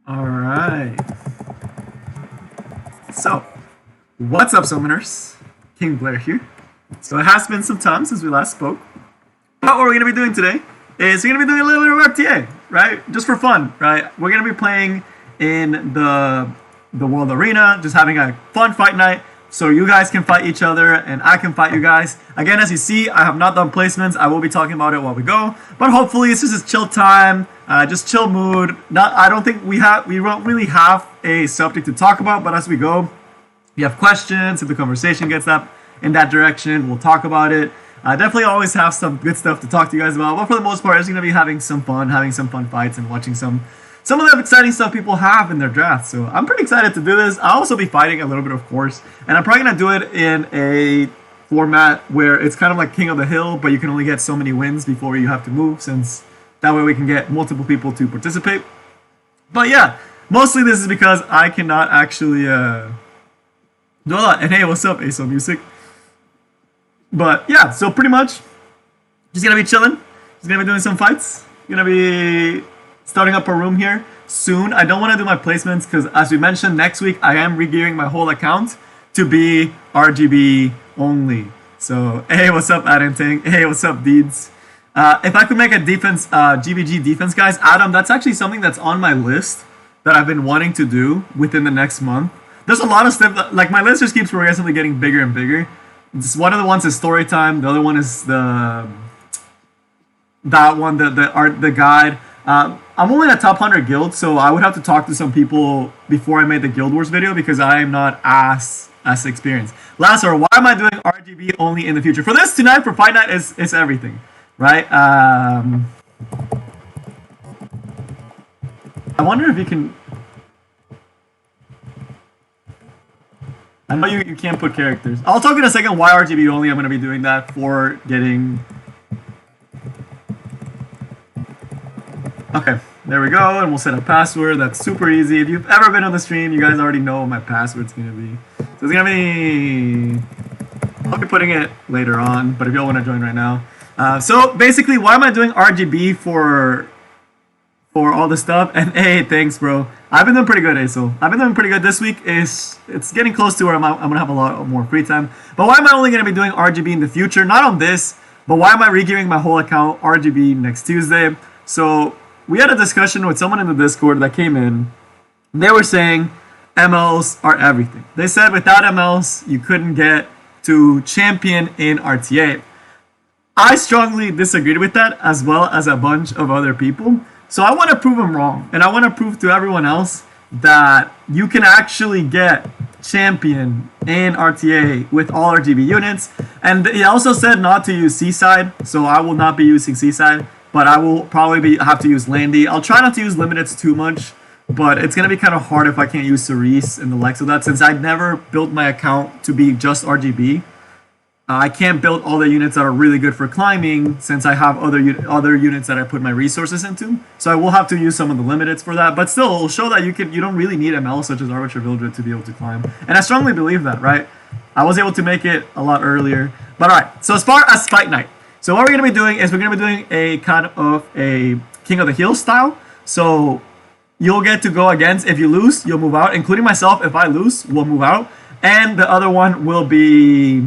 All right. So, what's up, summoners? King Blair here. So it has been some time since we last spoke. But what we're gonna be doing today is we're gonna be doing a little bit of RTA, right? Just for fun, right? We're gonna be playing in the World Arena, just having a fun fight night. So you guys can fight each other and I can fight you guys. Again, as you see, I have not done placements. I will be talking about it while we go. But hopefully it's just a chill time, just chill mood. I don't think we won't really have a subject to talk about, but as we go, if you have questions, if the conversation gets up in that direction, we'll talk about it. Definitely always have some good stuff to talk to you guys about. But for the most part, it's going to be having some fun fights and watching some of the exciting stuff people have in their drafts. So I'm pretty excited to do this. I'll also be fighting a little bit, of course. And I'm probably going to do it in a format where it's kind of like King of the Hill, but you can only get so many wins before you have to move, since that way we can get multiple people to participate. But yeah, mostly this is because I cannot actually do a lot. And hey, what's up, ASO Music? But yeah, so pretty much just going to be chilling. Just going to be doing some fights. Going to be starting up a room here soon. I don't want to do my placements because, as we mentioned, next week I am regearing my whole account to be RGB only. So, hey, what's up, Adenting? Hey, what's up, Deeds? If I could make a defense, GBG defense, guys, Adam, that's actually something that's on my list that I've been wanting to do within the next month. There's a lot of stuff that, like, my list just keeps progressively getting bigger and bigger. One of the ones is story time. The other one is the guide. I'm only in a top 100 guild, so I would have to talk to some people before I made the Guild Wars video because I am not as experienced. Lazar, why am I doing RGB only in the future? For this tonight, for Fight Night, is everything, right? I wonder if you can. I know you can't put characters. I'll talk in a second why RGB only. I'm going to be doing that for getting. Okay, there we go, and we'll set a password. That's super easy. If you've ever been on the stream, you guys already know what my password's gonna be. So it's gonna be. I'll be putting it later on, but if y'all want to join right now. So basically, why am I doing RGB for all this stuff? And hey, thanks, bro. I've been doing pretty good, Aso. I've been doing pretty good this week. It's getting close to where I'm gonna have a lot more free time. But why am I only gonna be doing RGB in the future? Not on this, but why am I regearing my whole account RGB next Tuesday? So we had a discussion with someone in the Discord that came in. They were saying MLs are everything. They said without MLs, you couldn't get to champion in RTA. I strongly disagreed with that, as well as a bunch of other people. So I want to prove them wrong. And I want to prove to everyone else that you can actually get champion in RTA with all RGB units. And he also said not to use Seaside, so I will not be using Seaside. But I will probably have to use Landy. I'll try not to use Limiteds too much, but it's going to be kind of hard if I can't use Cerise and the likes of that, since I never built my account to be just RGB. I can't build all the units that are really good for climbing, since I have other units that I put my resources into. So I will have to use some of the Limiteds for that, but still, it'll show that you don't really need ML such as Arbiter Vildred to be able to climb. And I strongly believe that, right? I was able to make it a lot earlier. But alright, so as far as Fight Night. So what we're going to be doing is we're going to be doing a kind of a King of the Hill style. So you'll get to go against. If you lose, you'll move out. Including myself, if I lose, we'll move out. And the other one will be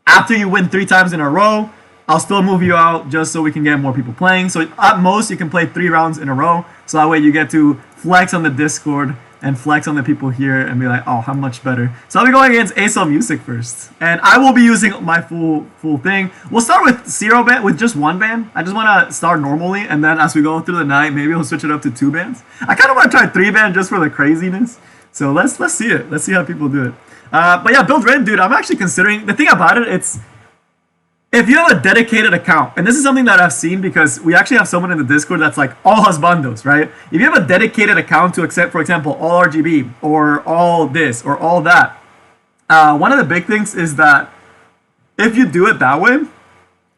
after you win 3 times in a row, I'll still move you out just so we can get more people playing. So at most, you can play 3 rounds in a row. So that way you get to flex on the Discord and flex on the people here and be like, oh, how much better. So I'll be going against ASO Music first. And I will be using my full thing. We'll start with 0 ban, with just 1 ban. I just want to start normally, and then as we go through the night, maybe we'll switch it up to 2 bans. I kind of want to try 3 ban just for the craziness. So let's see it. Let's see how people do it. But yeah, build red, dude, I'm actually considering, the thing about it, it's, if you have a dedicated account, and this is something that I've seen because we actually have someone in the Discord that's like all husbandos, right? If you have a dedicated account to accept, for example, all RGB or all this or all that, one of the big things is that if you do it that way,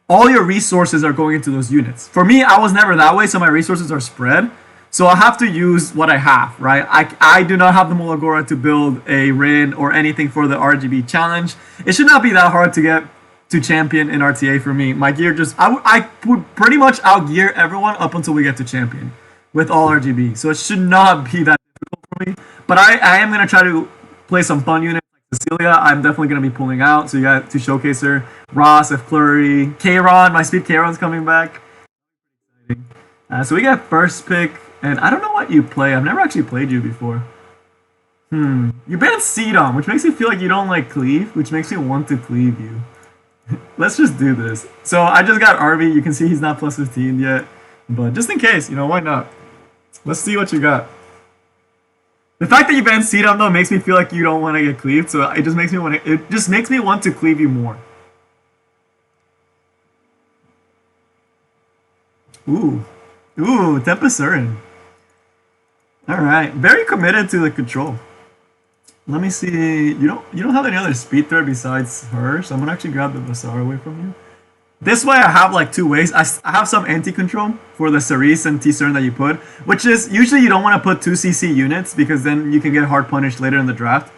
all your resources are going into those units. For me, I was never that way, so my resources are spread. So I have to use what I have, right? I do not have the Mulagora to build a Rin or anything for the RGB challenge. It should not be that hard to get to champion in RTA for me. My gear just, I would pretty much outgear everyone up until we get to champion. with all RGB. So it should not be that difficult for me. But I am going to try to play some fun units. Like Cecilia, I'm definitely going to be pulling out. So you got to showcase her. Ross, F. Flurry, K-Ron. My speed K-Ron's coming back. So we got first pick. And I don't know what you play. I've never actually played you before. You banned Cedom, which makes me feel like you don't like cleave, which makes me want to cleave you. Let's just do this. So I just got Arby. You can see he's not plus 15 yet. But just in case, why not? Let's see what you got. The fact that you banned Cedom though makes me feel like you don't want to get cleaved, so it just makes me want to cleave you more. Ooh. Tempest Surin. Alright. Very committed to the control. Let me see. You don't have any other speed threat besides her, so I'm gonna actually grab the Bazaar away from you. This way I have like two ways. I have some anti-control for the Cerise and T-Cern that you put, which is usually you don't want to put 2 CC units because then you can get hard punished later in the draft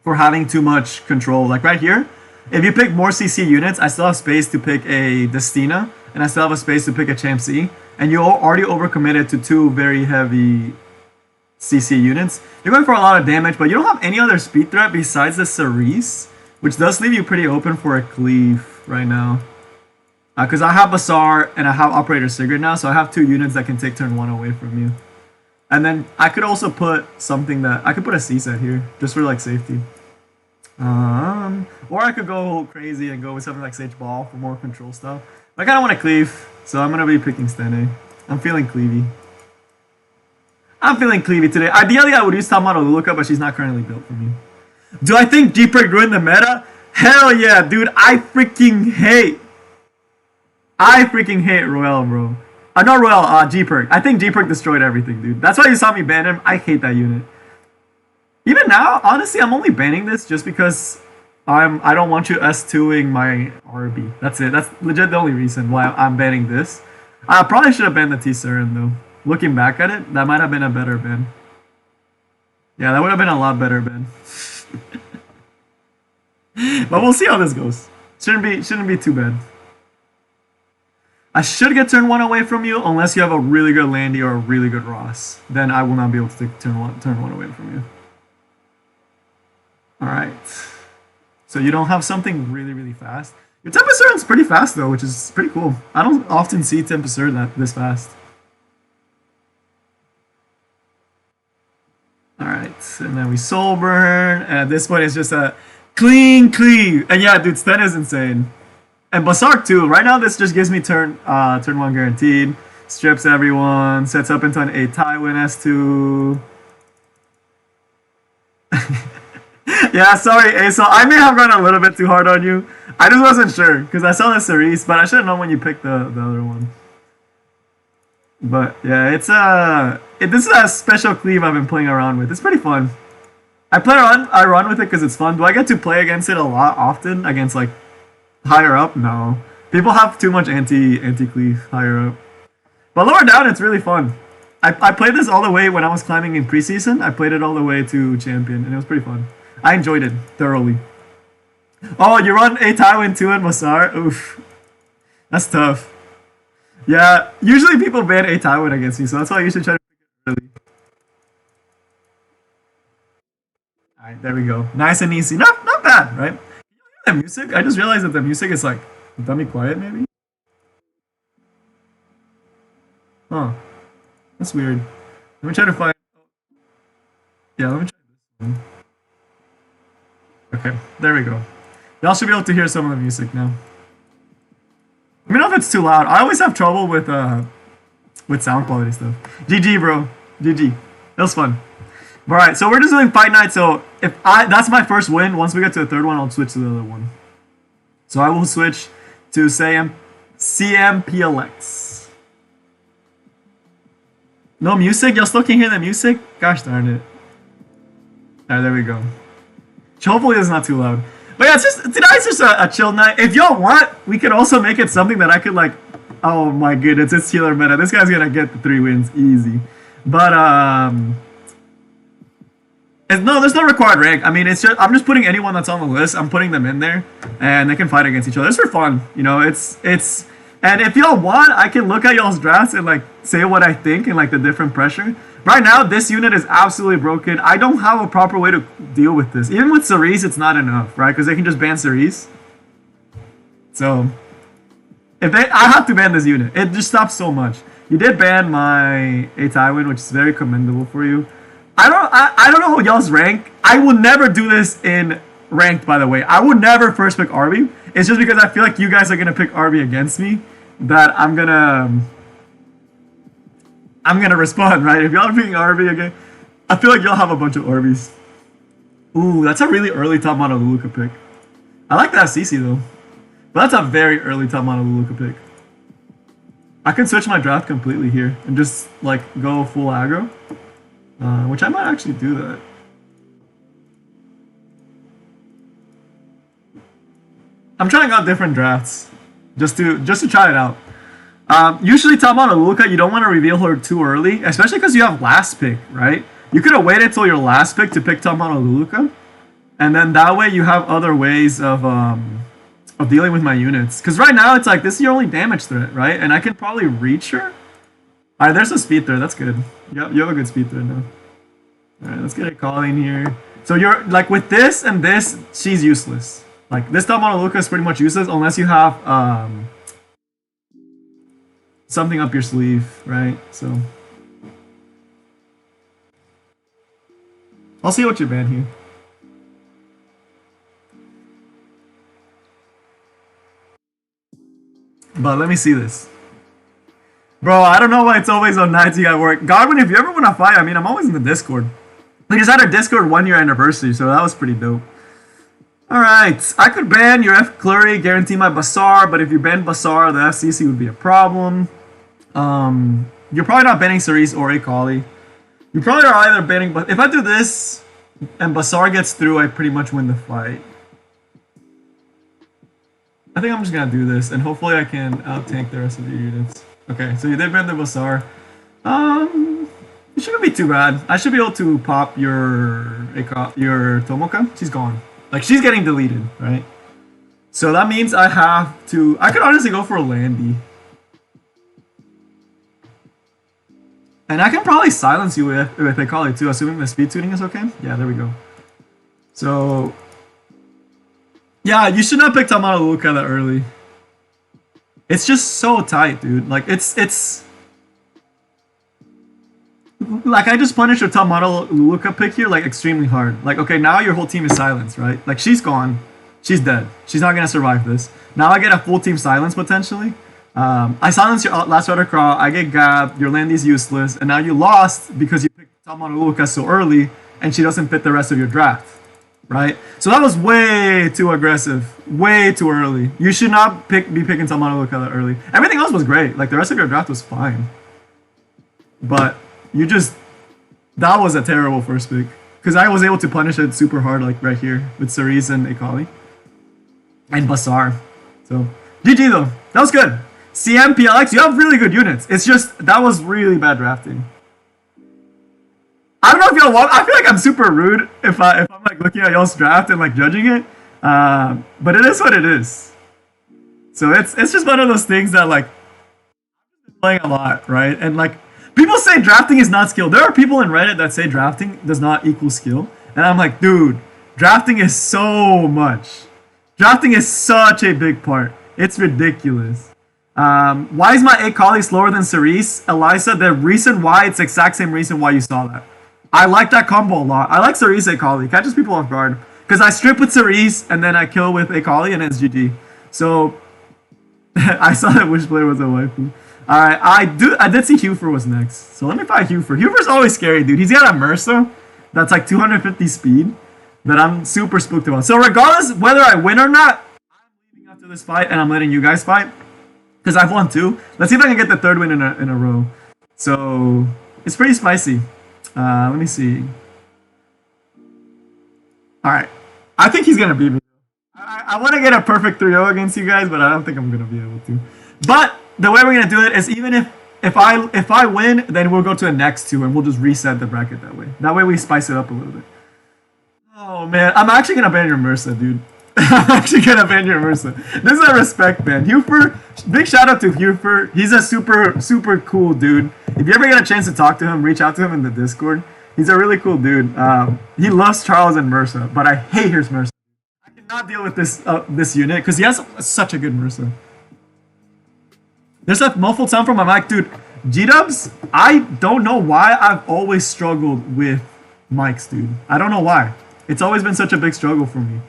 for having too much control. Like right here, if you pick more CC units, I still have space to pick a Destina, and I still have a space to pick a Champ C, and you already overcommitted to 2 very heavy CC units. You're going for a lot of damage, but you don't have any other speed threat besides the Cerise, which does leave you pretty open for a cleave right now. Because I have Bazaar and I have Operator Sigrid now, so I have 2 units that can take turn 1 away from you. And then I could also put something I could put a C-set here, just for like safety. Or I could go crazy and go with something like Sage Ball for more control stuff. But I kind of want to cleave, so I'm going to be picking Stene. I'm feeling cleavy. Today. Ideally, I would use Tamaro Luluka, but she's not currently built for me. Do I think G-Perk ruined the meta? Hell yeah, dude. I freaking hate Royale, bro. Not Royale, G-Perk. I think G-Perk destroyed everything, dude. That's why you saw me ban him. I hate that unit. Even now, honestly, I'm only banning this just because I don't want you S2ing my RB. That's it. That's legit the only reason why I'm banning this. I probably should have banned the T-Surin, though. Looking back at it, that might have been a better ban. Yeah, that would have been a lot better ban. But we'll see how this goes. Shouldn't be too bad. I should get turn 1 away from you unless you have a really good Landy or a really good Ross. Then I will not be able to take turn one away from you. Alright. So you don't have something really, really fast. Your Tempest Surin's pretty fast though, which is pretty cool. I don't often see Tempest Surin this fast. Alright, and then we Soul Burn, and at this point it's just a clean cleave. And yeah, dude, Sten is insane. And Bazaar too. Right now this just gives me turn 1 guaranteed. Strips everyone, sets up into an 8 Tywin S2. Yeah, sorry, Aso. I may have run a little bit too hard on you. I just wasn't sure, because I saw the Cerise, but I should have known when you picked the other one. But yeah, this is a special cleave I've been playing around with. It's pretty fun. I run with it because it's fun. Do I get to play against it a lot often? Against like higher up? No. People have too much anti-cleave higher up. But lower down, it's really fun. I played this all the way when I was climbing in preseason. I played it all the way to champion, and it was pretty fun. I enjoyed it thoroughly. Oh, you run a Tywin 2 and Bazaar? Oof. That's tough. Yeah, usually people ban a Tywin against me, so that's why you should try to pick it early. Alright, there we go. Nice and easy. Not bad, right? You hear the music? I just realized that the music is like dummy quiet, maybe? Huh. That's weird. Let me try to find... Yeah, let me try this one. Okay, there we go. Y'all should be able to hear some of the music now. Let me know if it's too loud. I always have trouble with sound quality stuff. GG, bro. GG. That was fun. Alright, so we're just doing Fight Night, so that's my first win. Once we get to the third one, I'll switch to the other one. So I will switch to CMPLX. No music? Y'all still can't hear the music? Gosh darn it. Alright, there we go. Hopefully it's not too loud. But yeah, tonight's just a chill night. If y'all want, we could also make it something that I could like... Oh my goodness, it's healer meta. This guy's gonna get the 3 wins easy. But, no, there's no required rank. I mean, I'm just putting anyone that's on the list. I'm putting them in there, and they can fight against each other. It's for fun, you know. It's And if y'all want, I can look at y'all's drafts and like say what I think and like the different pressure. Right now, this unit is absolutely broken. I don't have a proper way to deal with this. Even with Cerise, it's not enough, right? Because they can just ban Cerise. So, I have to ban this unit. It just stops so much. You did ban my A Tywin, which is very commendable for you. I don't know y'all's rank. I will never do this in ranked, by the way. I would never first pick Arby. It's just because I feel like you guys are gonna pick Arby against me that I'm gonna respond, right? If y'all are picking Arby again, I feel like y'all have a bunch of Arby's. Ooh, that's a really early top model Luluka pick. I like that CC though. But that's a very early top model Luluka pick. I can switch my draft completely here and just like go full aggro. Which I might actually do that. I'm trying out different drafts just to try it out. Usually top model Luluka, you don't want to reveal her too early, especially because you have last pick, right? You could have waited till your last pick to pick top model Luluka, and then that way you have other ways of dealing with my units. Because right now it's like this is your only damage threat, right? And I can probably reach her. Alright, there's a speed threat. That's good. Yep, you have a good speed threat now. Alright, let's get a call in here. So you're like with this and this, she's useless. Like this top model Luluka is pretty much useless unless you have something up your sleeve, right? So I'll see what you ban here. But let me see this. Bro, I don't know why it's always on nights you got work. Godwin, if you ever want to fight, I mean, I'm always in the Discord. We just had our Discord 1-year anniversary, so that was pretty dope. Alright, I could ban your F. Clury, guarantee my Basar, but if you ban Basar, the FCC would be a problem. You're probably not banning Cerise or Akali. You probably are either banning, but if I do this and Basar gets through, I pretty much win the fight. I think I'm just gonna do this, and hopefully I can out-tank the rest of your units. Okay, so you did ban the Basar. It shouldn't be too bad. I should be able to pop your Tomoka. She's gone. Like, she's getting deleted, right? So that means I have to... I could honestly go for a Landy. And I can probably silence you with Akali too, assuming the speed tuning is okay. Yeah, there we go. So... yeah, you should not pick Tamara Luca that early. It's just so tight, dude. Like, it's... like, I just punished your Tamara Luca pick here, like, extremely hard. Like, okay, now your whole team is silenced, right? Like, she's gone. She's dead. She's not gonna survive this. Now I get a full team silence, potentially. I silence your last Rider Crawl, I get gapped, your Landy's useless, and now you lost because you picked Tamara Luca so early, and she doesn't fit the rest of your draft. Right? So that was way too aggressive. Way too early. You should not be picking Tamara Luca that early. Everything else was great. Like, the rest of your draft was fine. But you just... that was a terrible first pick. Because I was able to punish it super hard, like right here, with Cerise and Akali. And Basar. So, GG though. That was good. CM, PLX, you have really good units. It's just, that was really bad drafting. I don't know if y'all want... I feel like I'm super rude if I'm like looking at y'all's draft and like judging it. But it is what it is. So it's just one of those things that like... I've been playing a lot, right? And like... people say drafting is not skill. There are people in Reddit that say drafting does not equal skill. And I'm like, dude, drafting is so much. Drafting is such a big part. It's ridiculous. Why is my Akali slower than Cerise? Elisa, the reason why, it's the exact same reason why you saw that. I like that combo a lot. I like Cerise Akali. Catches people off guard. Because I strip with Cerise, and then I kill with Akali, and it's GG. So, I saw that Wishblade was a waifu. Alright, I did see Hufer was next. So let me find Hufer. Hufer's always scary, dude. He's got a Mercer that's like 250 speed that I'm super spooked about. So regardless whether I win or not, I'm leaving after this fight, and I'm letting you guys fight. Because I've won 2. Let's see if I can get the 3rd win in a row. So, it's pretty spicy. Let me see. Alright. I think he's going to beat me. I want to get a perfect 3-0 against you guys, but I don't think I'm going to be able to. But, the way we're going to do it is even if I win, then we'll go to the next 2, and we'll just reset the bracket that way. That way we spice it up a little bit. Oh, man. I'm actually going to ban your Mercer, dude. I'm actually gonna ban your Mercer. This is a respect ban. Hufer, big shout out to Hufer. He's a super cool dude. If you ever get a chance to talk to him, reach out to him in the Discord. He's a really cool dude. He loves Charles and Mercer, but I hate his Mercer. I cannot deal with this unit because he has such a good Mercer. There's a muffled sound from my mic, dude. G-dubs, I don't know why I've always struggled with mics, dude. I don't know why. It's always been such a big struggle for me.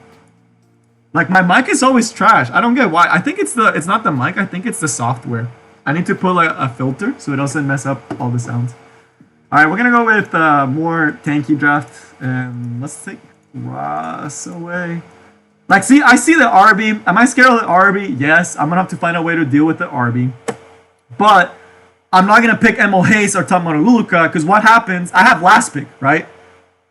Like, my mic is always trash. I don't get why. I think it's not the mic. I think it's the software. I need to put like a filter so it doesn't mess up all the sounds. All right, we're gonna go with more tanky draft, and let's take Ross away. Like, see, I see the RB. Am I scared of the RB? Yes, I'm gonna have to find a way to deal with the RB. But I'm not gonna pick Emo Hayes or Tamaruluka because what happens? I have last pick, right?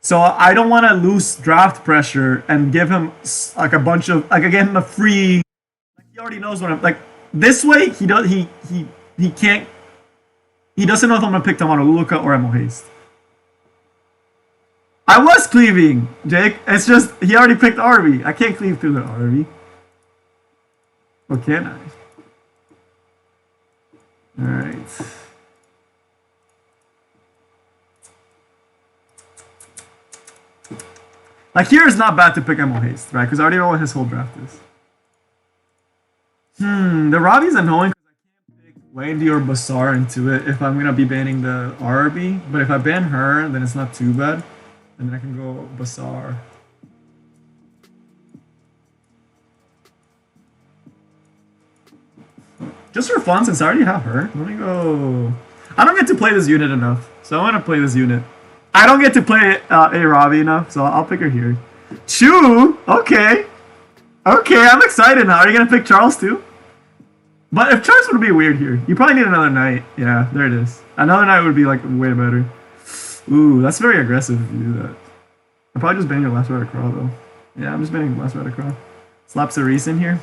So I don't want to lose draft pressure and give him like a bunch of like again a free. Like he already knows what I'm like. This way he can't. He doesn't know if I'm gonna pick Tamaruluka or Emo Hayes. I was cleaving, Jake. It's just he already picked RB. I can't cleave through the RB. Or can I? All right. Like here is not bad to pick Emo Haste, right? Because I already know what his whole draft is. The Robbie's annoying because I can't pick Wendy or Bazaar into it if I'm gonna be banning the RB. But if I ban her, then it's not too bad. And then I can go Bazaar. Just for fun, since I already have her, let me go. I don't get to play this unit enough, so I want to play this unit. I don't get to play a Robbie enough, so I'll pick her here. Chew! Okay. Okay, I'm excited now. Are you going to pick Charles too? But if Charles would be weird here, you probably need another knight. Yeah, there it is. Another knight would be like way better. Ooh, that's very aggressive if you do that. I'll probably just ban your last Red Craw though. Yeah, I'm just banning last Red Craw. Slap Cerise in here.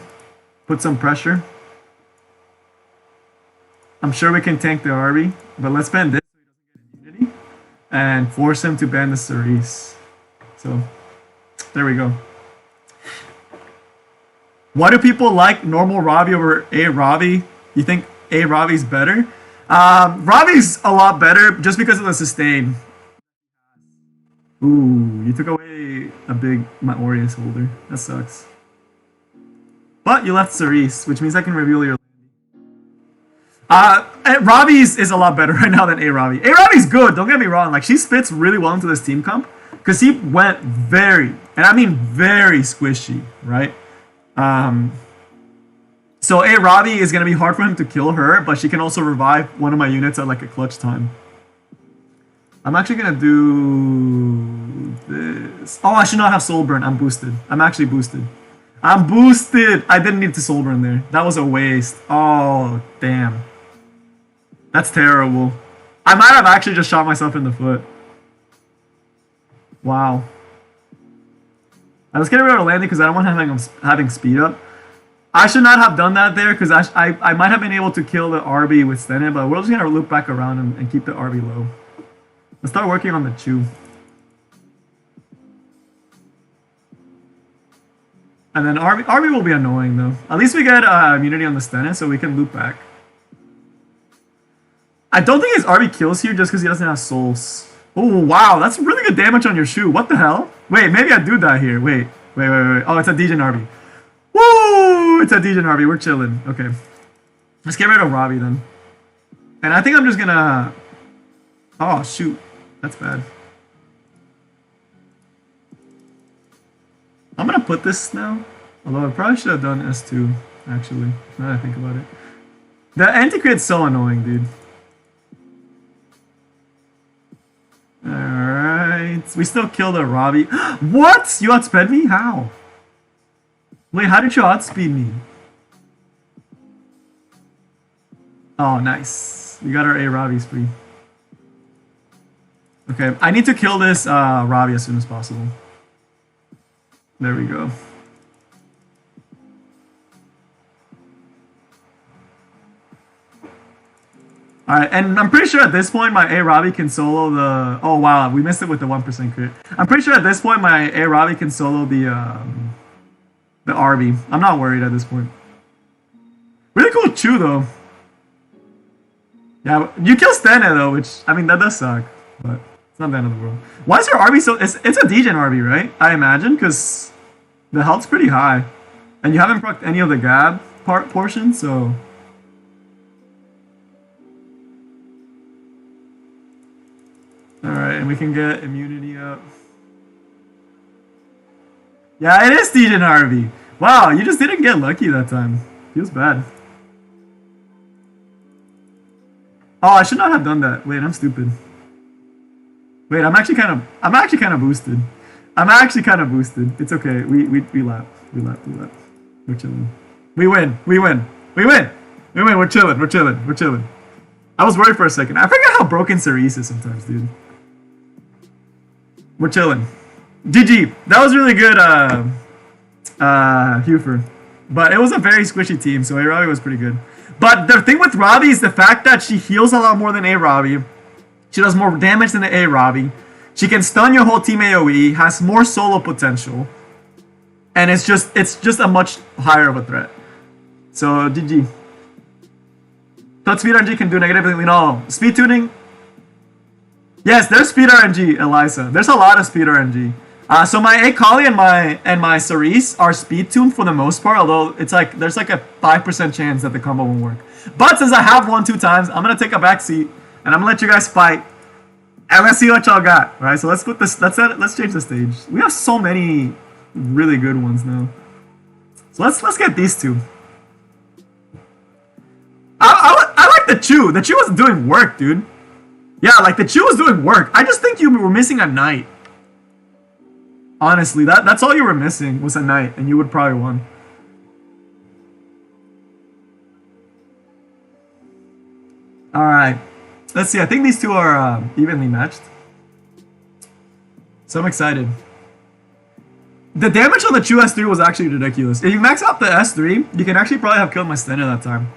Put some pressure. I'm sure we can tank the RB, but let's ban this so he doesn't get immunity and force him to ban the Cerise. So, there we go. Why do people like normal Robbie over A Robbie? You think A Robbie's better? Robbie's a lot better just because of the sustain. Ooh, you took away a big my Aureus holder. That sucks. But you left Cerise, which means I can reveal your. Robbie's is a lot better right now than A Robbie. A Robbie's good, don't get me wrong. Like, she fits really well into this team comp because he went very, and I mean very squishy, right? So A Robbie is gonna be hard for him to kill her, but she can also revive one of my units at like a clutch time. I'm actually gonna do this. Oh, I should not have soul burn. I'm boosted. I'm actually boosted. I'm boosted. I didn't need to soul burn there. That was a waste. Oh, damn. That's terrible. I might have actually just shot myself in the foot. Wow. Let's get rid of landing because I don't want him having speed up. I should not have done that there because I might have been able to kill the RB with Stennin, but we're just going to loop back around and keep the RB low. Let's start working on the Chew. And then RB will be annoying though. At least we get immunity on the Stennin so we can loop back. I don't think his RB kills here just because he doesn't have souls. Oh, wow. That's really good damage on your shoe. What the hell? Wait, maybe I do die here. Wait. Oh, it's a Degen RB. Woo! It's a Degen RB. We're chilling. Okay. Let's get rid of Robbie then. And I think I'm just gonna... Oh, shoot. That's bad. I'm gonna put this now. Although I probably should have done S2, actually. Now that I think about it. The anti-crit's so annoying, dude. Alright. We still killed a Robbie. What? You outsped me? How? Wait, how did you outspeed me? Oh, nice. We got our A Robbies free. Okay, I need to kill this Robbie as soon as possible. There we go. Alright, and I'm pretty sure at this point my A Robbie can solo the... Oh wow, we missed it with the 1% crit. I'm pretty sure at this point my A Robbie can solo the The RB. I'm not worried at this point. Really cool Chew though. Yeah, you kill Stana though, which I mean that does suck, but it's not the end of the world. Why is your RB so? It's a degen RB, right? I imagine because the health's pretty high, and you haven't procced any of the Gab portion, so. All right, and we can get immunity up. Yeah, it is degen RB. Wow, you just didn't get lucky that time. Feels bad. Oh, I should not have done that. Wait, I'm stupid. Wait, I'm actually kind of boosted. I'm actually kind of boosted. It's okay. We lap. We're chilling. We win. We're chilling. I was worried for a second. I forget how broken Cerise is sometimes, dude. We're chilling. GG. That was really good, Hufer. But it was a very squishy team, so A-Robbie was pretty good. But the thing with Robbie is the fact that she heals a lot more than A-Robbie. She does more damage than the A-Robbie. She can stun your whole team AoE, has more solo potential. And it's just a much higher of a threat. So, GG. Thought speed RNG can do negatively. No. Speed tuning? Yes, there's speed RNG, Elisa. There's a lot of speed RNG. So my Akali and my Cerise are speed tuned for the most part, although it's like there's like a 5% chance that the combo won't work. But since I have won 2 times, I'm gonna take a back seat and I'm gonna let you guys fight. And let's see what y'all got. Alright, so let's put this let's change the stage. We have so many really good ones now. So let's get these two. I like the Chew. The Chew was doing work, dude. Yeah, like the Chew was doing work. I just think you were missing a knight. Honestly, that's all you were missing was a knight, and you would probably won. Alright. Let's see. I think these two are evenly matched. So I'm excited. The damage on the Chew S3 was actually ridiculous. If you max out the S3, you can actually probably have killed my Stena that time.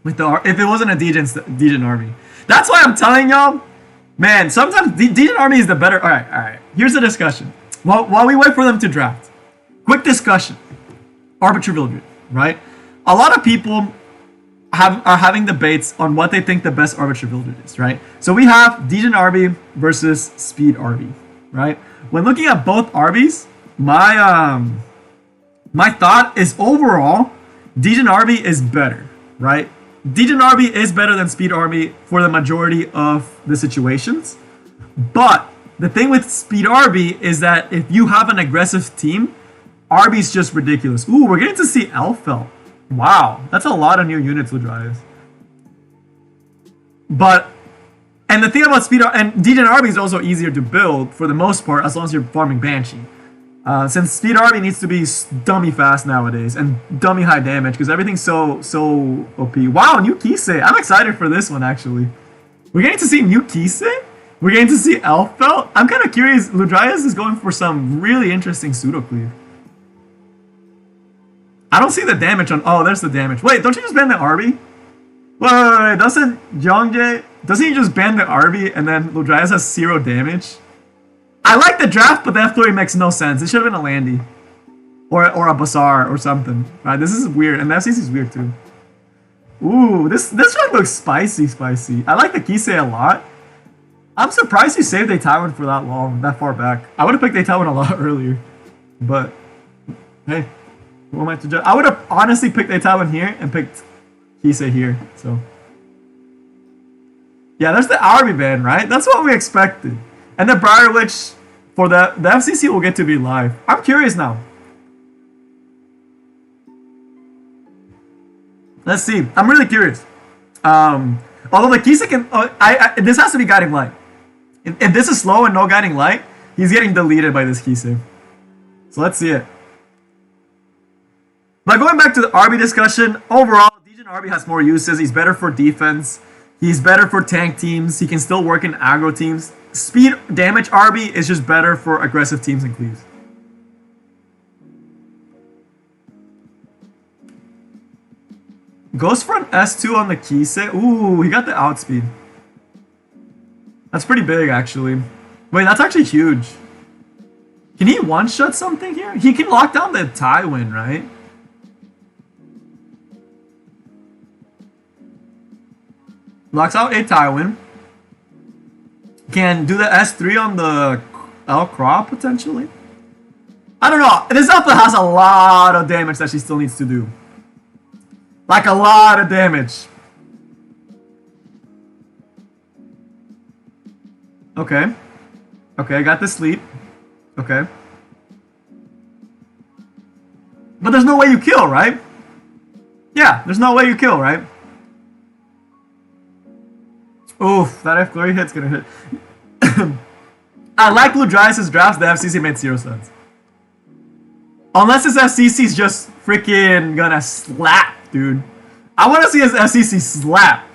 With the if it wasn't a degen army. That's why I'm telling y'all, man, sometimes degen army is the better. Alright. Here's the discussion. While we wait for them to draft, quick discussion. Arbiter Vildred, right? A lot of people are having debates on what they think the best Arbiter Vildred is, right? So we have degen RB versus Speed RB, right? When looking at both RBs, my thought is overall, degen RB is better, right? Degen RB is better than Speed RB for the majority of the situations, but the thing with Speed RB is that if you have an aggressive team, RB's just ridiculous. Ooh, we're getting to see Elfelt. Wow, that's a lot of new units, Ludrias. But, and the thing about Speed and degen RB is also easier to build for the most part as long as you're farming Banshee. Since Speed RB needs to be dummy fast nowadays and dummy high damage because everything's so OP. Wow, new Kisei. I'm excited for this one actually. We're getting to see new Kisei? We're getting to see Elfelt? I'm kind of curious. Ludrias is going for some really interesting pseudo cleave. I don't see the damage on. Oh, there's the damage. Wait, don't you just ban the RB? Wait. Doesn't he just ban the RB and then Ludrias has 0 damage? I like the draft, but the F3 makes no sense. It should have been a Landy. Or a Bazaar or something. Right, this is weird. And the FCC is weird too. Ooh, this one looks spicy. I like the Kisei a lot. I'm surprised you saved a Tywin for that long, that far back. I would have picked a Tywin a lot earlier. But, hey, who am I to judge? I would have honestly picked a Tywin here and picked Kisei here, so. Yeah, there's the RB ban, right? That's what we expected. And the Briar Witch for the FCC will get to be live. I'm curious now. Let's see. I'm really curious. Although the Kisei can... this has to be Guiding Light. If this is slow and no Guiding Light, he's getting deleted by this Kisei. So let's see it. But going back to the RB discussion, overall, degen RB has more uses. He's better for defense. He's better for tank teams. He can still work in aggro teams. Speed damage RB is just better for aggressive teams and cleaves. Goes for an S2 on the Kisei. Ooh, he got the outspeed. That's pretty big, actually. Wait, that's actually huge. Can he one-shot something here? He can lock down the Tywin, right? Locks out a Tywin. Can do the S3 on the El Craw, potentially. I don't know. This alpha has a lot of damage that she still needs to do. Like a lot of damage. Okay. Okay, I got the sleep. Okay. But there's no way you kill, right? Yeah, there's no way you kill, right? Oof, that F flurry hit's gonna hit. I like Blue Dryas' drafts, the FCC made 0 sense. Unless his FCC's just freaking gonna slap, dude. I wanna see his FCC slap.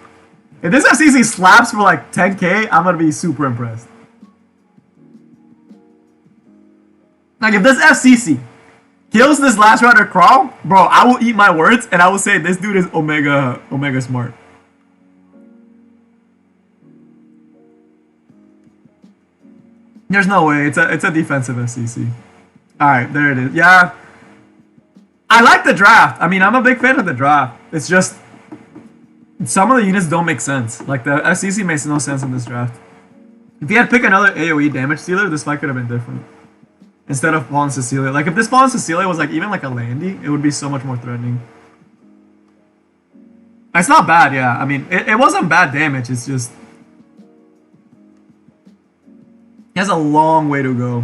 If this FCC slaps for like 10k, I'm gonna be super impressed. Like if this FCC kills this Last Rider Crawl, bro, I will eat my words and I will say this dude is Omega smart. There's no way. It's a defensive FCC. Alright, there it is. Yeah. I like the draft. I mean, I'm a big fan of the draft. It's just some of the units don't make sense. Like the FCC makes no sense in this draft. If he had picked another AoE damage dealer, this fight could have been different. Instead of Fallen Cecilia. Like if this Fallen Cecilia was like even like a Landy, it would be so much more threatening. It's not bad, yeah. I mean, it wasn't bad damage. It's just he has a long way to go.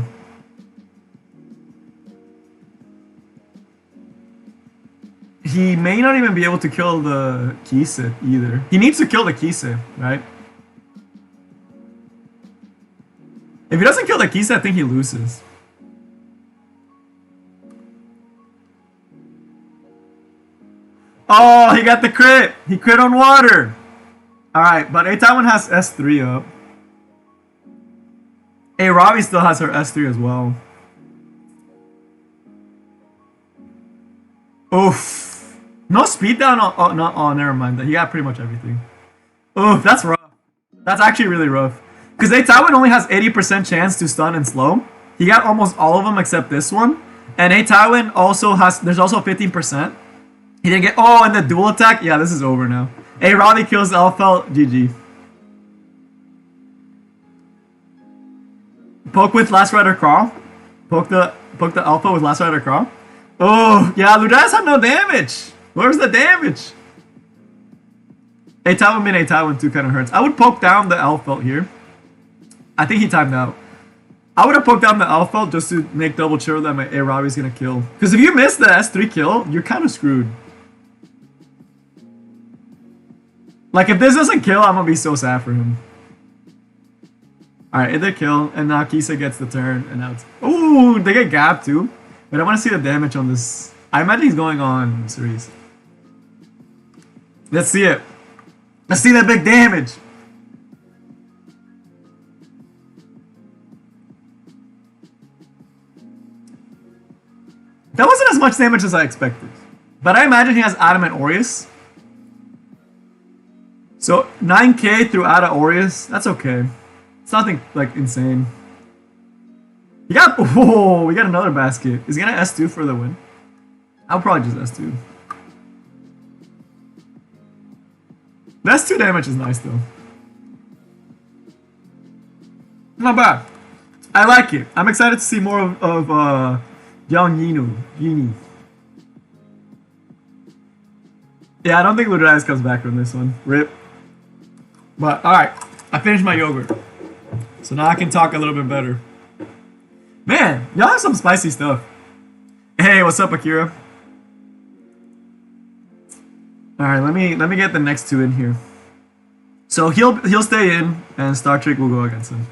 He may not even be able to kill the Kise either. He needs to kill the Kise, right? If he doesn't kill the Kise, I think he loses. Oh, he got the crit! He crit on water! Alright, but A Tywin has S3 up. A Robbie still has her S3 as well. Oof. No speed down on, never mind. He got pretty much everything. Oof, that's rough. That's actually really rough. Because A Tywin only has 80% chance to stun and slow. He got almost all of them except this one. And A Tywin also has, there's also 15%. He didn't get, oh, and the dual attack? Yeah, this is over now. A Robbie kills Elfel, GG. Poke with Last Rider Crawl. Poke the Alpha with Last Rider Crawl. Oh, yeah, Ludras had no damage. Where's the damage? A Tywin mid A Tywin 2 kind of hurts. I would poke down the Elfelt here. I think he timed out. I would have poked down the Elfelt just to make double sure that my A Robbie's gonna kill. Because if you miss the S3 kill, you're kind of screwed. Like, if this doesn't kill, I'm gonna be so sad for him. Alright, it did kill, and now Kisa gets the turn, and now it's... Ooh, they get Gap too. But I want to see the damage on this. I imagine he's going on series. Let's see it. Let's see that big damage. That wasn't as much damage as I expected. But I imagine he has Adamant Aureus. So 9k through Ada Aureus, that's okay. It's nothing like insane. He got, oh, we got another basket. Is he gonna S2 for the win? I'll probably just S2. The S2 damage is nice though. Not bad. I like it. I'm excited to see more of Yang Yini. Yeah, I don't think Ludraz comes back from this one. RIP. But alright, I finished my yogurt. So now I can talk a little bit better. Man, y'all have some spicy stuff. Hey, what's up, Akira? Alright, let me get the next two in here. So he'll stay in and Star Trek will go against him.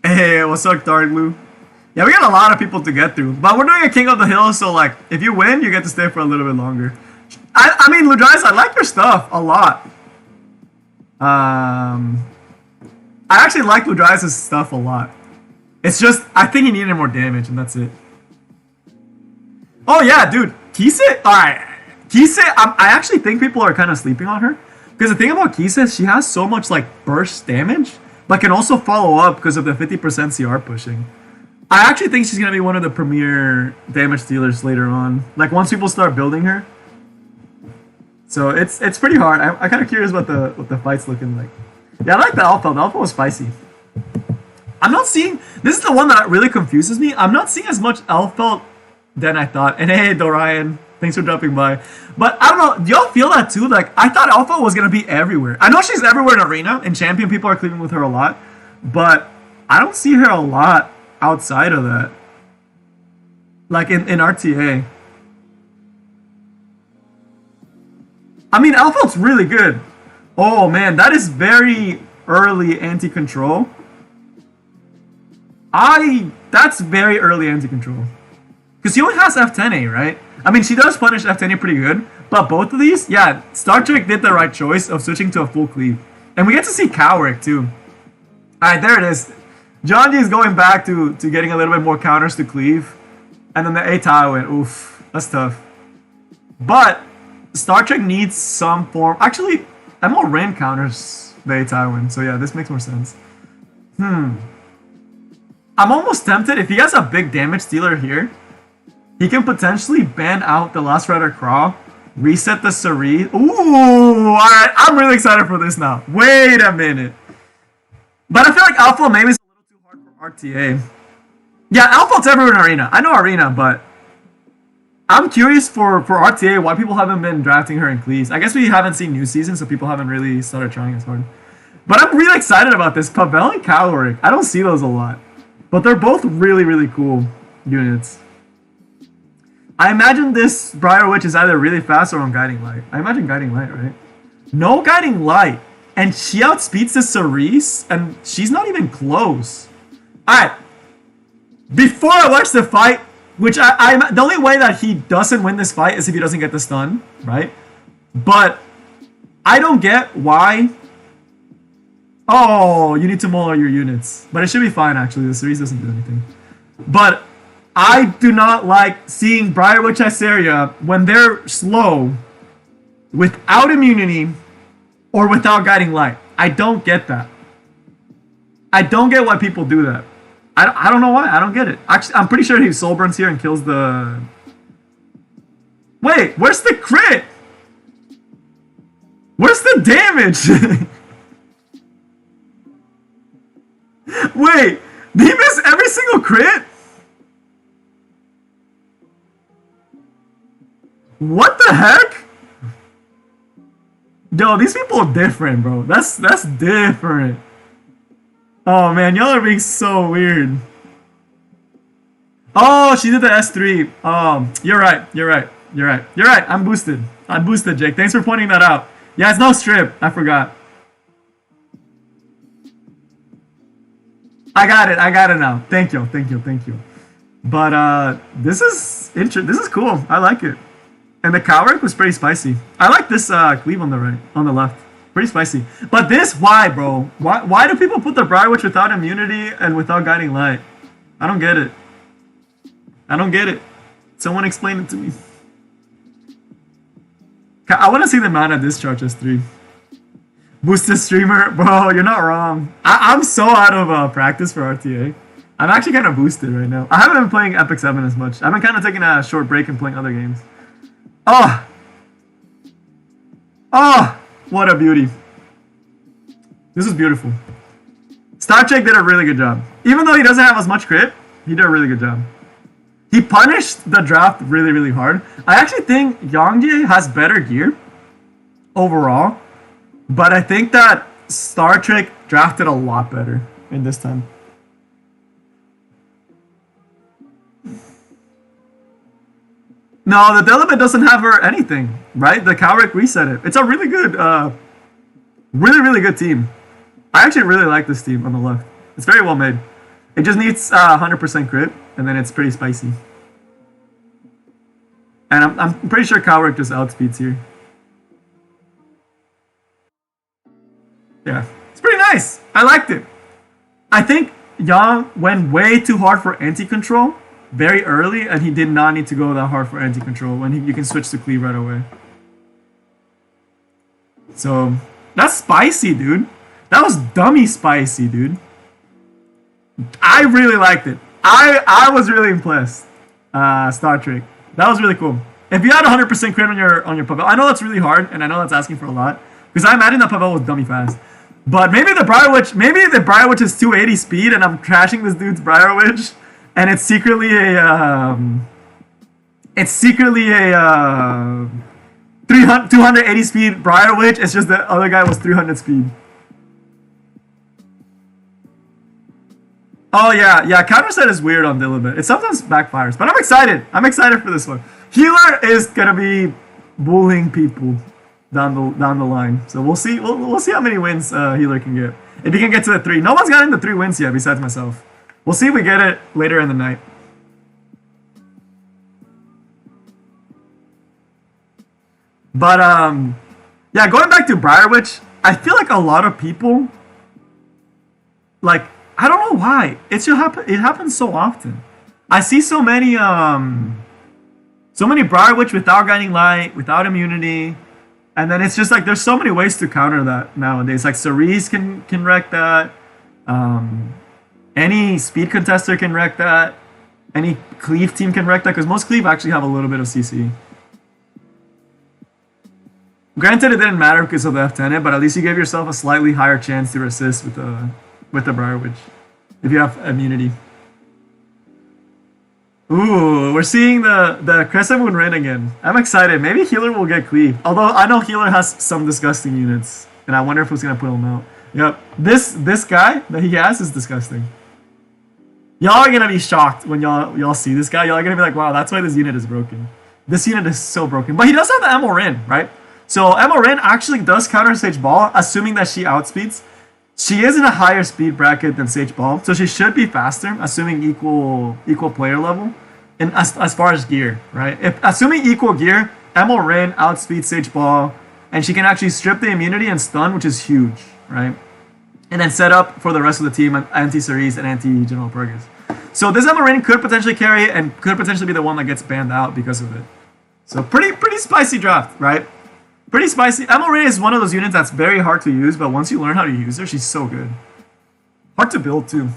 Hey, what's up, Dark Blue? Yeah, we got a lot of people to get through. But we're doing a King of the Hill, so like if you win, you get to stay for a little bit longer. I mean, Ludrais, I like your stuff a lot. I actually like Ludrais' stuff a lot. It's just, I think he needed more damage, and that's it. Oh yeah, dude. Kise? Alright. Kise, I actually think people are kind of sleeping on her. Because the thing about Kise is she has so much, like, burst damage but can also follow up because of the 50% CR pushing. I actually think she's gonna be one of the premier damage dealers later on. Like once people start building her. So it's pretty hard. I'm kind of curious what the fight's looking like. Yeah, I like the alpha. The alpha was spicy. I'm not seeing. This is the one that really confuses me. I'm not seeing as much alpha than I thought. And hey, Dorian, thanks for dropping by. But I don't know. Do y'all feel that too? Like I thought alpha was gonna be everywhere. I know she's everywhere in arena. In champion, people are cleaving with her a lot, but I don't see her a lot outside of that. Like in RTA. I mean, Alpha's really good. Oh man, that is very early anti-control. That's very early anti-control. Because he only has F10A, right? I mean, she does punish F10A pretty good. But both of these, yeah, Star Trek did the right choice of switching to a full cleave. And we get to see Cowrick too. Alright, there it is. John G is going back to getting a little bit more counters to cleave. And then the A-Tie went, oof, that's tough. But Star Trek needs some form. Actually, ML Rain counters the A-Tie win. So yeah, this makes more sense. I'm almost tempted. If he has a big damage dealer here, he can potentially ban out the Last Rider Craw, reset the Cerise. Ooh, alright. I'm really excited for this now. Wait a minute. But I feel like Alpha maybe is a little too hard for RTA. Yeah, Alpha's everywhere in Arena. I know Arena, but I'm curious for RTA why people haven't been drafting her in Cleese. I guess we haven't seen new season, so people haven't really started trying as hard. But I'm really excited about this. Pavel and Caloric. I don't see those a lot. But they're both really, really cool units. I imagine this Briar Witch is either really fast or on Guiding Light. I imagine Guiding Light, right? No Guiding Light. And she outspeeds the Cerise, and she's not even close. Alright. Before I watch the fight, which the only way that he doesn't win this fight is if he doesn't get the stun, right? But I don't get why. Oh, you need to mull your units. But it should be fine, actually. The Cerise doesn't do anything. But I do not like seeing Briar Witch Iceria when they're slow, without immunity, or without Guiding Light. I don't get that. I don't get why people do that. I don't know why. I don't get it. Actually, I'm pretty sure he soul burns here and kills the... Wait, where's the crit? Where's the damage? Wait, did he miss every single crit? What the heck? Yo, these people are different, bro. That's different. Oh man, y'all are being so weird. Oh, she did the S3. You're right. You're right. I'm boosted, Jake. Thanks for pointing that out. Yeah, it's no strip. I forgot. I got it now. Thank you. But this is cool. I like it. And the Cowrick was pretty spicy. I like this cleave on the left. Pretty spicy. But this, why, bro? Why do people put the Briar Witch without immunity and without Guiding Light? I don't get it. Someone explain it to me. I want to see the mana discharge S3. Boosted streamer? Bro, you're not wrong. I'm so out of practice for RTA. I'm actually kind of boosted right now. I haven't been playing Epic 7 as much. I've been kind of taking a short break and playing other games. Oh! What a beauty. This is beautiful. Star Trek did a really good job. Even though he doesn't have as much crit, he did a really good job. He punished the draft really, really hard. I actually think Yongjae has better gear overall. But I think that Star Trek drafted a lot better in this time. No, the Delibit doesn't have her anything, right? The Cowrick reset it. It's a really good, really good team. I actually really like this team on the left. It's very well made. It just needs 100% crit, and then it's pretty spicy. And I'm pretty sure Cowrick just outspeeds here. Yeah, it's pretty nice. I liked it. I think Yang went way too hard for anti-control very early, and he did not need to go that hard for anti-control when you can switch to cleave right away. So, that's spicy, dude. That was dummy spicy, dude. I really liked it. I was really impressed. Star Trek. That was really cool. If you had 100% crit on your Pavel, I know that's really hard, and I know that's asking for a lot. Because I imagine that Pavel was dummy fast. But maybe the Briar Witch is 280 speed, and I'm crashing this dude's Briar Witch, and it's secretly a 280 speed Briar Witch. It's just the other guy was 300 speed. Oh yeah, counter set is weird on Dilibet. It sometimes backfires, but I'm excited. I'm excited for this one. Healer is gonna be bullying people down the line. So we'll see. We'll see how many wins Healer can get. If he can get to the 3. No one's gotten the 3 wins yet besides myself. We'll see if we get it later in the night. But yeah, going back to Briar Witch, I feel like a lot of people, like, I don't know why. It happens so often. I see so many Briar Witch without Guiding Light, without immunity, and then it's just like there's so many ways to counter that nowadays. Like Cerise can wreck that. Any speed contester can wreck that. Any cleave team can wreck that because most cleave actually have a little bit of CC. Granted, it didn't matter because of the F10, but at least you gave yourself a slightly higher chance to resist with the Briar Witch if you have immunity. Ooh, we're seeing the Crescent Moon Rin again. I'm excited. Maybe Healer will get cleave. Although I know Healer has some disgusting units, and I wonder if who's gonna put him out. Yep, this guy that he has is disgusting. Y'all are gonna be shocked when y'all see this guy. Y'all are gonna be like, wow, that's why this unit is broken. This unit is so broken. But he does have the Ammo Rin, right? So Ammo Rin actually does counter Sage Ball, assuming that she outspeeds. She is in a higher speed bracket than Sage Ball, so she should be faster, assuming equal player level. And as far as gear, right? Assuming equal gear, Ammo Rin outspeeds Sage Ball, and she can actually strip the immunity and stun, which is huge, right? And then set up for the rest of the team anti-Cerise and anti-General Purgus. So this Ammo Rin could potentially carry and could potentially be the one that gets banned out because of it. So pretty spicy draft, right? Pretty spicy. Ammo Rin is one of those units that's very hard to use, but once you learn how to use her, she's so good. Hard to build too.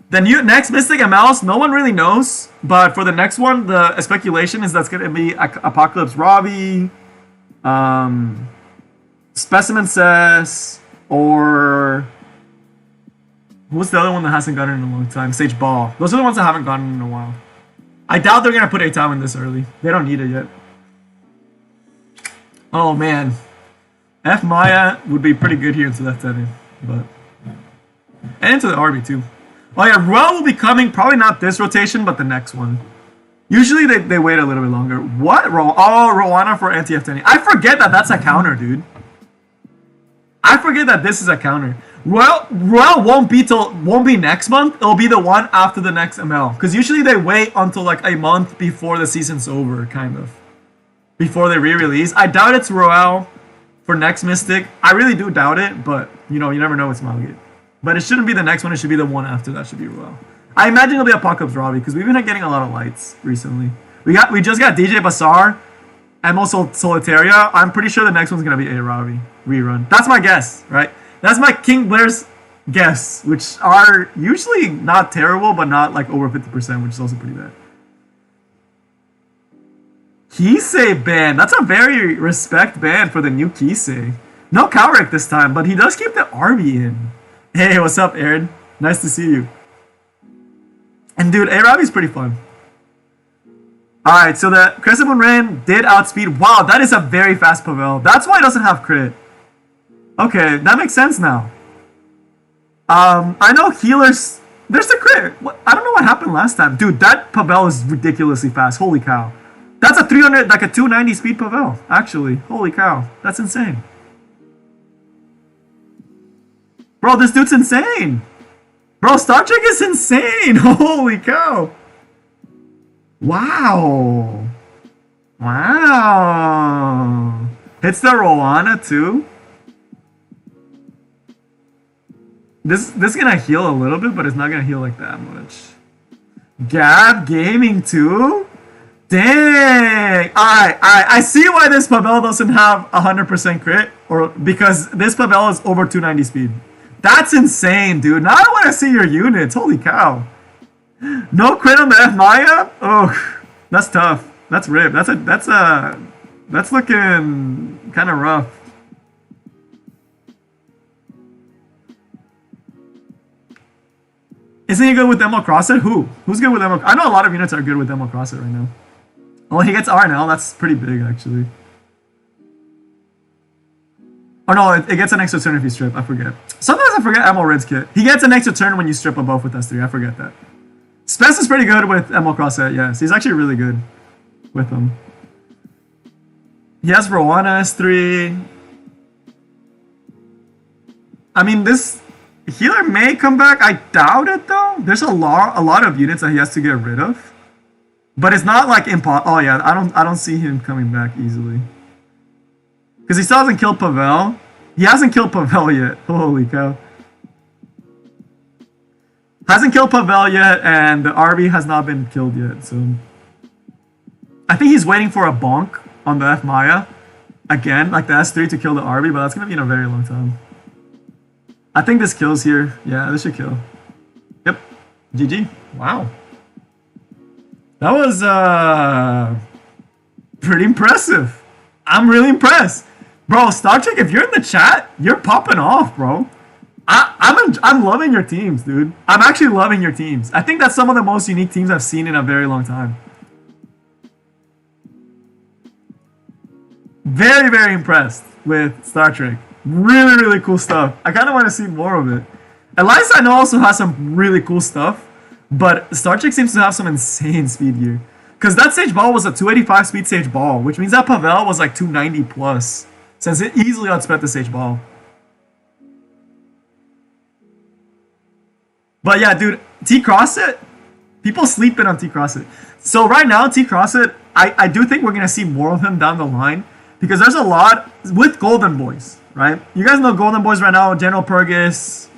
The next Mystic MLs, no one really knows, but for the next one, the speculation is that's going to be Apocalypse Robbie, Specimen Says, or who's the other one that hasn't gotten in a long time? Sage Ball. Those are the ones that haven't gotten in a while. I doubt they're going to put A-Town in this early. They don't need it yet. Oh man, F Maya would be pretty good here into that setting, but and into the RB too. Oh yeah, Ruel will be coming probably not this rotation, but the next one. Usually they wait a little bit longer. What? Oh, Rowana for anti-F10. I forget that that's a counter, dude. I forget that this is a counter. Ruel won't be next month. It'll be the one after the next ML, because usually they wait until like a month before the season's over, kind of. Before they re-release. I doubt it's Royale for next Mystic. I really do doubt it, but you know, you never know with Smilegate. But it shouldn't be the next one, it should be the one after that should be Royale. I imagine it'll be Apocalypse Robbie, because we've been getting a lot of lights recently. We just got DJ Bazaar and also Solitaria. I'm pretty sure the next one's gonna be A Robbie rerun. That's my guess, right? That's my King Blair's guess, which are usually not terrible, but not like over 50%, which is also pretty bad. Kisei ban. That's a very respect ban for the new Kisei. No Cowrick this time, but he does keep the RB in. Hey, what's up, Aaron? Nice to see you. And dude, A-Robbie's pretty fun. Alright, so the Crescent Moon Rin did outspeed. Wow, that is a very fast Pavel. That's why it doesn't have crit. Okay, that makes sense now. I know healers... There's the crit. I don't know what happened last time. Dude, that Pavel is ridiculously fast. Holy cow. That's a 300, like a 290 speed Pavel, actually. Holy cow. That's insane. Bro, this dude's insane. Bro, Star Trek is insane. Holy cow. Wow. Wow. Hits the Rowana too. This is gonna heal a little bit, but it's not gonna heal like that much. Gab Gaming too? Dang! Alright, alright. I see why this Pavel doesn't have 100% crit, or because this Pavel is over 290 speed. That's insane, dude. Now I want to see your units. Holy cow. No crit on the F Maya? Oh, that's tough. That's ripped. That's looking kind of rough. Isn't he good with Demo Crosset? Who? Who's good with Demo? I know a lot of units are good with Demo Crosset right now. Oh, he gets R now. That's pretty big, actually. Oh no, it gets an extra turn if you strip. I forget. Sometimes I forget Ammo Red's kit. He gets an extra turn when you strip a buff with S3. I forget that. Spence is pretty good with Ammo Crosset, yes. He's actually really good with them. He has Rowana S3. I mean, this healer may come back. I doubt it though. There's a lot of units that he has to get rid of. But it's not like oh yeah, I don't see him coming back easily. Because he still hasn't killed Pavel. He hasn't killed Pavel yet. Holy cow. Hasn't killed Pavel yet, and the RV has not been killed yet, so I think he's waiting for a bonk on the F Maya again, like the S3 to kill the RV, but that's gonna be in a very long time. I think this kills here. Yeah, this should kill. Yep. GG. Wow. That was pretty impressive. I'm really impressed. Bro, Star Trek, if you're in the chat, you're popping off, bro. I'm loving your teams, dude. I'm actually loving your teams. I think that's some of the most unique teams I've seen in a very long time. Very, very impressed with Star Trek. Really, really cool stuff. I kind of want to see more of it. Elias, I know, also has some really cool stuff, but Star Trek seems to have some insane speed gear. Because that stage ball was a 285 speed stage ball, which means that Pavel was like 290 plus, since it easily outspent the stage ball. But yeah, dude, T-Crosset, people sleeping on T-Crosset. So right now, T-Crosset, I do think we're going to see more of him down the line, because there's a lot with Golden Boys, right? You guys know Golden Boys right now, General Purgis,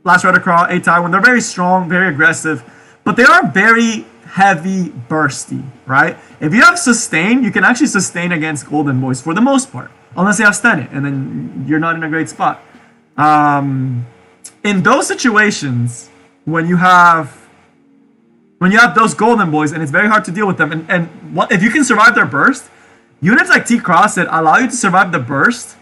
Last Red Across, A Taiwan. They're very strong, very aggressive, but they are very heavy bursty, right? If you have sustain, you can actually sustain against Golden Boys for the most part, unless you have stun it, and then you're not in a great spot. In those situations, when you have those Golden Boys, and it's very hard to deal with them, and what if you can survive their burst, units like T-Crosset allow you to survive the burst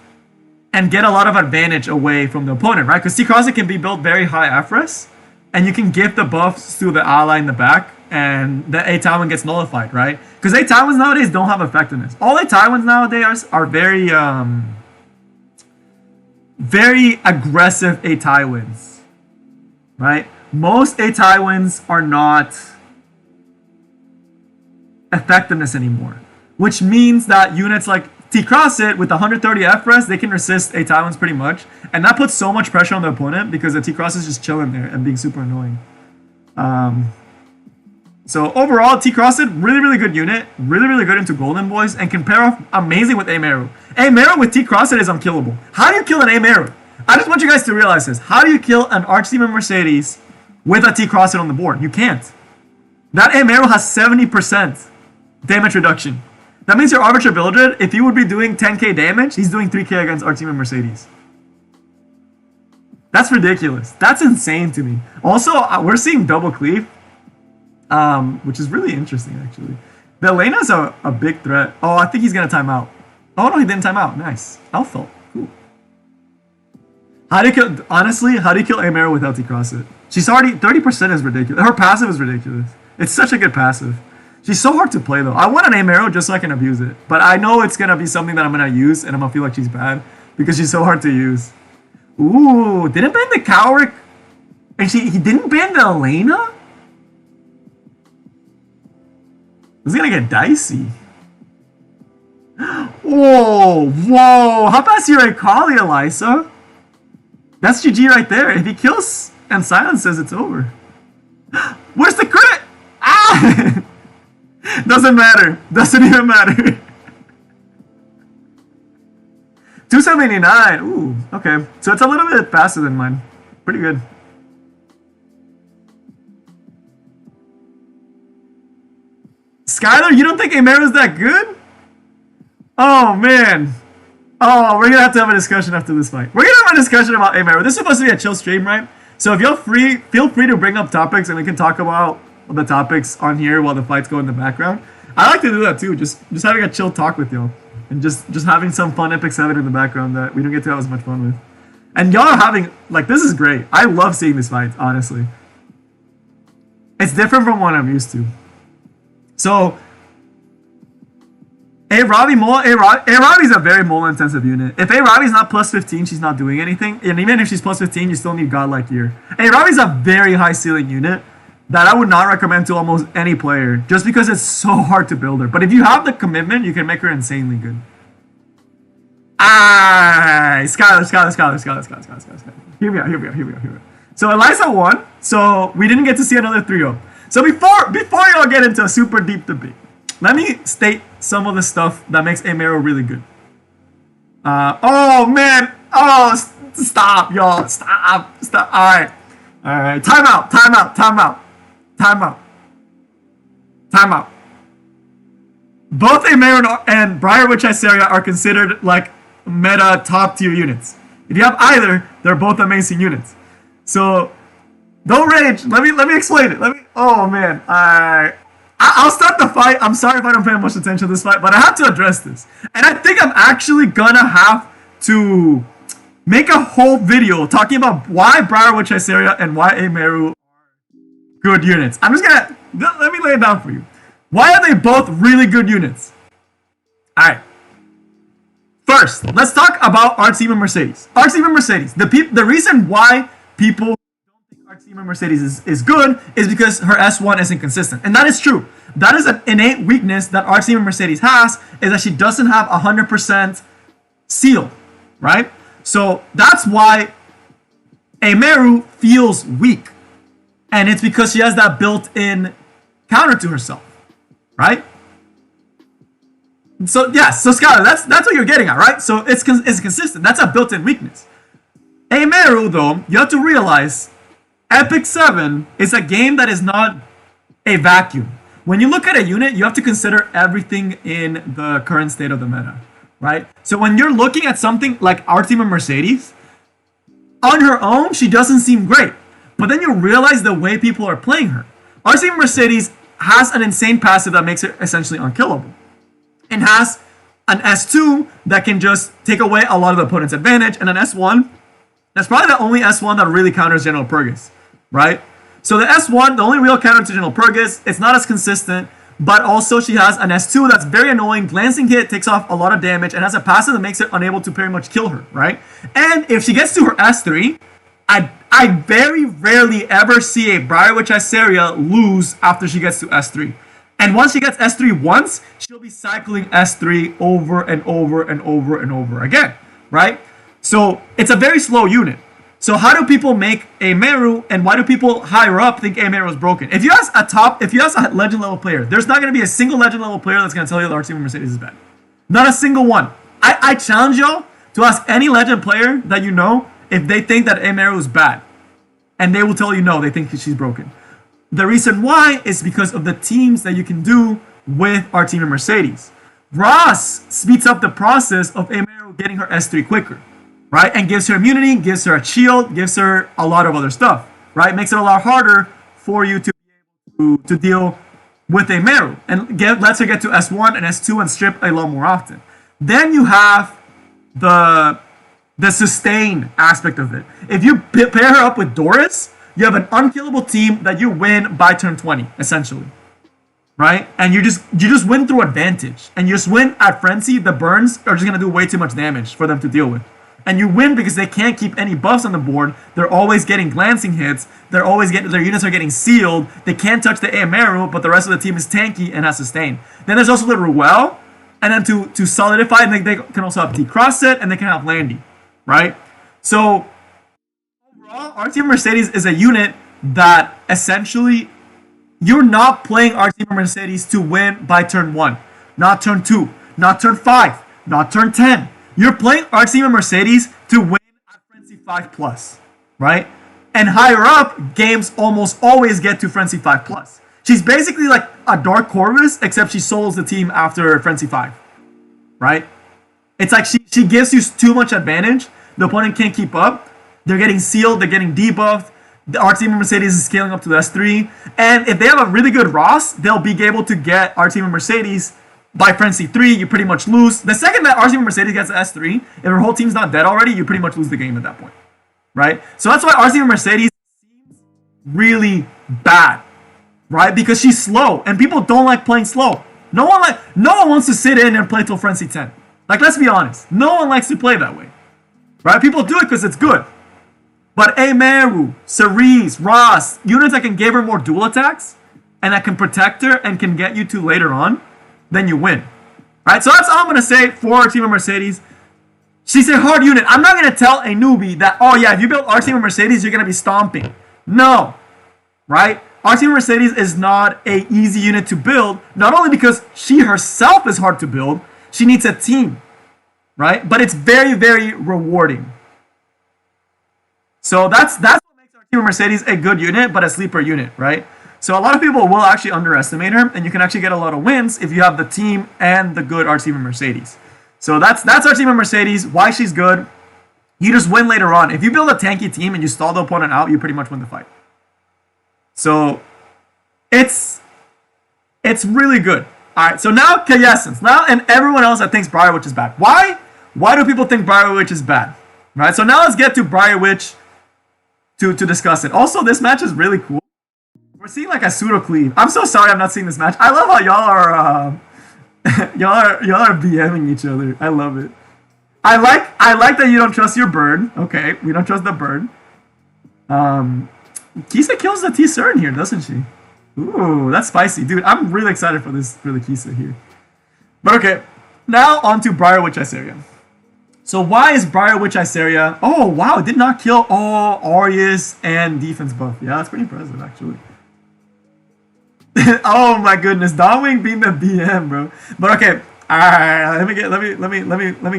and get a lot of advantage away from the opponent, right? Because T-Crosset can be built very high FRES, and you can give the buffs to the ally in the back, and the A Taiwan gets nullified, right? Because A Taiwans nowadays don't have effectiveness. All A Taiwans nowadays are very very aggressive A Taiwans, right? Most A Taiwans are not effectiveness anymore, which means that units like T-Crosset with 130 FRES, they can resist A Taiwans pretty much, and that puts so much pressure on the opponent because the T-Crosset is just chilling there and being super annoying. So overall, T-Crosset, really, really good unit, really, really good into Golden Boys, and can pair off amazing with A-Meru. A-Meru with T-Crosset is unkillable. How do you kill an A-Meru? I just want you guys to realize this. How do you kill an Archdemon Mercedes with a T-Crosset on the board? You can't. That A-Meru has 70% damage reduction. That means your Arbiter Builder, if he would be doing 10k damage, he's doing 3k against Archdemon Mercedes. That's ridiculous. That's insane to me. Also, we're seeing double cleave, which is really interesting, actually. The Elena's a big threat. Oh, I think he's going to time out. Oh, no, he didn't time out. Nice. Alpha. Cool. How do you kill, honestly, how do you kill A-Meru without T-Crosset? She's already, 30% is ridiculous. Her passive is ridiculous. It's such a good passive. She's so hard to play, though. I want an A-Meru just so I can abuse it. But I know it's going to be something that I'm going to use, and I'm going to feel like she's bad because she's so hard to use. Ooh, didn't ban the Cowrick. And he didn't ban the Elena? This is going to get dicey. Whoa, whoa. How fast you're a Kali, Elisa? That's GG right there. If he kills and silences, it's over. Where's the crit? Ah! Doesn't matter. Doesn't even matter. 279. Ooh, okay. So it's a little bit faster than mine. Pretty good. Skylar, you don't think Amero's that good? Oh, man. Oh, we're going to have a discussion after this fight. We're going to have a discussion about Amero. This is supposed to be a chill stream, right? So if you're free, feel free to bring up topics and we can talk about the topics on here while the fights go in the background. I like to do that too, just having a chill talk with y'all. And just having some fun Epic 7 in the background that we don't get to have as much fun with. And y'all are having, like, this is great. I love seeing these fights, honestly. It's different from what I'm used to. So, A-Robbie's a very mole-intensive unit. If A-Robbie's not plus 15, she's not doing anything. And even if she's plus 15, you still need Godlike Gear. A-Robbie's a very high ceiling unit that I would not recommend to almost any player, just because it's so hard to build her. But if you have the commitment, you can make her insanely good. Skylar. Here we are. So Eliza won, so we didn't get to see another 3-0. So before y'all get into a super deep debate, let me state some of the stuff that makes Amero really good. Oh man, stop, y'all, stop. All right, time out. Both Amero and Briar Chisaria are considered like meta top tier units. If you have either, they're both amazing units. So don't rage. Let me explain it. Oh man, I'll start the fight. I'm sorry if I don't pay much attention to this fight, but I have to address this. And I think I'm actually gonna have to make a whole video talking about why Briar Chisaria and why Amero are good units. I'm just gonna let me lay it down for you. Why are they both really good units? All right. First, let's talk about RTA and Mercedes. RTA and Mercedes. The reason why people don't think RTA and Mercedes is good is because her S1 isn't consistent. And that is true. That is an innate weakness that RTA and Mercedes has, is that she doesn't have 100% seal, right? So that's why Ameru feels weak. And it's because she has that built-in counter to herself, right? So yes, so Skylar, that's what you're getting at, right? So it's consistent. That's a built-in weakness. Ameru, though, you have to realize Epic 7 is a game that is not a vacuum. When you look at a unit, you have to consider everything in the current state of the meta, right? So when you're looking at something like RTA and Mercedes, on her own, she doesn't seem great. But then you realize the way people are playing her. RTA and Mercedes has an insane passive that makes her essentially unkillable. And has an S2 that can just take away a lot of the opponent's advantage, and an S1 that's probably the only S1 that really counters General Purgus, right? So the S1, the only real counter to General Purgus, it's not as consistent, but also she has an S2 that's very annoying. Glancing hit takes off a lot of damage and has a passive that makes it unable to pretty much kill her, right? And if she gets to her S3, I very rarely ever see a Briar Chisaria lose after she gets to S3. And once she gets S3 once, she'll be cycling S3 over and over and over and over again, right? So it's a very slow unit. So how do people make Ameru, and why do people higher up think Ameru is broken? If you ask a legend level player, there's not going to be a single legend level player that's going to tell you that RTA Mercedes is bad. Not a single one. I challenge y'all to ask any legend player that you know if they think that Ameru is bad. And they will tell you no, they think she's broken. The reason why is because of the teams that you can do with RTA and Mercedes. Ross speeds up the process of Ameru getting her S3 quicker, right? And gives her immunity, gives her a shield, gives her a lot of other stuff, right? Makes it a lot harder for you to be able to deal with Ameru. And lets her get to S1 and S2 and strip a lot more often. Then you have the sustain aspect of it. If you pair her up with Doris, you have an unkillable team that you win by turn 20, essentially, right? And you just win through advantage, and you just win at frenzy. The burns are just gonna do way too much damage for them to deal with, and you win because they can't keep any buffs on the board. They're always getting glancing hits. Their units are getting sealed. They can't touch the Ameru, but the rest of the team is tanky and has sustain. Then there's also the Ruel, and then to solidify, they can also have D-Cross Set, and they can have Landy, right? So overall, RTA Mercedes is a unit that essentially you're not playing RTA Mercedes to win by turn 1, not turn 2, not turn 5, not turn 10. You're playing RTA Mercedes to win at Frenzy 5+, right? And higher up, games almost always get to Frenzy 5+. She's basically like a Dark Corvus, except she solos the team after Frenzy 5, right? It's like she gives you too much advantage. The opponent can't keep up. They're getting sealed. They're getting debuffed. The RTA Mercedes is scaling up to the S3. And if they have a really good Ross, they'll be able to get RTA Mercedes by Frenzy 3. You pretty much lose. The second that RTA Mercedes gets the S3, if her whole team's not dead already, you pretty much lose the game at that point, right? So that's why RTA Mercedes seems really bad, right? Because she's slow, and people don't like playing slow. No one wants to sit in and play till Frenzy 10. Like, let's be honest. No one likes to play that way, right? People do it because it's good. But Meru, Cerise, Ross, units that can give her more dual attacks and that can protect her and can get you to later on, then you win. Right? So that's all I'm going to say for our team of Mercedes. She's a hard unit. I'm not going to tell a newbie that, oh yeah, if you build our team of Mercedes, you're going to be stomping. No. Right? Our team of Mercedes is not a easy unit to build, not only because she herself is hard to build, she needs a team. Right? But it's very, very rewarding. So that's what makes our team of Mercedes a good unit, but a sleeper unit, right? So a lot of people will actually underestimate her, and you can actually get a lot of wins if you have the team and the good our team of Mercedes. So that's our team of Mercedes. Why she's good? You just win later on. If you build a tanky team and you stall the opponent out, you pretty much win the fight. So it's really good. All right. So now Kayessence. Now and everyone else that thinks Briar Witch is bad. Why? Why do people think Briar Witch is bad? Right. So now let's get to Briar Witch. To discuss it. Also, this match is really cool. We're seeing like a pseudo cleave. I'm so sorry I'm not seeing this match. I love how y'all are y'all are BMing each other. I love it. I like that you don't trust your bird. Okay, we don't trust the bird. Kisa kills the T-Cern here, doesn't she? Ooh, that's spicy, dude. I'm really excited for the Kisa here. But okay, now on to Briar Witch Iceria. So why is Briar Witch Iceria? Oh, wow, it did not kill all Aureus and defense buff. Yeah, that's pretty impressive, actually. Oh my goodness, Dawnwing being the BM, bro. But okay, all right, let me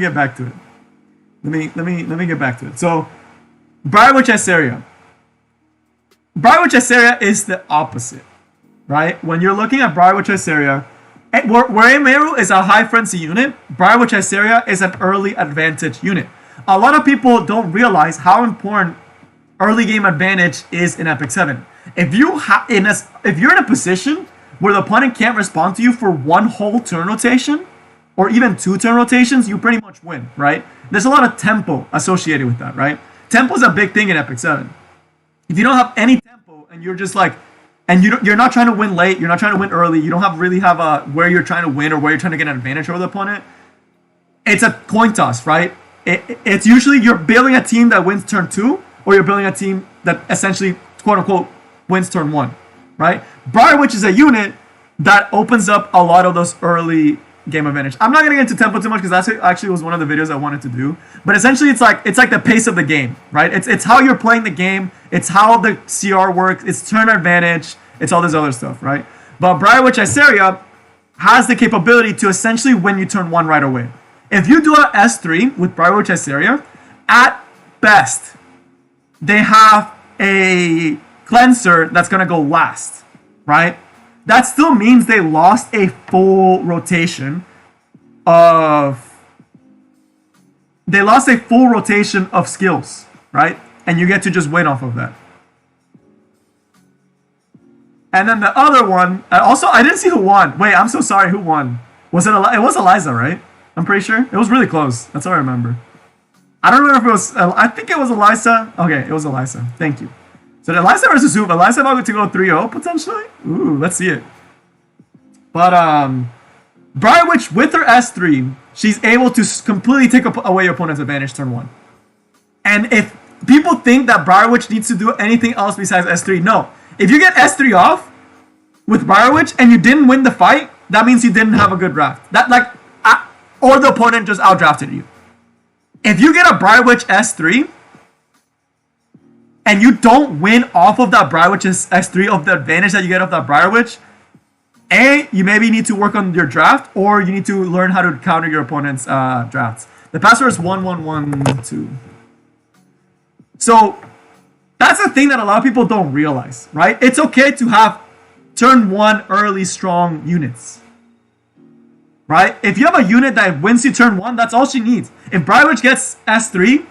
get back to it. Let me get back to it. So, Briar Witch Iceria. Briar Witch Iceria is the opposite, right? When you're looking at Briar Witch Iceria, where Meru is a high frenzy unit, Briar Witch Iceria is an early advantage unit. A lot of people don't realize how important early game advantage is in Epic 7. If you're in a position where the opponent can't respond to you for one whole turn rotation, or even 2 turn rotations, you pretty much win, right? There's a lot of tempo associated with that, right? Tempo is a big thing in Epic 7. If you don't have any tempo and you're just like, and you're not trying to win late, you're not trying to win early, you don't really have a where you're trying to win or where you're trying to get an advantage over the opponent, it's a coin toss, right? It's usually you're building a team that wins turn 2, or you're building a team that essentially, quote unquote, wins turn 1, right? Briar Witch is a unit that opens up a lot of those early game advantage. I'm not gonna get into tempo too much because that actually was one of the videos I wanted to do. But essentially, it's like the pace of the game, right? It's how you're playing the game. It's how the CR works. It's turn advantage. It's all this other stuff, right? But Briar Witch Iceria has the capability to essentially win you turn 1 right away. If you do a S3 with Briar Witch Iceria, at best, they have a cleanser that's gonna go last, right? That still means they lost a full rotation of skills, right? And you get to just win off of that. And then the other one, also, I didn't see who won. Wait, I'm so sorry, who won? Was it Eliza, right? I'm pretty sure. It was really close. That's all I remember. I don't remember if it was, I think it was Eliza. Okay, it was Eliza. Thank you. So Eliza versus Hoop. Eliza about to go 3-0 potentially? Ooh, let's see it. But Briar Witch with her S3, she's able to completely take away your opponent's advantage turn 1. And if people think that Briar Witch needs to do anything else besides S3, no. If you get S3 off with Briar Witch and you didn't win the fight, that means you didn't have a good draft. Or the opponent just outdrafted you. If you get a Briar Witch S3 and you don't win off of that Briar Witch's S3 of the advantage that you get off that Briar Witch, you maybe need to work on your draft, or you need to learn how to counter your opponent's drafts. The password is 1112. So that's the thing that a lot of people don't realize, right? It's okay to have turn 1 early strong units. Right? If you have a unit that wins you turn 1, that's all she needs. If Briarwitch gets S3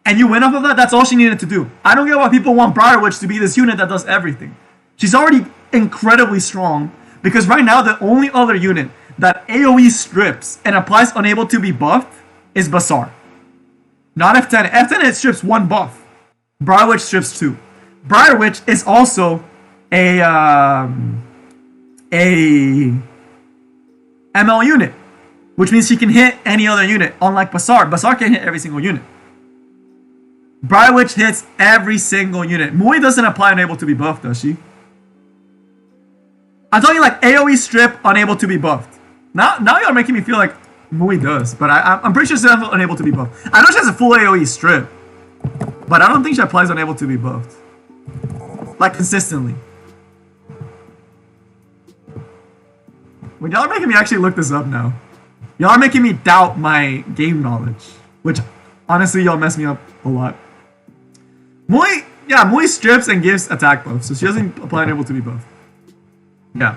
and you win off of that, that's all she needed to do. I don't get why people want Briarwitch to be this unit that does everything. She's already incredibly strong because right now the only other unit that AoE strips and applies unable to be buffed is Basar. Not F10. F10 it strips 1 buff. Briarwitch strips 2. Briarwitch is also a ML unit, which means she can hit any other unit, unlike Basar. Basar can hit every single unit. Briarwitch hits every single unit. Mui doesn't apply unable to be buffed, does she? I'm talking like AoE strip, unable to be buffed. Now y'all are making me feel like Mui does, but I'm pretty sure she's unable to be buffed. I know she has a full AoE strip, but I don't think she applies unable to be buffed. Like consistently. Well, y'all are making me actually look this up now. Y'all are making me doubt my game knowledge, which honestly y'all mess me up a lot. Mui strips and gives attack buffs, so she doesn't apply unable to be buffed. Yeah.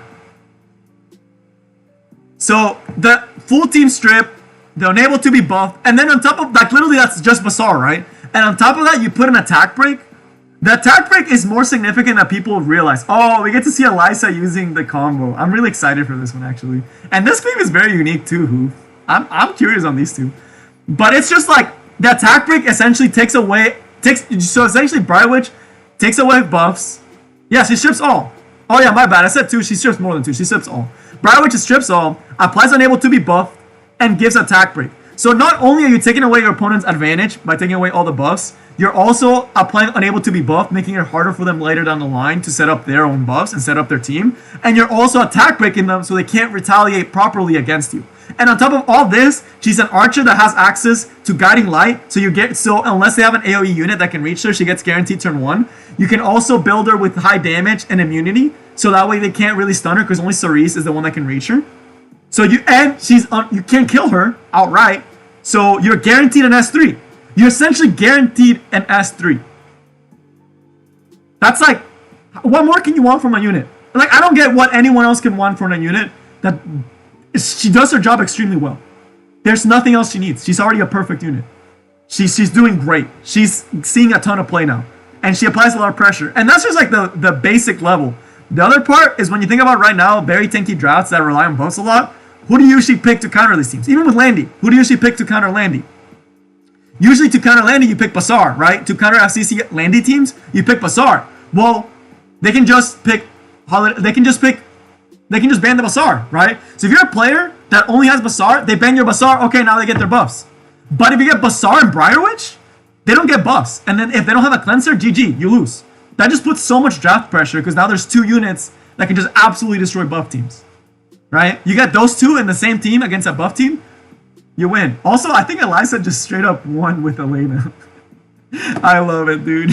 So the full team strip, the unable to be buffed, and then on top of like literally that's just Basar, right? And on top of that, you put an attack break. The attack break is more significant than people realize. Oh, we get to see Elisa using the combo. I'm really excited for this one actually. And this claim is very unique too, Hoof. I'm curious on these two. But it's just like the attack break essentially so essentially Briarwitch takes away buffs. Yeah, she strips all. Oh yeah, my bad. I said 2. She strips more than 2. She strips all. Briarwitch strips all, applies unable to be buffed, and gives attack break. So not only are you taking away your opponent's advantage by taking away all the buffs, you're also applying unable to be buffed, making it harder for them later down the line to set up their own buffs and set up their team. And you're also attack breaking them so they can't retaliate properly against you. And on top of all this, she's an archer that has access to guiding light. So unless they have an AoE unit that can reach her, she gets guaranteed turn 1. You can also build her with high damage and immunity, so that way they can't really stun her because only Cerise is the one that can reach her. So you can't kill her outright. So you're guaranteed an S3. You're essentially guaranteed an S3. That's like, what more can you want from a unit? Like, I don't get what anyone else can want from a unit that she does her job extremely well. There's nothing else she needs. She's already a perfect unit. She's doing great. She's seeing a ton of play now. And she applies a lot of pressure. And that's just like the basic level. The other part is when you think about right now, very tanky drafts that rely on buffs a lot, who do you usually pick to counter these teams? Even with Landy, who do you usually pick to counter Landy? Usually to counter Landy, you pick Basar, right? To counter FCC Landy teams, you pick Basar. Well, they can just pick they can just ban the Basar, right? So if you're a player that only has Basar, they ban your Basar, okay, now they get their buffs. But if you get Basar and Briarwitch, they don't get buffs. And then if they don't have a cleanser, GG, you lose. That just puts so much draft pressure because now there's 2 units that can just absolutely destroy buff teams. Right? You get those 2 in the same team against a buff team, you win. Also, I think Elisa just straight up won with Elena. I love it, dude.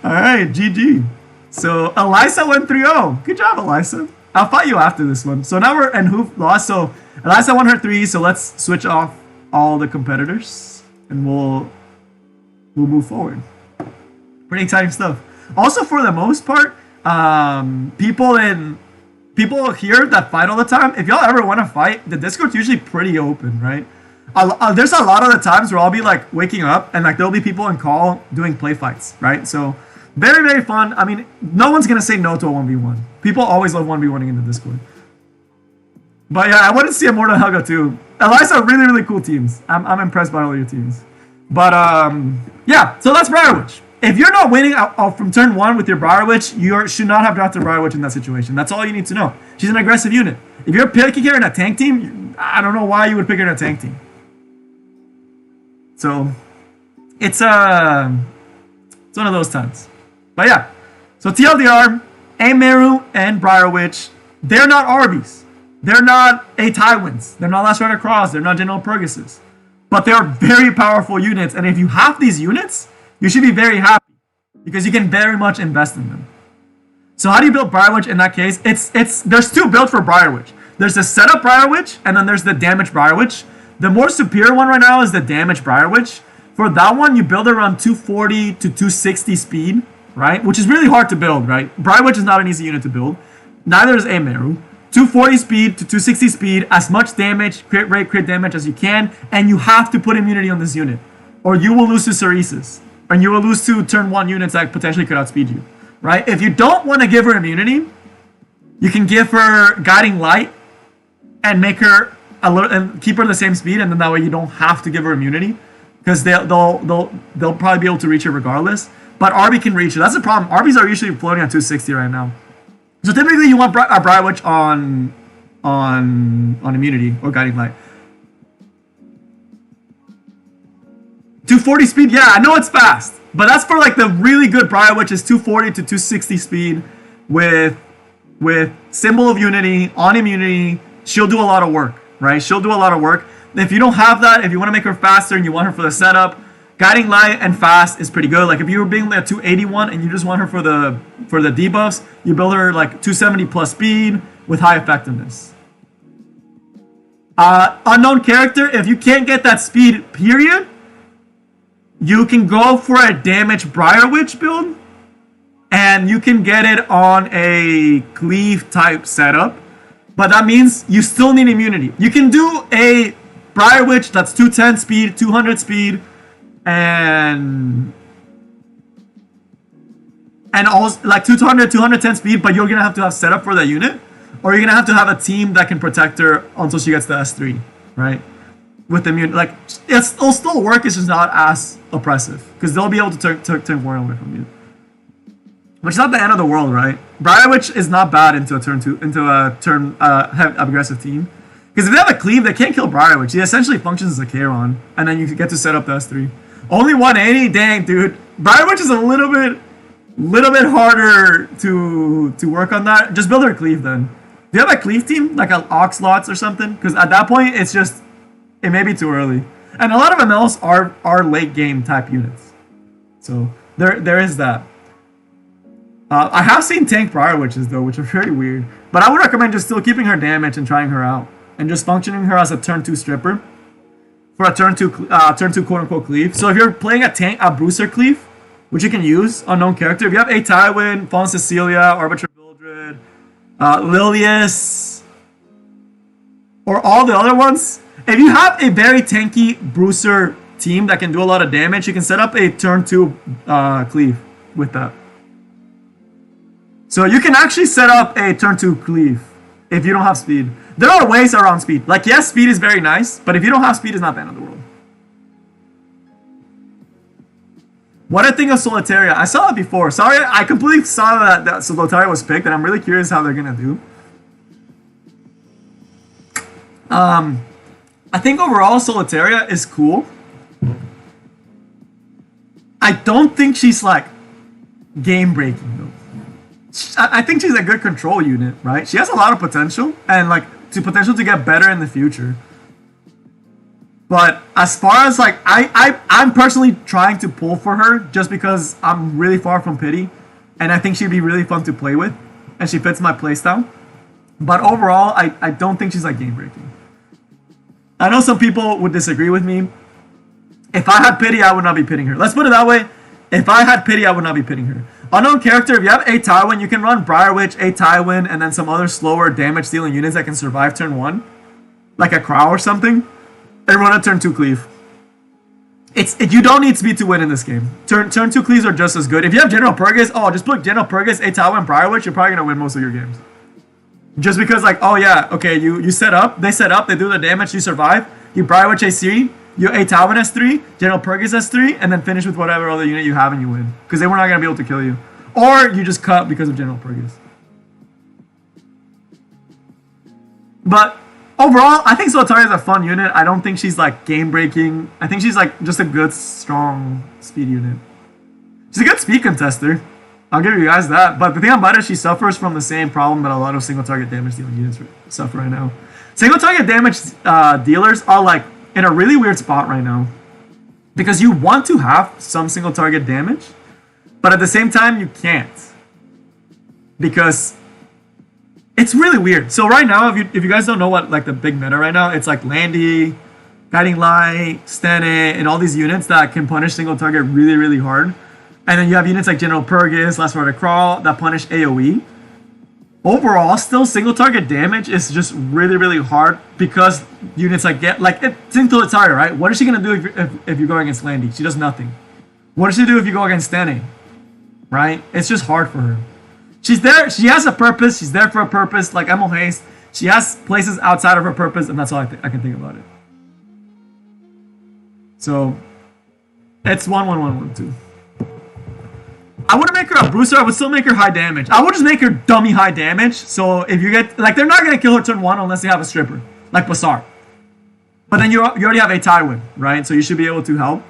Alright, GG. So Elisa went 3-0. Good job, Elisa. I'll fight you after this one. So now and Hoof lost. So Elisa won her 3, so let's switch off all the competitors and we'll move forward. Pretty exciting stuff. Also, for the most part, people here that fight all the time, if y'all ever want to fight, the Discord's usually pretty open, right? There's a lot of the times where I'll be like waking up and like there'll be people in call doing play fights, right? So very, very fun. I mean, no one's gonna say no to a 1v1. People always love 1v1ing in the Discord. But yeah, I want to see a more than Helga too. Elisa are really, really cool teams. I'm impressed by all your teams. But yeah, so that's Briarwitch. If you're not winning from turn 1 with your Briarwitch, you should not have drafted Briarwitch in that situation. That's all you need to know. She's an aggressive unit. If you're picking her in a tank team, I don't know why you would pick her in a tank team. So it's one of those times. But yeah, so TLDR, Ameru and Briarwitch, they're not Arby's. They're not a Tywins. They're not Last Rider Cross. They're not General Purgases. But they are very powerful units. And if you have these units, you should be very happy because you can very much invest in them. So how do you build Briarwitch in that case? There's 2 builds for Briarwitch. There's the setup Briarwitch and then there's the damage Briarwitch. The more superior one right now is the damage Briarwitch. For that one, you build around 240 to 260 speed right? Which is really hard to build, right? Briar Witch is not an easy unit to build. Neither is Ameru. 240 speed to 260 speed, as much damage, crit rate, crit damage as you can, and you have to put immunity on this unit, or you will lose to Ceresis, and you will lose to turn 1 units that potentially could outspeed you, right? If you don't want to give her immunity, you can give her Guiding Light and make her a little and keep her the same speed, and then that way you don't have to give her immunity, because they'll probably be able to reach her regardless. But RB can reach her. That's the problem. RBs are usually floating at 260 right now. So typically you want a Briar Witch on immunity or Guiding Light. 240 speed, yeah, I know it's fast, but that's for like the really good Briar Witch is 240 to 260 speed with Symbol of Unity on immunity. She'll do a lot of work, right? She'll do a lot of work. If you don't have that, if you want to make her faster and you want her for the setup, Guiding Light and fast is pretty good. Like if you were being at 281 and you just want her for the debuffs, you build her like 270 plus speed with high effectiveness. Unknown character, if you can't get that speed, period, you can go for a damage Briar Witch build, and you can get it on a cleave type setup, but that means you still need immunity. You can do a Briar Witch that's 210 speed, 200 speed, and also like 200, 210 speed, but you're gonna have to have setup for that unit, or you're gonna have to have a team that can protect her until she gets to S3, right? With immunity, like it'll still work. It's just not as oppressive because they'll be able to turn Warren away from you, which is not the end of the world, right? Briar Witch is not bad into a turn aggressive team, because if they have a cleave, they can't kill Briar Witch. He essentially functions as a Charon, and then you can get to set up the S3. Only 180, dang, dude. Briar Witch is a little bit harder to work on that. Just build her cleave then. Do you have a cleave team, like an Oxlots or something? Because at that point, it may be too early. And a lot of MLs are late game type units, so there is that. I have seen tank Briar Witches though, which are very weird. But I would recommend just still keeping her damage and trying her out, and just functioning her as a turn 2 stripper for a turn 2 quote unquote cleave. So if you're playing a Bruiser cleave, which you can use unknown character, if you have a Tywin, Fallen Cecilia, Arbiter Mildred, Lilius, or all the other ones, if you have a very tanky Bruiser team that can do a lot of damage, you can set up a turn 2 cleave with that. So you can actually set up a turn 2 cleave if you don't have speed. There are ways around speed. Like, yes, speed is very nice, but if you don't have speed, it's not the end of the world. What I think of Solitaria, I saw it before. Sorry, I completely saw that Solitaria was picked, and I'm really curious how they're gonna do. I think overall Solitaria is cool. I don't think she's like game breaking though. I think she's a good control unit, right? She has a lot of potential and like potential to get better in the future. But as far as like I'm personally trying to pull for her just because I'm really far from Pity, and I think she'd be really fun to play with, and she fits my playstyle. But overall, I don't think she's like game breaking. I know some people would disagree with me. If I had Pity, I would not be pitting her. Let's put it that way. If I had Pity, I would not be pitting her. Unknown character, if you have a Tywin, you can run Briar Witch, a Tywin, and then some other slower damage dealing units that can survive turn 1. Like a Crow or something. And run a turn 2 cleave. You don't need speed to win in this game. Turn 2 cleaves are just as good. If you have General Purgus, just put General Purgus, a Tywin, Briar Witch, you're probably going to win most of your games. Just because like, oh yeah, okay, you set up, they do the damage, you survive, you Briar Witch A3, you a Tywin S3, General Purgus S3, and then finish with whatever other unit you have and you win. Because they were not going to be able to kill you. Or you just cut because of General Purgus. But overall, I think Solitaria is a fun unit. I don't think she's like game breaking. I think she's like just a good, strong speed unit. She's a good speed contester. I'll give you guys that. But the thing about it, she suffers from the same problem that a lot of single target damage dealing units suffer right now. Single target damage dealers are like in a really weird spot right now, because you want to have some single target damage, but at the same time you can't, because it's really weird. So right now, if you guys don't know what like the big meta right now, it's like Landy, Guiding Light, Stene, and all these units that can punish single target really, really hard. And then you have units like General Purgus, Last Word to Crawl that punish AoE. Overall, still single target damage is just really, really hard because units like Tintilitaria, right? What is she gonna do if you're going against Landy? She does nothing. What does she do if you go against Stene? Right? It's just hard for her. She's there. She has a purpose. She's there for a purpose. Like Emil Haste, she has places outside of her purpose, and that's all I can think about it. So it's 1-1-1-1-2. I wouldn't make her a booster. I would still make her high damage. I would just make her dummy high damage. So if you get like, they're not gonna kill her turn 1 unless they have a stripper like Basar. But then you already have a Tywin, right? So you should be able to help.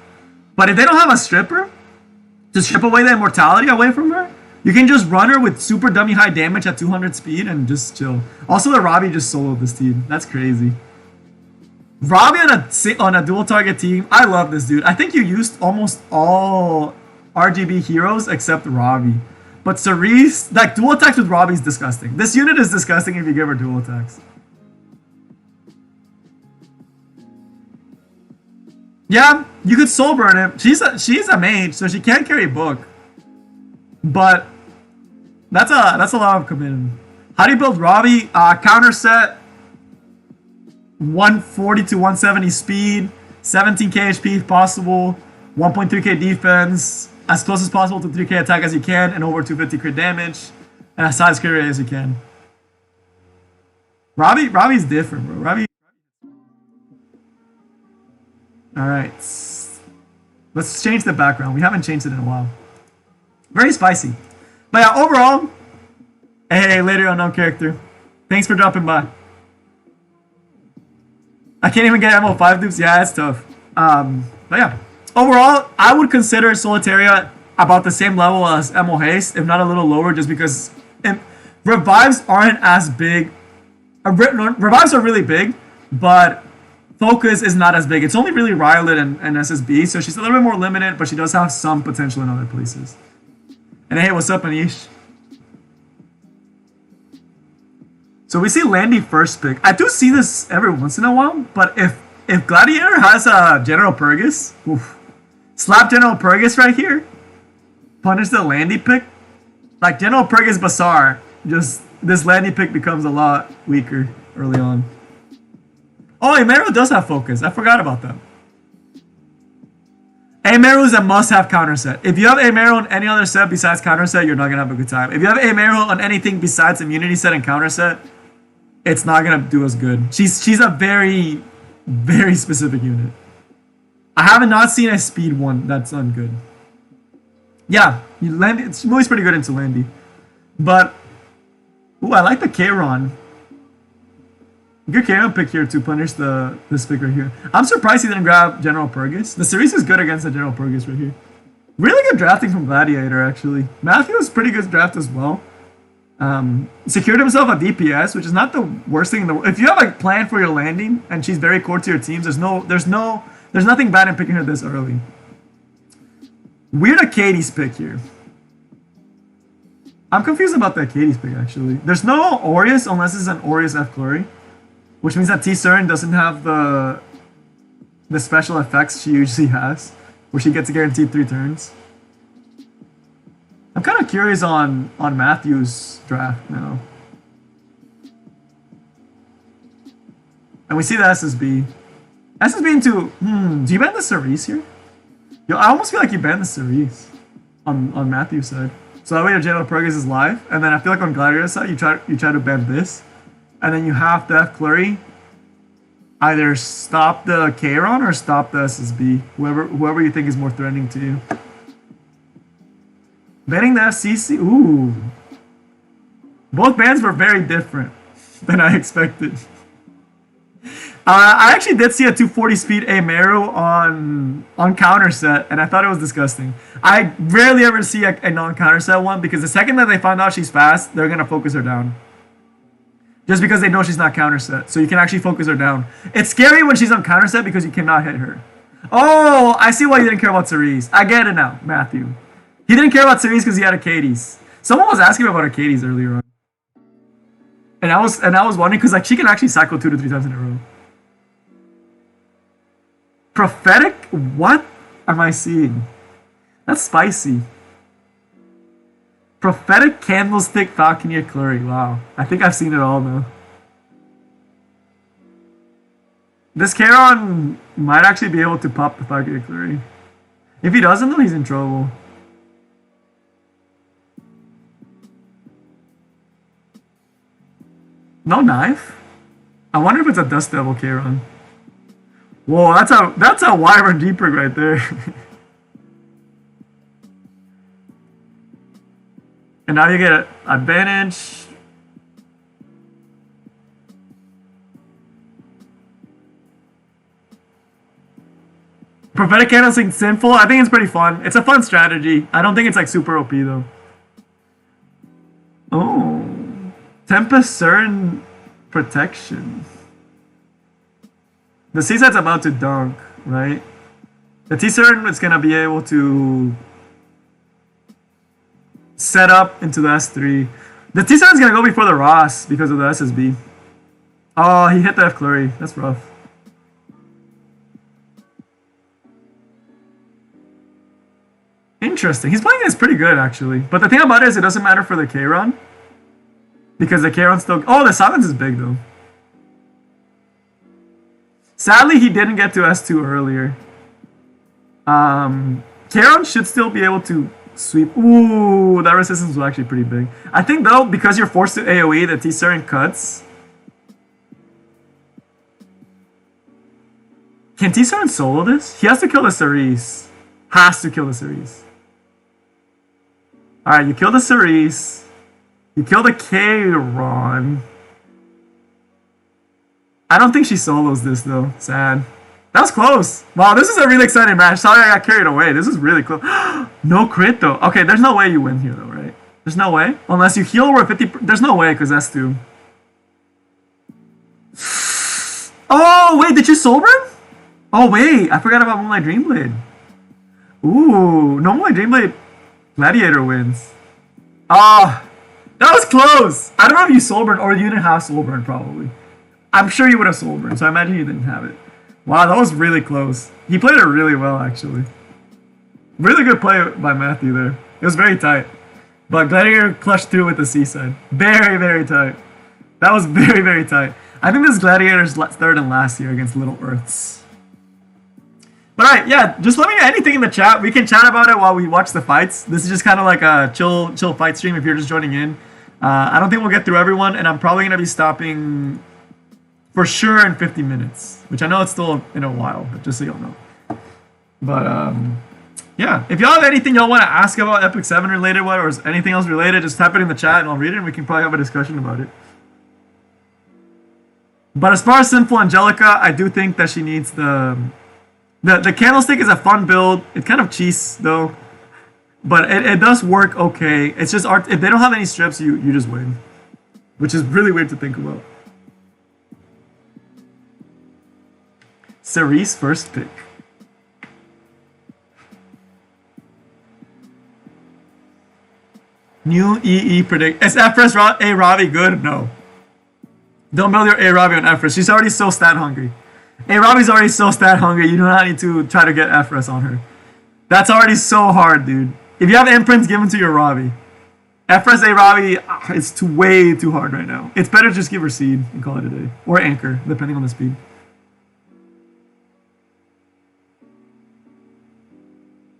But if they don't have a stripper to strip away the immortality away from her, you can just run her with super dummy high damage at 200 speed and just chill. Also, the Robbie just soloed this team. That's crazy. Robbie on a dual target team. I love this dude. I think you used almost all RGB heroes except Robbie. But Cerise, like dual attacks with Robbie is disgusting. This unit is disgusting if you give her dual attacks. Yeah, you could soul burn him. She's a mage, so she can't carry book. But that's a lot of commitment. How do you build Robbie? Counter set 140 to 170 speed, 17k HP if possible, 1.3k defense, as close as possible to 3k attack as you can, and over 250 crit damage, and as size carry as you can. Robbie's different, bro. Robbie. All right, let's change the background. We haven't changed it in a while. Very spicy. But yeah, overall, hey, later unknown character. Thanks for dropping by. I can't even get MO5 dupes. Yeah, it's tough. But yeah, overall, I would consider Solitaria about the same level as Emo Haste, if not a little lower, just because revives aren't as big. Revives are really big, but focus is not as big. It's only really Rylet and SSB, so she's a little bit more limited, but she does have some potential in other places. And hey, what's up, Anish? So we see Landy first pick. I do see this every once in a while, but if Gladiator has a General Purgus, oof, slap General Purgus right here, punish the Landy pick, like General Purgus Basar, just this Landy pick becomes a lot weaker early on. Oh, Emeru does have focus. I forgot about that. Emeru is a must-have counter set. If you have Emeru on any other set besides counter set, you're not gonna have a good time. If you have Emeru on anything besides immunity set and counter set, it's not gonna do as good. She's a very, very specific unit. I have not seen a speed one that's done good. Yeah, it's always pretty good into Landy. But ooh, I like the Kayron. Good Kayron pick here to punish this pick right here. I'm surprised he didn't grab General Purgus. The series is good against the General Purgus right here. Really good drafting from Gladiator, actually. Matthew was pretty good draft as well. Secured himself a DPS, which is not the worst thing in the world. If you have a plan for your landing and she's very core to your teams, there's nothing bad in picking her this early. Weird Katie's pick here. I'm confused about that Katie's pick, actually. There's no Aureus unless it's an Aureus F Glory, which means that T-Cern doesn't have the special effects she usually has, where she gets guaranteed 3 turns. I'm kind of curious on Matthew's draft now. And we see the SSB. SSB into... do you ban the Cerise here? Yo, I almost feel like you ban the Cerise on Matthew's side. So that way your General Purgus is live, and then I feel like on Gladiator's side, you try to ban this. And then you have the F Flurry either stop the Kayron or stop the SSB. Whoever you think is more threatening to you. Banning the FCC? Ooh. Both bans were very different than I expected. I actually did see a 240 speed Emeru on counter set, and I thought it was disgusting. I rarely ever see a non-counter set one, because the second that they find out she's fast, they're going to focus her down. Just because they know she's not counter set, so you can actually focus her down. It's scary when she's on counter set because you cannot hit her. Oh, I see why you didn't care about Cerise. I get it now, Matthew. He didn't care about Cerise because he had a Katie's. Someone was asking me about a Katie's earlier on. And I was wondering, because like she can actually cycle 2 to 3 times in a row. Prophetic? What am I seeing? That's spicy. Prophetic Candlestick Falconeer Clury. Wow. I think I've seen it all now. This Charon might actually be able to pop the Falconeer Clury. If he doesn't, though, he's in trouble. No knife? I wonder if it's a Dust Devil Charon. Whoa, that's a Wyvern Deeper right there. And now you get an advantage. Prophetic Candlestick Sinful. I think it's pretty fun. It's a fun strategy. I don't think it's like super OP though. Oh. Tempest Cern Protection. The Seaside's about to dunk, right? The T-Cern is gonna be able to set up into the S3. The T-Cern's gonna go before the Ross because of the SSB. Oh, he hit the F Clury. That's rough. Interesting. He's playing this pretty good, actually. But the thing about it is it doesn't matter for the Charon. Because the Charon's still... Oh, the silence is big, though. Sadly, he didn't get to S2 earlier. Charon should still be able to sweep. Ooh, that resistance was actually pretty big. I think, though, because you're forced to AoE, the T-Cern cuts. Can T-Cern solo this? He has to kill the Cerise. Has to kill the Cerise. Alright, you kill the Cerise. You kill the Charon. I don't think she solos this, though. Sad. That was close. Wow, this is a really exciting match. Sorry I got carried away. This is really close. No crit, though. Okay, there's no way you win here, though, right? There's no way? Unless you heal over 50... There's no way, because that's 2. Oh, wait, did you soul burn? Oh, wait, I forgot about Moonlight Dreamblade. Ooh, no Moonlight Dreamblade. Gladiator wins. Ah, that was close. I don't know if you soul burn or you didn't have soul burn, probably. I'm sure you would have soul burn, so I imagine you didn't have it. Wow, that was really close. He played it really well, actually. Really good play by Matthew there. It was very tight. But Gladiator clutched through with the Seaside. Very, very tight. That was very, very tight. I think this Gladiator's third and last year against Little Earths. But alright, yeah, just let me know anything in the chat. We can chat about it while we watch the fights. This is just kind of like a chill fight stream if you're just joining in. I don't think we'll get through everyone, and I'm probably going to be stopping for sure in 50 minutes. Which I know it's still in a while, but just so y'all know. But, yeah. If y'all have anything y'all want to ask about Epic 7 related or anything else related, just type it in the chat and I'll read it and we can probably have a discussion about it. But as far as Sinful Angelica, I do think that she needs the Candlestick is a fun build. It kind of cheats though, but it does work okay. It's just art. If they don't have any strips, you just win, which is really weird to think about. Cerise first pick. New EE predict. Is Efres A Ravi good? No. Don't build your A Ravi on Efres. She's already so stat hungry. Hey, Robbie's already so stat hungry, you do not need to try to get Efres on her. That's already so hard, dude. If you have imprints, give them to your Robbie. Efres A Robbie, it's way too hard right now. It's better to just give her Seed and call it a day. Or Anchor, depending on the speed.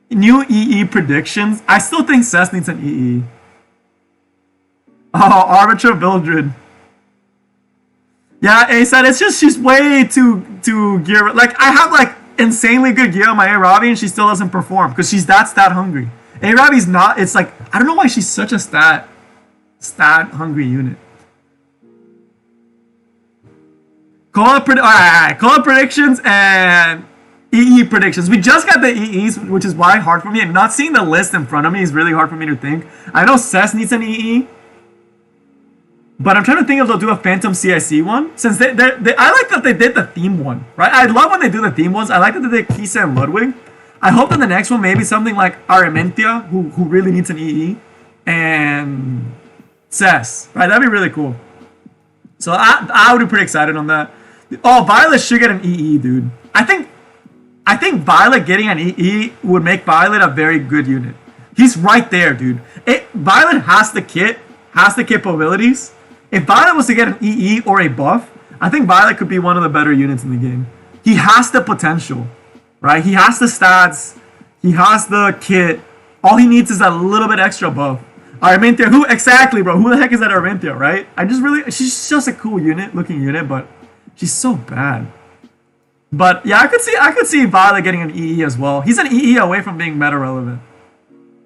New EE predictions. I still think Cess needs an EE. Oh, Arbiter Vildred. Yeah, A said it's just she's way too gear. Like I have like insanely good gear on my Arabi and she still doesn't perform because she's that stat hungry. Arabi's not. It's like I don't know why she's such a stat hungry unit. Call up predictions and EE predictions. We just got the EEs, which is why hard for me. And not seeing the list in front of me is really hard for me to think. I know Cess needs an EE. But I'm trying to think if they'll do a Phantom CIC one. Since I like that they did the theme one, right? I love when they do the theme ones. I like that they did Kisa and Ludwig. I hope that the next one maybe something like Aramentia, who really needs an EE, and Cess, right? That'd be really cool. So I would be pretty excited on that. Oh, Violet should get an EE, dude. I think Violet getting an EE would make Violet a very good unit. He's right there, dude. Violet has the kit, has the capabilities. If Violet was to get an EE or a buff, I think Violet could be one of the better units in the game. He has the potential, right? He has the stats. He has the kit. All he needs is that little bit extra buff. Armentia, who exactly, bro? Who the heck is that Armentia, right? She's just a cool looking unit, but she's so bad. But yeah, I could see Violet getting an EE as well. He's an EE away from being meta relevant.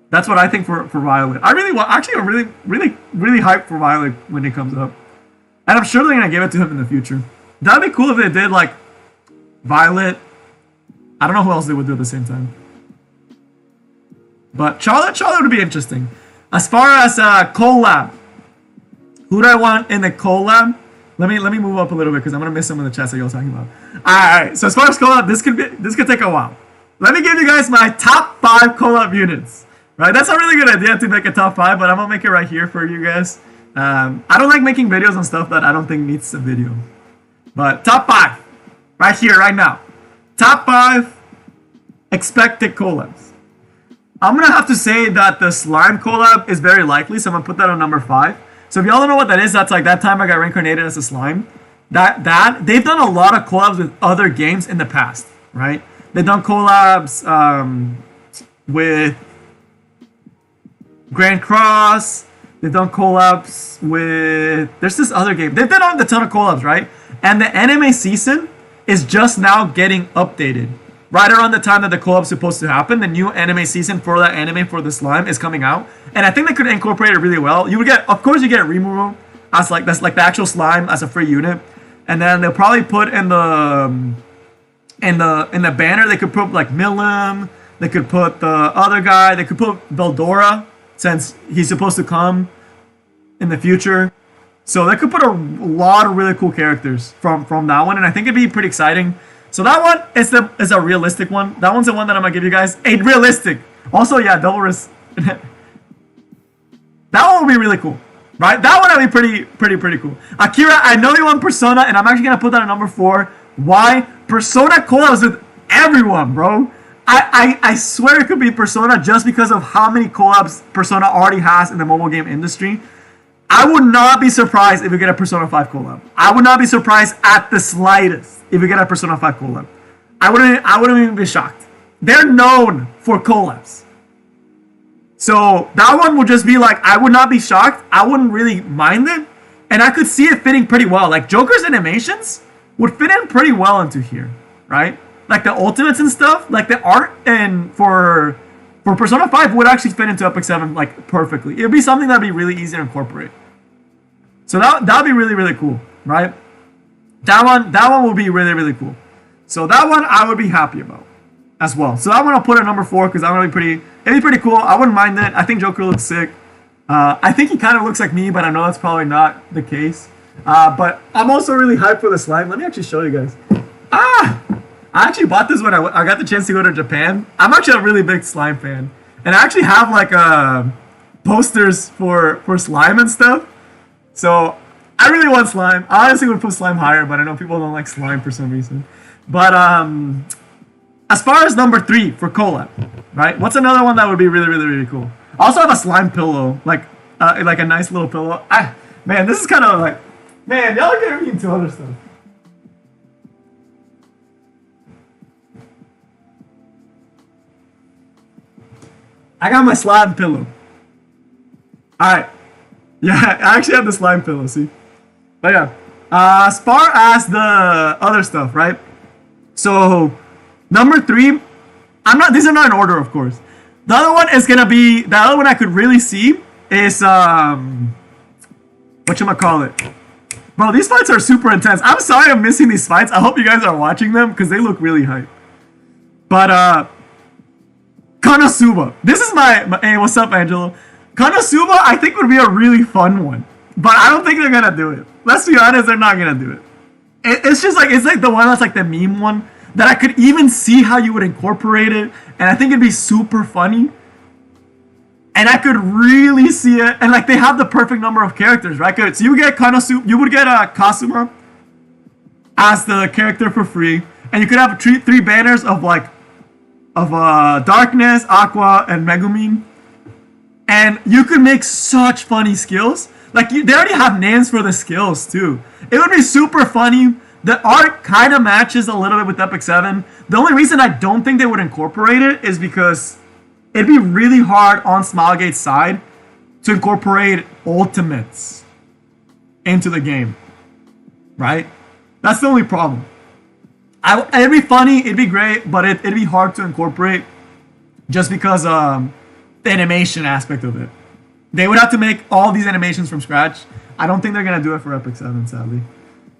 That's what I think for Violet. I'm really hyped for Violet when it comes up. And I'm sure they're gonna give it to him in the future. That'd be cool if they did like Violet. I don't know who else they would do at the same time. But Charlotte would be interesting. As far as collab, who do I want in the collab? Let me move up a little bit because I'm gonna miss some of the chats that y'all talking about. Alright, so as far as collab, this could take a while. Let me give you guys my top 5 collab units. Right, that's a really good idea to make a top 5, but I'm gonna make it right here for you guys. I don't like making videos on stuff that I don't think needs a video. But top 5, right here, right now. Top 5 expected collabs. I'm gonna have to say that the slime collab is very likely, so I'm gonna put that on number 5. So if y'all don't know what that is, that's like that time I got reincarnated as a slime. That they've done a lot of collabs with other games in the past, right? They've done collabs with Grand Cross. They've done collabs with... There's this other game. They've done a ton of collabs, right? And the anime season is just now getting updated. Right around the time that the collab's supposed to happen, the new anime season for that anime for the slime is coming out. And I think they could incorporate it really well. You would get... Of course, you get Rimuru as like... That's like the actual slime as a free unit. And then they'll probably put in the... In the banner, they could put like Milim. They could put the other guy. They could put Veldora, since he's supposed to come in the future. So they could put a lot of really cool characters from that one, and I think it'd be pretty exciting. So that one is a realistic one. That one's the one that I'm gonna give you guys. A realistic. Also, yeah, double risk. That one would be really cool, right? That one would be pretty cool. Akira, I know you want Persona, and I'm actually gonna put that at number 4. Why? Persona collabs with everyone, bro. I swear it could be Persona just because of how many collabs Persona already has in the mobile game industry. I would not be surprised if we get a Persona 5 collab. I would not be surprised at the slightest if we get a Persona 5 collab. I wouldn't even be shocked. They're known for collabs. So that one would just be like, I would not be shocked. I wouldn't really mind it. And I could see it fitting pretty well. Like Joker's animations would fit in pretty well into here, right? Like the ultimates and stuff, like the art and for Persona 5 would actually fit into Epic 7 like perfectly. It would be something that would be really easy to incorporate. So that would be really cool, right? That one will be really cool. So that one I would be happy about as well. So that one I'll put at number 4 because that one it'd be pretty cool. I wouldn't mind it. I think Joker looks sick. I think he kind of looks like me, but I know that's probably not the case. But I'm also really hyped for the slime. Let me actually show you guys. I actually bought this when I got the chance to go to Japan. I'm actually a really big slime fan. And I actually have like posters for slime and stuff. So I really want slime. I honestly would put slime higher, but I know people don't like slime for some reason. But as far as number 3 for collab, right? What's another one that would be really cool? I also have a slime pillow, like a nice little pillow. Man, this is kind of like, man, y'all are getting me into other stuff. I got my slime pillow. Alright. Yeah, I actually have the slime pillow, see? But yeah. As far as the other stuff, right? So, number 3, these are not in order, of course. The other one is gonna be, the other one I could really see is, whatchamacallit? Bro, these fights are super intense. I'm sorry I'm missing these fights. I hope you guys are watching them, because they look really hype. But, Konosuba. This is my hey, what's up, Angelo? Konosuba, I think would be a really fun one, but I don't think they're gonna do it. Let's be honest, they're not gonna do it. It's just like, it's like the one that's like the meme one that I could even see how you would incorporate it, and I think it'd be super funny. And I could really see it, and like they have the perfect number of characters, right? So you would get Konosuba, you would get Kasuma as the character for free, and you could have three banners of like. Darkness, Aqua, and Megumin. And you could make such funny skills. Like, they already have names for the skills, too. It would be super funny. The art kind of matches a little bit with Epic 7. The only reason I don't think they would incorporate it is because it'd be really hard on Smilegate's side to incorporate ultimates into the game. Right? That's the only problem. It'd be funny, it'd be great, but it'd be hard to incorporate just because the animation aspect of it. They would have to make all these animations from scratch. I don't think they're gonna do it for Epic 7, sadly.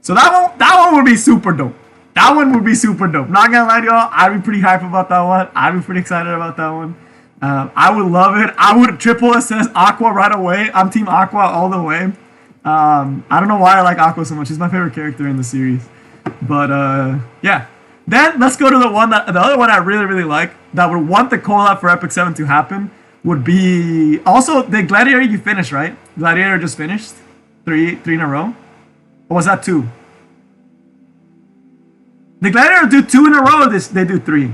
So that one would be super dope. That one would be super dope. Not gonna lie to y'all, I'd be pretty hype about that one. I'd be pretty excited about that one. I would love it. I would triple assess Aqua right away. I'm Team Aqua all the way. I don't know why I like Aqua so much. He's my favorite character in the series. But yeah. Then let's go to the other one I really, really like that would want the collab for Epic 7 to happen would be also the Gladiator you finished, right? Gladiator just finished. Three in a row. Or was that 2? The Gladiator do 2 in a row, they do 3.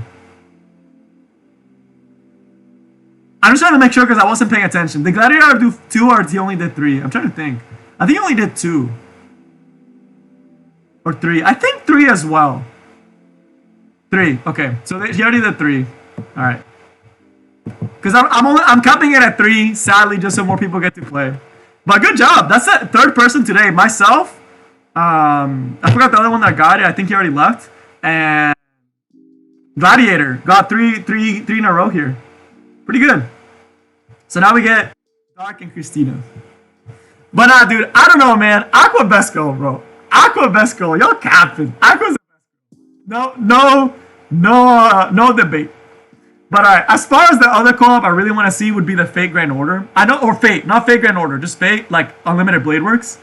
I'm just trying to make sure because I wasn't paying attention. The Gladiator do 2 or he only did 3? I'm trying to think. I think he only did 2. Or 3. I think 3 as well. 3. Okay. So he already did 3. Alright. Because I'm capping it at 3, sadly, just so more people get to play. But good job. That's the third person today. Myself. I forgot the other one that got it. I think he already left. And Gladiator got three in a row here. Pretty good. So now we get Dark and Christina. But nah, dude, I don't know, man. Aqua best girl, bro. Aqua best girl. Y'all capping. Aqua's the best girl. No debate. But alright, as far as the other co-op I really want to see would be the Fate Grand Order. Or Fate, not Fate Grand Order, just Fate, like Unlimited Blade Works.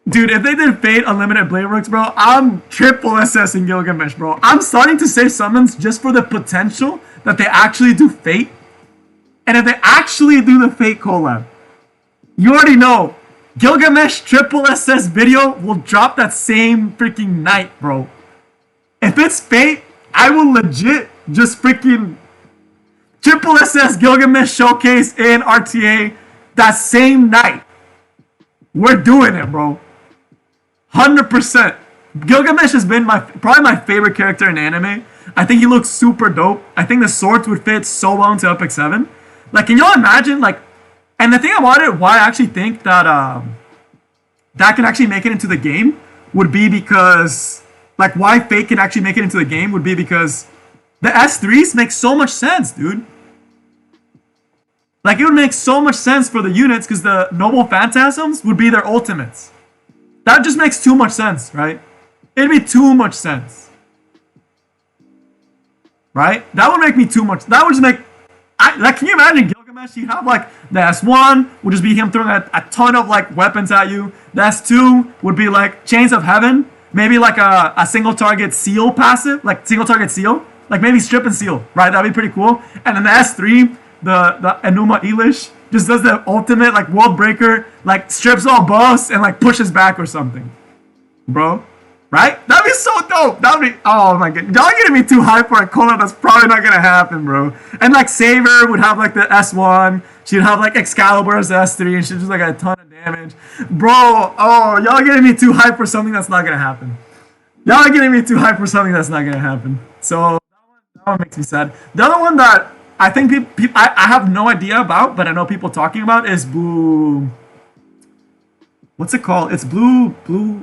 Dude, if they did Fate Unlimited Blade Works, bro, I'm triple assessing Gilgamesh, bro. I'm starting to save summons just for the potential that they actually do Fate. And if they actually do the Fate collab, you already know, Gilgamesh triple SS video will drop that same freaking night, bro. If it's Fate, I will legit just freaking triple SS Gilgamesh showcase in RTA that same night. We're doing it, bro. 100%. Gilgamesh has been probably my favorite character in anime. I think he looks super dope. I think the swords would fit so well into Epic 7. Like, can y'all imagine, like, and the thing about it, why I actually think that that can actually make it into the game would be because, like, why Fate can actually make it into the game would be because the S3s make so much sense, dude. Like, it would make so much sense for the units because the Noble Phantasms would be their ultimates. That just makes too much sense, right? It'd be too much sense. Right? That would make me too much. That would just make... like, can you imagine Gilgamesh? You have, like, the S1 would just be him throwing a ton of, like, weapons at you. The S2 would be, like, Chains of Heaven. Maybe, like, a single target seal passive. Like, single target seal. Like, maybe strip and seal. Right? That'd be pretty cool. And then the S3... The Enuma Elish just does the ultimate, like, World Breaker, like, strips all buffs and, like, pushes back or something. Bro. Right? That'd be so dope. That'd be, oh my god. Y'all getting me too hype for a collab that's probably not gonna happen, bro. And, like, Saber would have, like, the S1. She'd have, like, Excalibur as the S3, and she'd just, like, a ton of damage. Bro, oh, y'all getting me too hype for something that's not gonna happen. Y'all getting me too hype for something that's not gonna happen. So, that one makes me sad. The other one that I think I have no idea about, but I know people talking about is Blue. What's it called? It's Blue.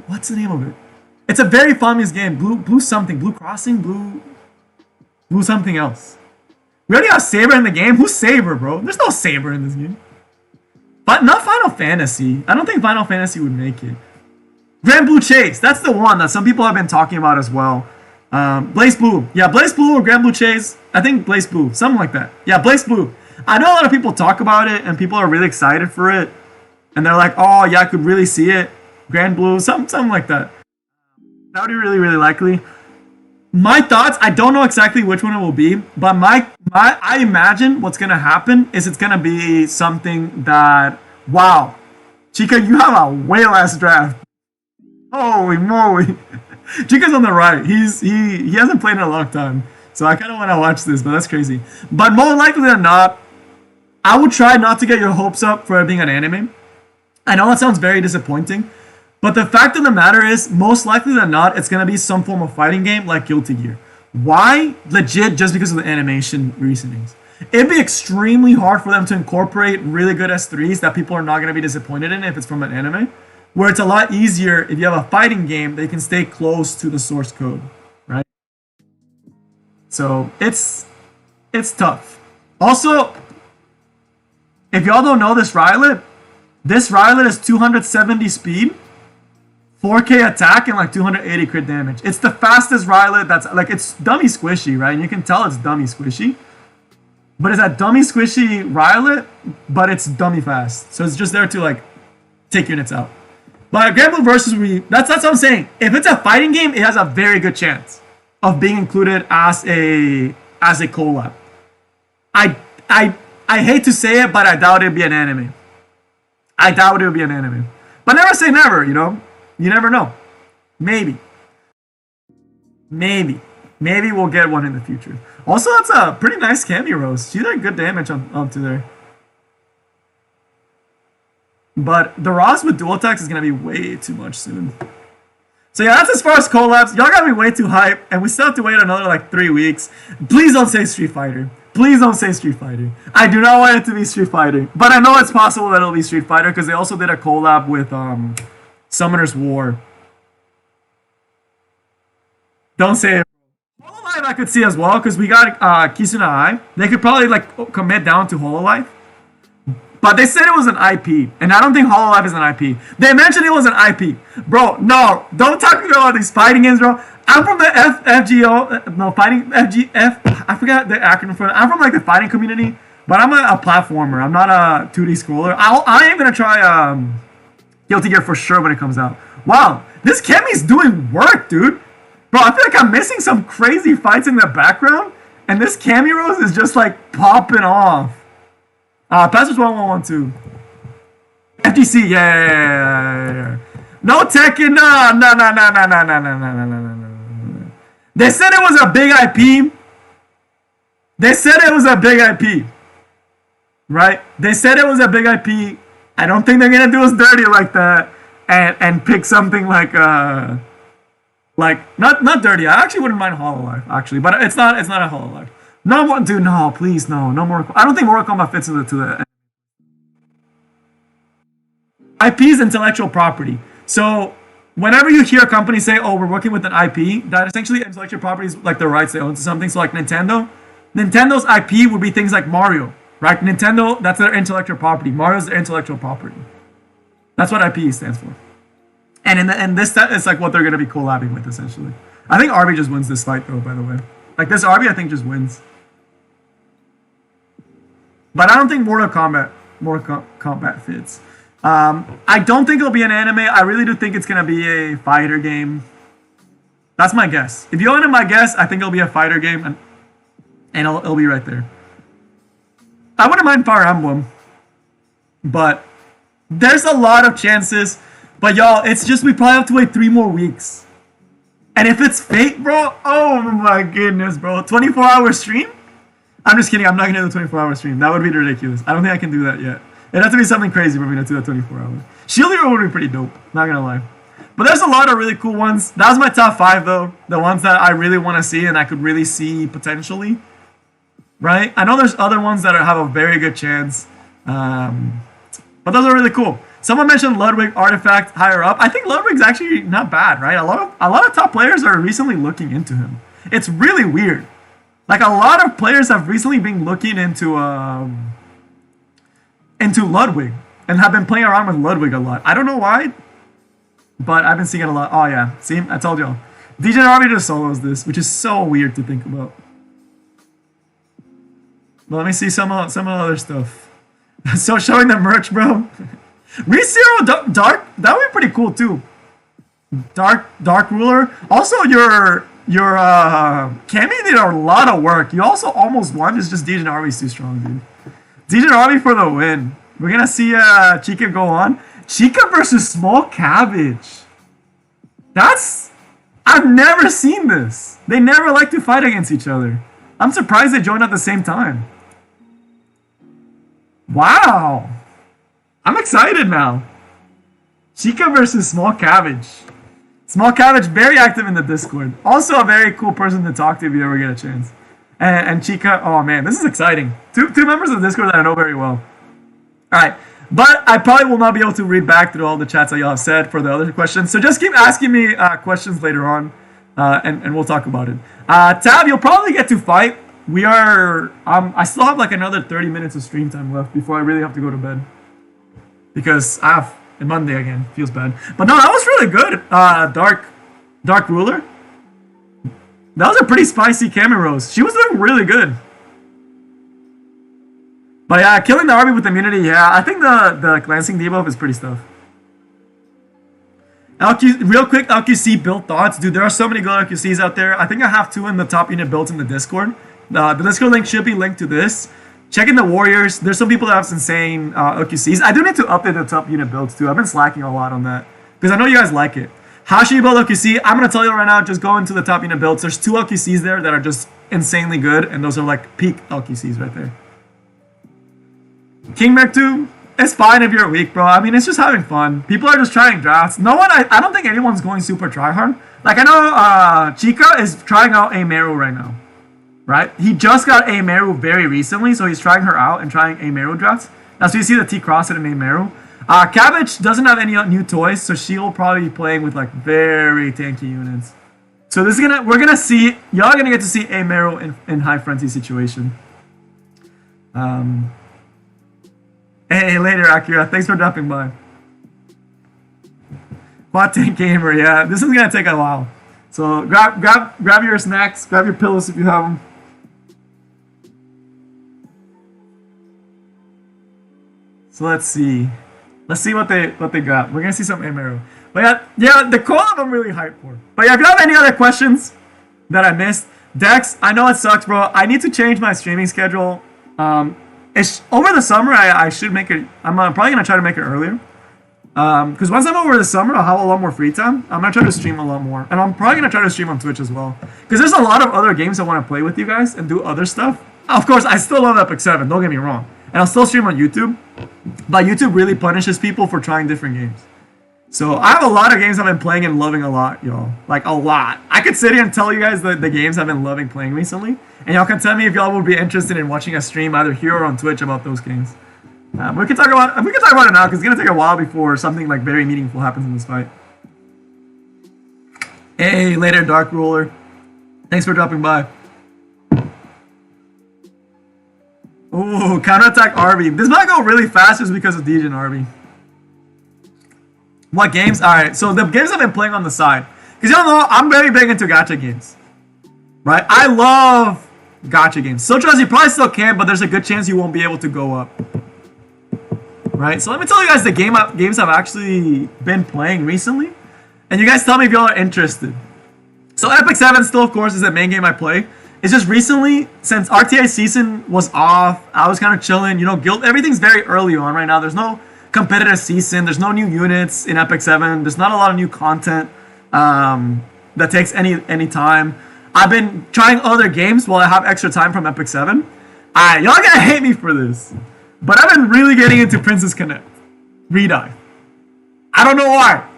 What's the name of it? It's a very famous game. Blue something. Blue Crossing. Blue something else. We already have Saber in the game. Who's Saber, bro? There's no Saber in this game. But not Final Fantasy. I don't think Final Fantasy would make it. Grand Blue Chase. That's the one that some people have been talking about as well. Blaze Blue. Yeah, Blaze Blue or Grand Blue Chase. I think Blaze Blue. Something like that. Yeah, Blaze Blue. I know a lot of people talk about it and people are really excited for it. And they're like, oh, yeah, I could really see it. Grand Blue. Something like that. That would be really, really likely. My thoughts, I don't know exactly which one it will be. But I imagine what's going to happen is it's going to be something that, wow. Chica, you have a whale-ass draft. Holy moly. Chica's on the right. He hasn't played in a long time. So I kind of want to watch this, but that's crazy. But more likely than not, I would try not to get your hopes up for it being an anime. I know that sounds very disappointing, but the fact of the matter is, most likely than not, it's going to be some form of fighting game like Guilty Gear. Why? Legit, just because of the animation reasonings. It'd be extremely hard for them to incorporate really good S3s that people are not going to be disappointed in if it's from an anime, where it's a lot easier if you have a fighting game that you can stay close to the source code, right? So it's tough. Also, if y'all don't know this Rylet is 270 speed, 4K attack, and like 280 crit damage. It's the fastest Rylet that's like, it's dummy squishy, right? And you can tell it's dummy squishy. But it's that dummy squishy Rylet, but it's dummy fast. So it's just there to like take units out. But Grand Blue Versus, that's what I'm saying. If it's a fighting game, it has a very good chance of being included as a collab. I hate to say it, but I doubt it'd be an anime. I doubt it would be an anime. But never say never, you know? You never know. Maybe. Maybe we'll get one in the future. Also, that's a pretty nice Cammy Rose. She did good damage onto there. But the Ross with dual attacks is going to be way too much soon. So yeah, that's as far as collabs. Y'all got me way too hype, and we still have to wait another like 3 weeks. Please don't say Street Fighter. Please don't say Street Fighter. I do not want it to be Street Fighter. But I know it's possible that it'll be Street Fighter because they also did a collab with Summoner's War. Don't say it. Hololive I could see as well because we got Kisuna Ai. They could probably like commit down to Hololive. But they said it was an IP, and I don't think Hololive is an IP. They mentioned it was an IP. Bro, no, don't talk about these fighting games, bro. I'm from the I forgot the acronym for it. I'm from like the fighting community, but I'm a platformer. I'm not a 2D scroller. I am going to try Guilty Gear for sure when it comes out. Wow, this Kemi's doing work, dude. Bro, I feel like I'm missing some crazy fights in the background, and this Cammy Rose is just like popping off. Passwords 1112. FGC, yeah. No Tekken, no. They said it was a big IP. They said it was a big IP. Right? They said it was a big IP. I don't think they're gonna do us dirty like that and pick something like not dirty. I actually wouldn't mind Hololive, actually, but it's not a Hololive. No one, dude. No, please, no more. I don't think Mortal Kombat fits into the IP is intellectual property. So whenever you hear a company say, "Oh, we're working with an IP," that essentially intellectual property is like the rights they own to something. So like Nintendo's IP would be things like Mario, right? Nintendo, that's their intellectual property. Mario's their intellectual property. That's what IP stands for. And in this set, it's like what they're gonna be collabing with essentially. I think Arby just wins this fight though. By the way, like this Arby, I think just wins. But I don't think Mortal Kombat fits. I don't think it'll be an anime. I really do think it's going to be a fighter game. That's my guess. If you want my guess, I think it'll be a fighter game, and it'll be right there. I wouldn't mind Fire Emblem, but there's a lot of chances. But y'all, it's just we probably have to wait 3 more weeks. And if it's Fate, bro, oh my goodness, bro. 24-hour stream? I'm just kidding. I'm not going to do a 24-hour stream. That would be ridiculous. I don't think I can do that yet. It'd have to be something crazy for me to do that 24 hours. Shield Hero would be pretty dope. Not going to lie. But there's a lot of really cool ones. That was my top 5, though. The ones that I really want to see and I could really see potentially. Right? I know there's other ones that have a very good chance. But those are really cool. Someone mentioned Ludwig Artifact higher up. I think Ludwig's actually not bad, right? A lot of top players are recently looking into him. It's really weird. Like, a lot of players have recently been looking into Ludwig and have been playing around with Ludwig a lot. I don't know why, but I've been seeing it a lot. Oh, yeah. See? I told y'all. DJ Army just solos this, which is so weird to think about. But let me see some other stuff. So, showing the merch, bro. ReZero Dark, that would be pretty cool, too. Dark Ruler. Also, your Cammy did a lot of work. You also almost won. It's just DJ Arby's too strong, dude. DJ Arby for the win. We're gonna see Chica go on. Chica versus Small Cabbage. I've never seen this. They never like to fight against each other. I'm surprised they joined at the same time. Wow. I'm excited now. Chica versus Small Cabbage. Small Cabbage, very active in the Discord. Also a very cool person to talk to if you ever get a chance. And Chica, oh man, this is exciting. Two members of the Discord that I know very well. Alright, but I probably will not be able to read back through all the chats that y'all have said for the other questions. So just keep asking me questions later on, and we'll talk about it. Tab, you'll probably get to fight. We are, I still have like another 30 minutes of stream time left before I really have to go to bed. Because I have, and Monday again, feels bad. But no, that was really good. Dark Ruler. That was a pretty spicy Cami Rose. She was doing really good. But yeah, killing the army with immunity, yeah, I think the glancing debuff is pretty stuff. Real quick, LQC build thoughts. Dude, there are so many good LQCs out there. I think I have 2 in the top unit builds in the Discord. The Discord link should be linked to this. Check in the Warriors. There's some people that have some insane LQCs. I do need to update the top unit builds too. I've been slacking a lot on that. Because I know you guys like it. How should you build LQC? I'm going to tell you right now, just go into the top unit builds. There's 2 LQCs there that are just insanely good. And those are like peak LQCs right there. King Merc 2, it's fine if you're weak, bro. I mean, it's just having fun. People are just trying drafts. No one, I don't think anyone's going super tryhard. Like, I know Chica is trying out a Meru right now. Right? He just got a Meru very recently, so he's trying her out and trying a Meru drafts. Now, so you see the T-Cross and a Meru. Cabbage doesn't have any new toys, so she'll probably be playing with like very tanky units. So this is we're gonna see, y'all are gonna get to see a Meru in high frenzy situation. Hey, later, Akira. Thanks for dropping by. Quad Tank Gamer, yeah. This is gonna take a while. So grab your snacks, grab your pillows if you have them. So let's see. Let's see what they got. We're gonna see some Emeru. But yeah, the collab I'm really hyped for. But yeah, if you have any other questions that I missed, Dex, I know it sucks, bro. I need to change my streaming schedule. It's over the summer. I should make it. I'm probably gonna try to make it earlier. Because once I'm over the summer, I'll have a lot more free time. I'm gonna try to stream a lot more, and I'm probably gonna try to stream on Twitch as well. Because there's a lot of other games I want to play with you guys and do other stuff. Of course, I still love Epic 7. Don't get me wrong, and I'll still stream on YouTube. But YouTube really punishes people for trying different games. So I have a lot of games I've been playing and loving a lot, y'all. Like a lot. I could sit here and tell you guys the games I've been loving playing recently, and y'all can tell me if y'all would be interested in watching a stream either here or on Twitch about those games. We can talk about it now because it's gonna take a while before something like very meaningful happens in this fight. Hey, later, Dark Ruler. Thanks for dropping by. Ooh, counterattack Arby. This might go really fast just because of DJ and Arby. What games? Alright, so the games I've been playing on the side. Because y'all know, I'm very big into gacha games. Right? I love gacha games. So you probably still can, but there's a good chance you won't be able to go up. Right? So let me tell you guys the games I've actually been playing recently. And you guys tell me if y'all are interested. So Epic 7 still, of course, is the main game I play. It's just recently, since RTA season was off, I was kind of chilling. You know, Guild, everything's very early on right now. There's no competitive season. There's no new units in Epic 7. There's not a lot of new content that takes any time. I've been trying other games while I have extra time from Epic 7. Y'all gonna hate me for this, but I've been really getting into Princess Connect. Redive. I don't know why.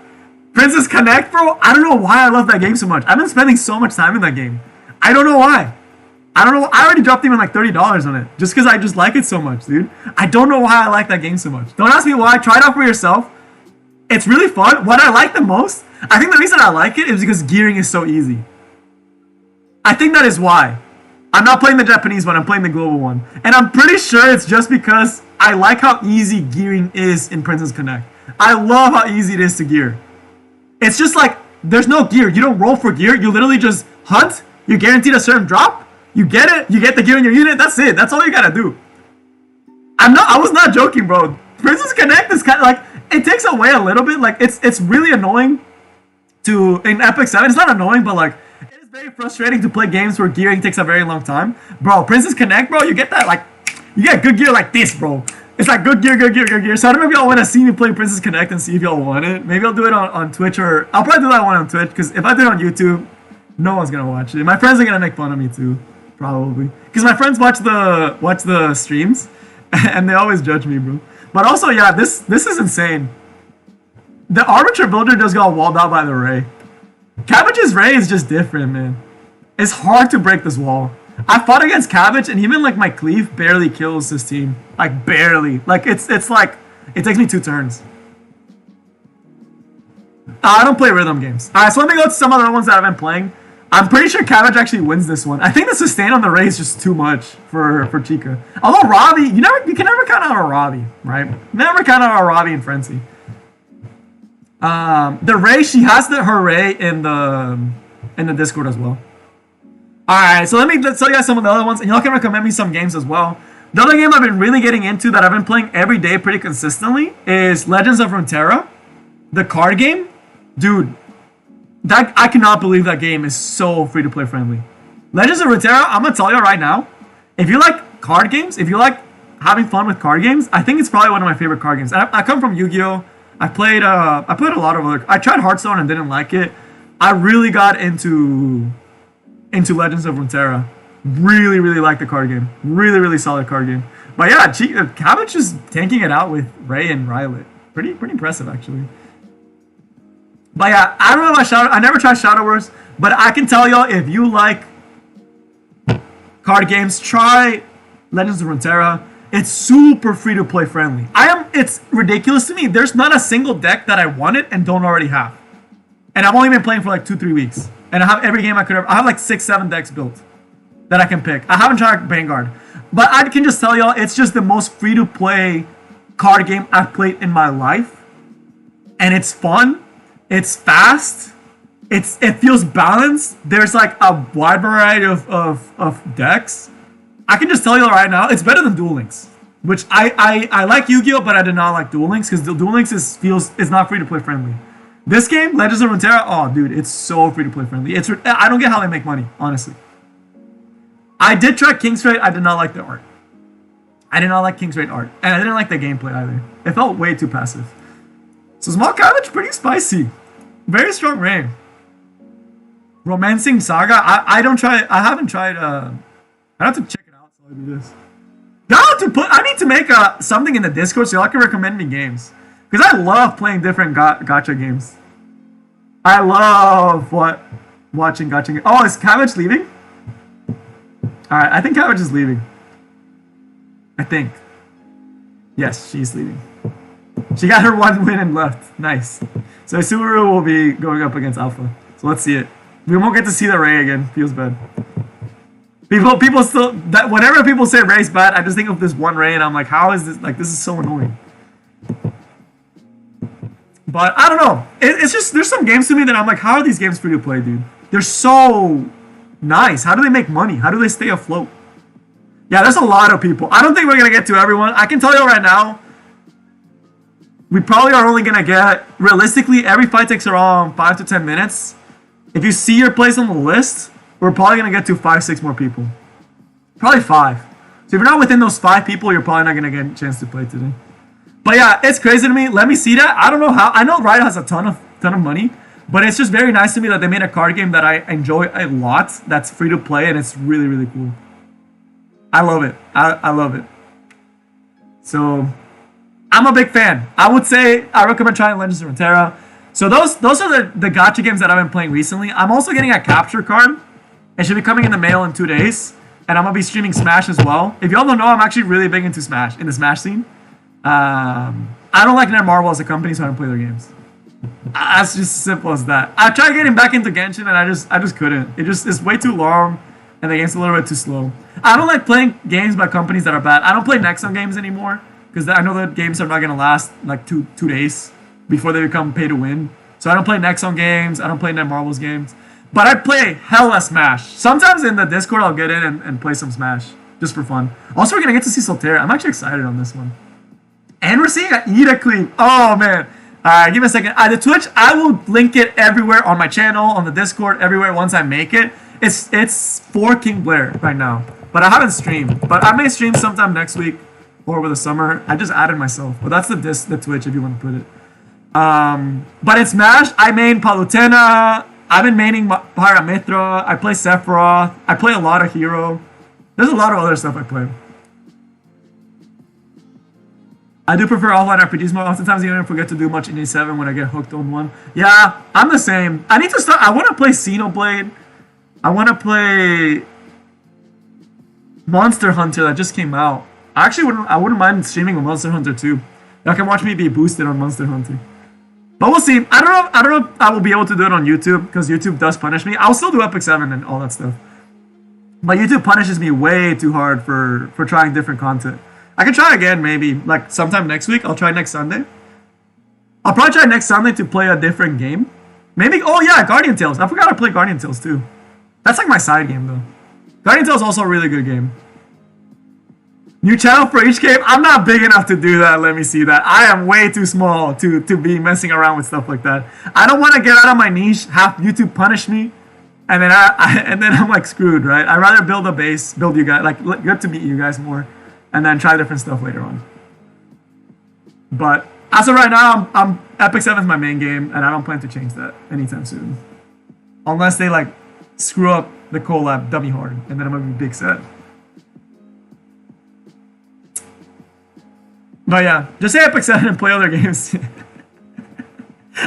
Princess Connect, bro, I don't know why I love that game so much. I've been spending so much time in that game. I don't know why. I already dropped even like $30 on it. Just because I just like it so much, dude. I don't know why I like that game so much. Don't ask me why. Try it out for yourself. It's really fun. What I like the most, I think the reason I like it is because gearing is so easy. I think that is why. I'm not playing the Japanese one. I'm playing the global one. And I'm pretty sure it's just because I like how easy gearing is in Princess Connect. I love how easy it is to gear. It's just like, there's no gear. You don't roll for gear. You literally just hunt. You're guaranteed a certain drop. You get it. You get the gear in your unit. That's it. That's all you gotta do. I was not joking, bro. Princess Connect is kind of like, it takes away a little bit. Like, it's really annoying in Epic 7. It's not annoying, but like, it is very frustrating to play games where gearing takes a very long time. Bro, Princess Connect, bro, you get that, like, you get good gear like this, bro. It's like good gear, good gear, good gear. So I don't know if y'all want to see me play Princess Connect and see if y'all want it. Maybe I'll do it on Twitch, or I'll probably do that one on Twitch, because if I do it on YouTube, no one's gonna watch it. My friends are gonna make fun of me too, probably, because my friends watch the streams, And they always judge me, bro. But also, yeah, this is insane. The Arbiter Builder just got walled out by the Ray. Cabbage's Ray is just different, man. It's hard to break this wall. I fought against Cabbage, and even like my cleave barely kills this team. Like barely. Like it's like it takes me 2 turns. I don't play rhythm games. Alright, so let me go to some other ones that I've been playing. I'm pretty sure Cabbage actually wins this one. I think the sustain on the Ray is just too much for Chica. Although Robbie, you can never count out a Robbie, right? Never count out a Robbie in Frenzy. The Ray, she has her Ray in the Discord as well. Alright, so let's tell you guys some of the other ones, and y'all can recommend me some games as well. The other game I've been really getting into that I've been playing every day pretty consistently is Legends of Runeterra, the card game. Dude, I cannot believe that game is so free-to-play friendly. Legends of Runeterra, I'm going to tell you right now, if you like card games, if you like having fun with card games, I think it's probably one of my favorite card games. I come from Yu-Gi-Oh! I played a lot of other... I tried Hearthstone and didn't like it. I really got into Legends of Runeterra. Really, really like the card game. Really, really solid card game. But yeah, Cabbage is tanking it out with Ray and Rylet. Pretty impressive, actually. But yeah, I don't know about Shadow. I never tried Shadow Wars, but I can tell y'all, if you like card games, try Legends of Runeterra. It's super free to play friendly. It's ridiculous to me. There's not a single deck that I wanted and don't already have. And I've only been playing for like 2-3 weeks. And I have every game I could ever. I have like 6-7 decks built that I can pick. I haven't tried Vanguard, but I can just tell y'all, it's just the most free to play card game I've played in my life. And it's fun. It's fast. It feels balanced. There's like a wide variety of decks. I can just tell you right now, it's better than Duel Links. Which I like Yu-Gi-Oh, but I did not like Duel Links because Duel Links is not free to play friendly. This game, Legends of Runeterra, oh dude, it's so free to play friendly. I don't get how they make money, honestly. I did try King's Raid. I did not like the art. I did not like King's Raid art, and I didn't like the gameplay either. It felt way too passive. So Small Cabbage, pretty spicy. Very strong Ray. Romancing Saga. I haven't tried. I have to check it out. So I do this. I need to make something in the Discord so y'all can recommend me games, because I love playing different gacha games. I love watching gacha games. Oh, is Cabbage leaving? All right, I think Cabbage is leaving. I think. Yes, she's leaving. She got her 1 win and left. Nice. So Subaru will be going up against Alpha. So let's see it. We won't get to see the Ray again. Feels bad. People still, whenever people say Ray's bad, I just think of this one Ray and I'm like, how is this? Like, this is so annoying. But I don't know. It's just, there's some games to me that I'm like, how are these games free to play, dude? They're so nice. How do they make money? How do they stay afloat? Yeah, there's a lot of people. I don't think we're going to get to everyone. I can tell you right now, we probably are only going to get, realistically, every fight takes around 5 to 10 minutes. If you see your place on the list, we're probably going to get to 5-6 more people. Probably 5. So if you're not within those 5 people, you're probably not going to get a chance to play today. But yeah, it's crazy to me. Let me see that. I don't know how. I know Riot has a ton of money, but it's just very nice to me that they made a card game that I enjoy a lot, that's free to play, and it's really, really cool. I love it. I love it. So I'm a big fan. I would say I recommend trying Legends of Runeterra. So those are the gacha games that I've been playing recently. I'm also getting a capture card. It should be coming in the mail in 2 days. And I'm going to be streaming Smash as well. If y'all don't know, I'm actually really big into Smash, in the Smash scene. I don't like Netmarble as a company, so I don't play their games. That's just as simple as that. I tried getting back into Genshin, and I just couldn't. It's way too long, and the game's a little bit too slow. I don't like playing games by companies that are bad. I don't play Nexon games anymore, because I know that games are not going to last like two days before they become pay to win. So I don't play Nexon games. I don't play Netmarble's games. But I play hella Smash. Sometimes in the Discord, I'll get in and play some Smash, just for fun. Also, we're going to get to see Solterra. I'm actually excited on this one. And we're seeing an Ida Cleave. Oh, man. All right, give me a second. The Twitch, I will link it everywhere on my channel, on the Discord, everywhere once I make it. It's for King Blair right now. But I haven't streamed. But I may stream sometime next week or over the summer. I just added myself. But that's the Twitch if you want to put it. But it's Smash. I main Palutena. I've been maining Paramithra. I play Sephiroth. I play a lot of Hero. There's a lot of other stuff I play. I do prefer offline RPGs more. Oftentimes, I even forget to do much in A7 when I get hooked on one. Yeah, I'm the same. I need to start. I want to play Xenoblade. I want to play Monster Hunter that just came out. I actually wouldn't. I wouldn't mind streaming a Monster Hunter too. Y'all can watch me be boosted on Monster Hunter. But we'll see. I don't know. I don't know if I will be able to do it on YouTube because YouTube does punish me. I'll still do Epic 7 and all that stuff. But YouTube punishes me way too hard for trying different content. I can try again maybe like sometime next week. I'll try next Sunday. I'll probably try next Sunday to play a different game. Maybe. Oh yeah, Guardian Tales. I forgot to play Guardian Tales too. That's like my side game though. Guardian Tales is also a really good game. New channel for each game? I'm not big enough to do that. Let me see that. I am way too small to be messing around with stuff like that. I don't want to get out of my niche, have YouTube punish me, and then I'm like screwed, right? I'd rather build a base, build you guys, like good to meet you guys more, and then try different stuff later on. But as of right now, I'm Epic 7 is my main game, and I don't plan to change that anytime soon, unless they like screw up the collab dummy hard, and then I'm gonna be big sad. But yeah, just say Epic 7 and play other games.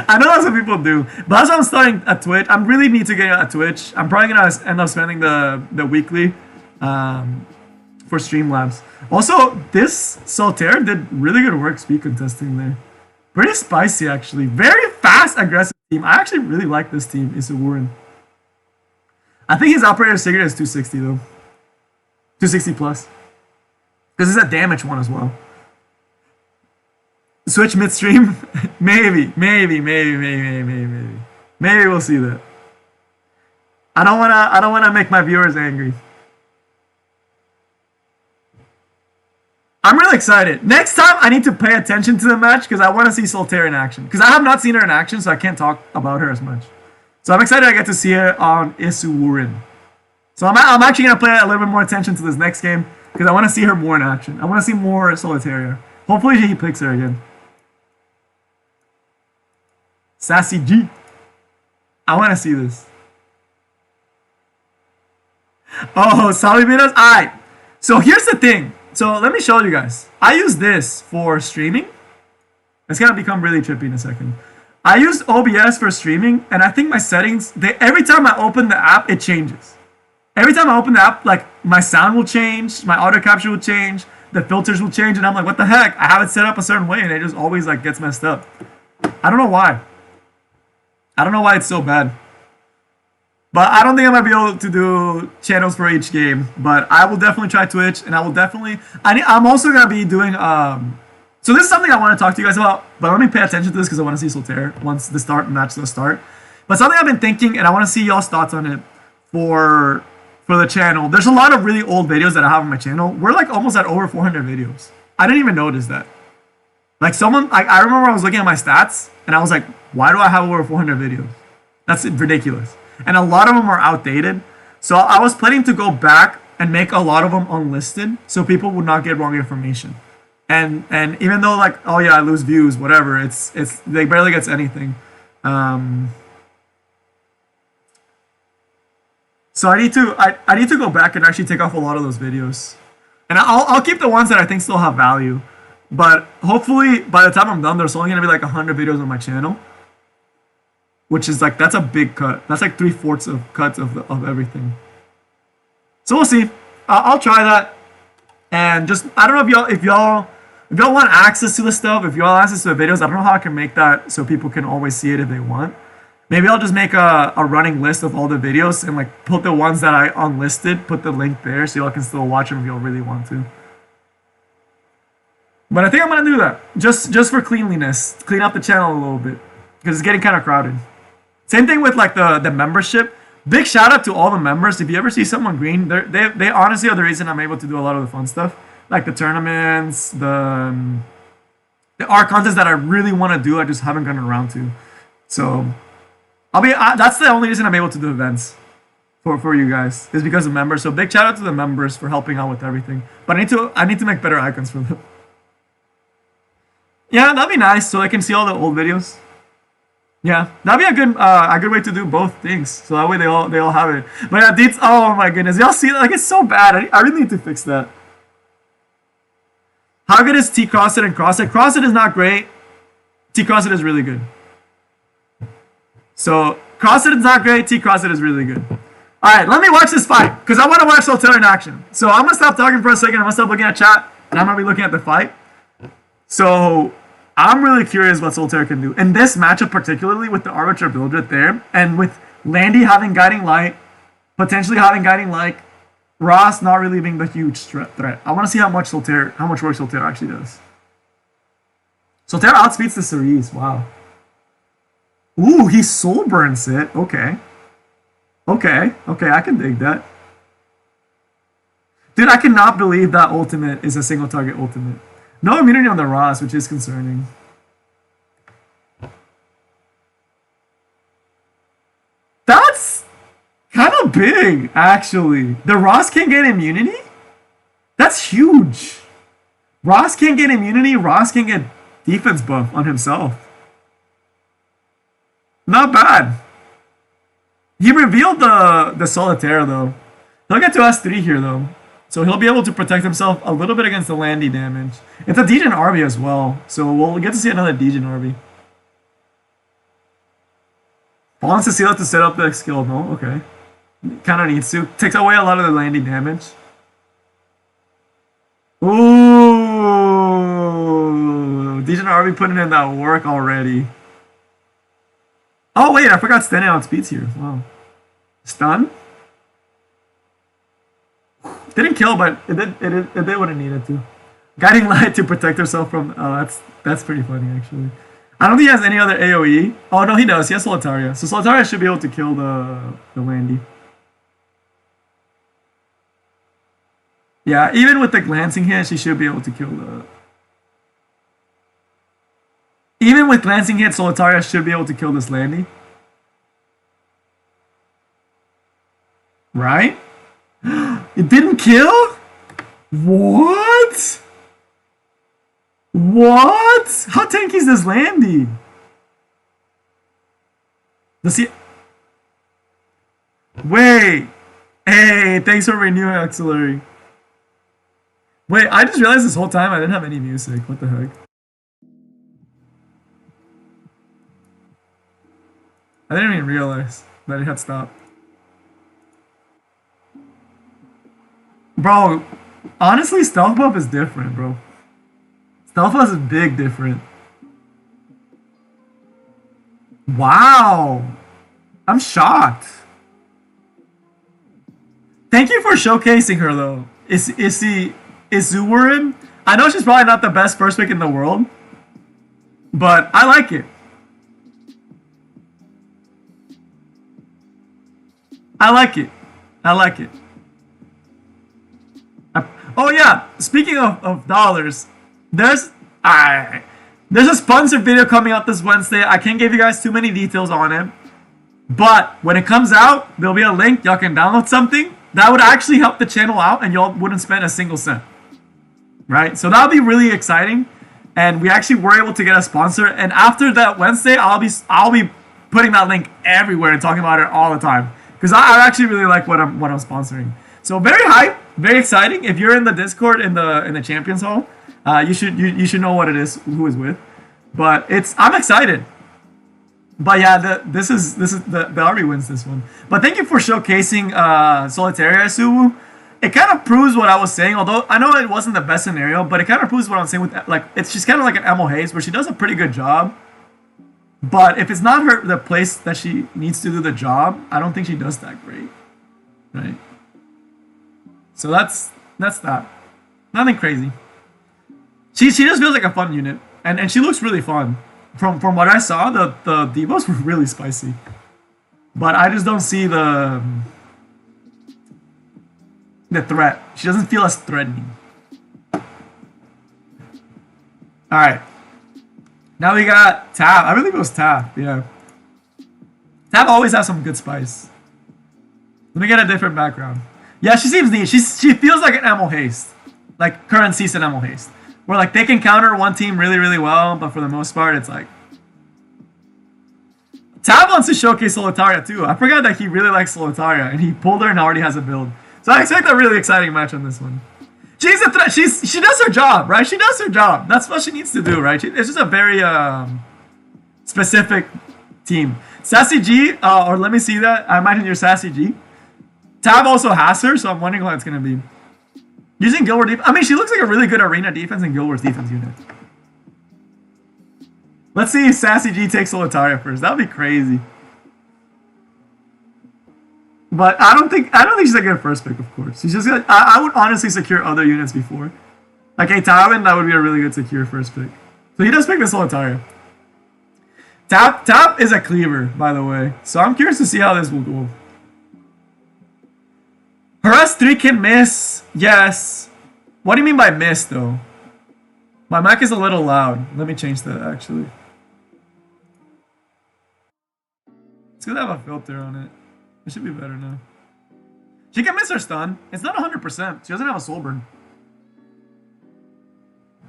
I know that's what people do, but that's why I'm starting at Twitch. I really need to get at Twitch. I'm probably gonna end up spending the weekly for Streamlabs. Also, this Solitaire did really good work speed contesting there. Pretty spicy actually. Very fast, aggressive team. I actually really like this team, Isuwurin. I think his operator secret is 260 though. 260 plus. Because it's a damage one as well. Switch midstream? Maybe we'll see that. I don't wanna make my viewers angry. I'm really excited. Next time I need to pay attention to the match because I want to see Solitaire in action. Because I have not seen her in action, so I can't talk about her as much. So I'm excited I get to see her on Isuwurin. So I'm actually gonna pay a little bit more attention to this next game because I want to see her more in action. I want to see more Solitaire. Hopefully he picks her again. Sassy G. I want to see this. Oh, Salibinos? Alright. So here's the thing. So let me show you guys. I use this for streaming. It's going to become really trippy in a second. I use OBS for streaming, and I think my settings, every time I open the app, it changes. Every time I open the app, like my sound will change, my audio capture will change, the filters will change, and I'm like, what the heck? I have it set up a certain way, and it just always like gets messed up. I don't know why. I don't know why it's so bad. But I don't think I'm going to be able to do channels for each game. But I will definitely try Twitch. And I will definitely... I'm also going to be doing... So this is something I want to talk to you guys about. But let me pay attention to this because I want to see Solitaire once the match does start. But something I've been thinking, and I want to see y'all's thoughts on it for the channel. There's a lot of really old videos that I have on my channel. We're like almost at over 400 videos. I didn't even notice that. Like someone... I remember I was looking at my stats. And I was like... Why do I have over 400 videos? That's ridiculous. And a lot of them are outdated. So I was planning to go back and make a lot of them unlisted so people would not get wrong information. And even though like, oh yeah, I lose views, whatever, it's they barely gets anything. So I need to go back and actually take off a lot of those videos. And I'll keep the ones that I think still have value. But hopefully by the time I'm done, there's only gonna be like 100 videos on my channel. Which is like, that's a big cut. That's like 3/4 of cuts of everything. So we'll see. I'll try that. And just, I don't know if y'all want access to the stuff, if y'all want access to the videos, I don't know how I can make that so people can always see it if they want. Maybe I'll just make a running list of all the videos and like put the ones that I unlisted, put the link there so y'all can still watch them if y'all really want to. But I think I'm going to do that. Just for cleanliness. Clean up the channel a little bit. Because it's getting kind of crowded. Same thing with like the membership. Big shout out to all the members. If you ever see someone green, they honestly are the reason I'm able to do a lot of the fun stuff, like the tournaments, the art contests that I really want to do. I just haven't gotten around to. So that's the only reason I'm able to do events for you guys is because of members. So big shout out to the members for helping out with everything. But I need to make better icons for them. Yeah, that'd be nice so I can see all the old videos. Yeah, that'd be a good way to do both things. So that way they all have it. But yeah, Deets, oh my goodness, y'all see that? Like it's so bad. I really need to fix that. How good is T Crosset and Crosset? Crosset is not great. T Crosset is really good. So Crosset is not great. T Crosset is really good. All right, let me watch this fight because I want to watch Solitaire in action. So I'm gonna stop talking for a second. I'm gonna stop looking at chat and I'm gonna be looking at the fight. So I'm really curious what Solitaire can do in this matchup, particularly with the Arbiter build right there, and with Landy having Guiding Light, potentially having Guiding Light, Ross not really being the huge threat. I want to see how much work Solitaire actually does. Solitaire outspeeds the Cerise. Wow. Ooh, he soul burns it. Okay. Okay, I can dig that. Dude, I cannot believe that ultimate is a single target ultimate. No immunity on the Ross, which is concerning. That's kind of big, actually. The Ross can't get immunity? That's huge. Ross can't get immunity. Ross can get defense buff on himself. Not bad. He revealed the Solitaire, though. He'll get to S3 here, though. So he'll be able to protect himself a little bit against the Landy damage. It's a Degen RB as well. So we'll get to see another Degen RB. Wants to seal it to set up the skill. No, okay. Kind of needs to. Takes away a lot of the Landy damage. Ooh. Degen RB putting in that work already. Oh, wait. I forgot standing out speeds here. Wow. Stun? Didn't kill, but it did what it needed to. Guiding Light to protect herself from... Oh, that's pretty funny, actually. I don't think he has any other AoE. Oh, no, he does. He has Solitaria. So Solitaria should be able to kill the Landy. Yeah, even with the glancing hit, she should be able to kill the... Even with glancing hit, Solitaria should be able to kill this Landy. Right? It didn't kill? What? What? How tanky is this Landy? Does he... Wait. Hey, thanks for renewing Auxiliary. Wait, I just realized this whole time I didn't have any music. What the heck? I didn't even realize that it had stopped. Bro, honestly, Stealth Buff is different, bro. Stealth Buff is big different. Wow. I'm shocked. Thank you for showcasing her, though. Izuwarin? I know she's probably not the best first pick in the world, but I like it. I like it. I like it. Oh yeah, speaking of dollars, there's a sponsored video coming out this Wednesday. I can't give you guys too many details on it, but when it comes out, there'll be a link. Y'all can download something that would actually help the channel out, and y'all wouldn't spend a single cent. Right? So that'll be really exciting, and we actually were able to get a sponsor. And after that Wednesday, I'll be putting that link everywhere and talking about it all the time because I actually really like what I'm sponsoring. So very hype, very exciting. If you're in the Discord in the Champions Hall, you should know what it is, who is with. But I'm excited. But yeah, the RB wins this one. But thank you for showcasing Solitaria Suwu. It kind of proves what I was saying. Although I know it wasn't the best scenario, but it kind of proves what I'm saying with she's kind of like an Emo Haze where she does a pretty good job. But if it's not the place that she needs to do the job, I don't think she does that great. Right? So that's that. Nothing crazy. She just feels like a fun unit, and she looks really fun. From what I saw, the debuffs were really spicy, but I just don't see the threat. She doesn't feel as threatening. All right, now we got Tab. I really think it was Tab. Yeah, Tab always has some good spice. Let me get a different background. Yeah, she seems neat. She feels like an Emo Haste, like current season Emo Haste, where like they can counter one team really, really well, but for the most part, it's like Tab wants to showcase Solitaria too. I forgot that he really likes Solitaria, and he pulled her and already has a build. So I expect a really exciting match on this one. She does her job, right? She does her job. That's what she needs to do, right? It's just a very specific team. Sassy G, or let me see that. I imagine you're Sassy G. Tab also has her, so I'm wondering what it's gonna be. Using Gilbert I mean, she looks like a really good arena defense and Gilbert's defense unit. Let's see if Sassy G takes Solitaria first. That would be crazy. But I don't think she's a good first pick, of course. She's just gonna, I would honestly secure other units before. Like a Tywin, that would be a really good secure first pick. So he does pick the Solitaria. Tap is a cleaver, by the way. So I'm curious to see how this will go. Her S3 can miss. Yes. What do you mean by miss, though? My mic is a little loud. Let me change that, actually. It's gonna have a filter on it. It should be better now. She can miss her stun. It's not 100%. She doesn't have a soul burn.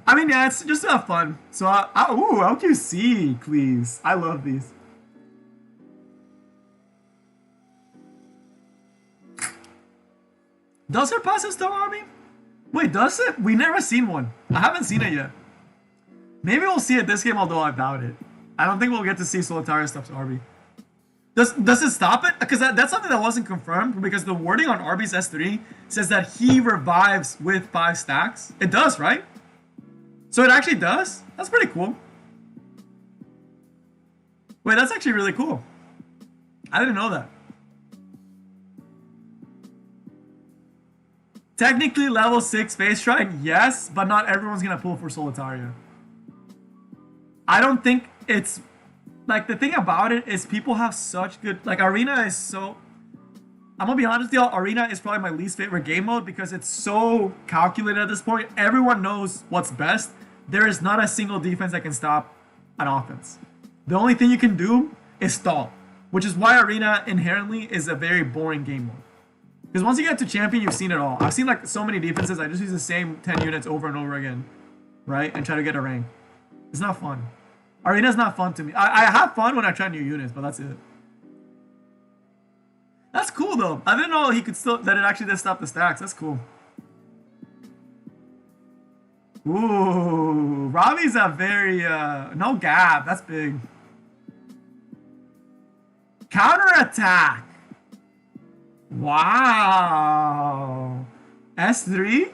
I mean, yeah, it's just to have fun. So, ooh, LQC, please. I love these. Does her passive stun army? Wait, does it? We never seen one. I haven't seen it yet. Maybe we'll see it this game, although I doubt it. I don't think we'll get to see Solitaria stuff's RB. Does it stop it? Because that's something that wasn't confirmed, because the wording on Arby's S3 says that he revives with 5 stacks. It does, right? So it actually does? That's pretty cool. Wait, that's actually really cool. I didn't know that. Technically level 6 Phase Shrine, yes, but not everyone's gonna pull for Solitaria. I don't think it's... Like, the thing about it is people have such good... Like, Arena is so... I'm gonna be honest with y'all, Arena is probably my least favorite game mode because it's so calculated at this point. Everyone knows what's best. There is not a single defense that can stop an offense. The only thing you can do is stall, which is why Arena inherently is a very boring game mode. Because once you get to Champion, you've seen it all. I've seen, like, so many defenses, I just use the same 10 units over and over again, right? And try to get a rank. It's not fun. Arena's not fun to me. I have fun when I try new units, but that's it. That's cool, though. I didn't know he could still... That it actually did stop the stacks. That's cool. Ooh. Robbie's a very... no gap. That's big. Counterattack. Wow. S3?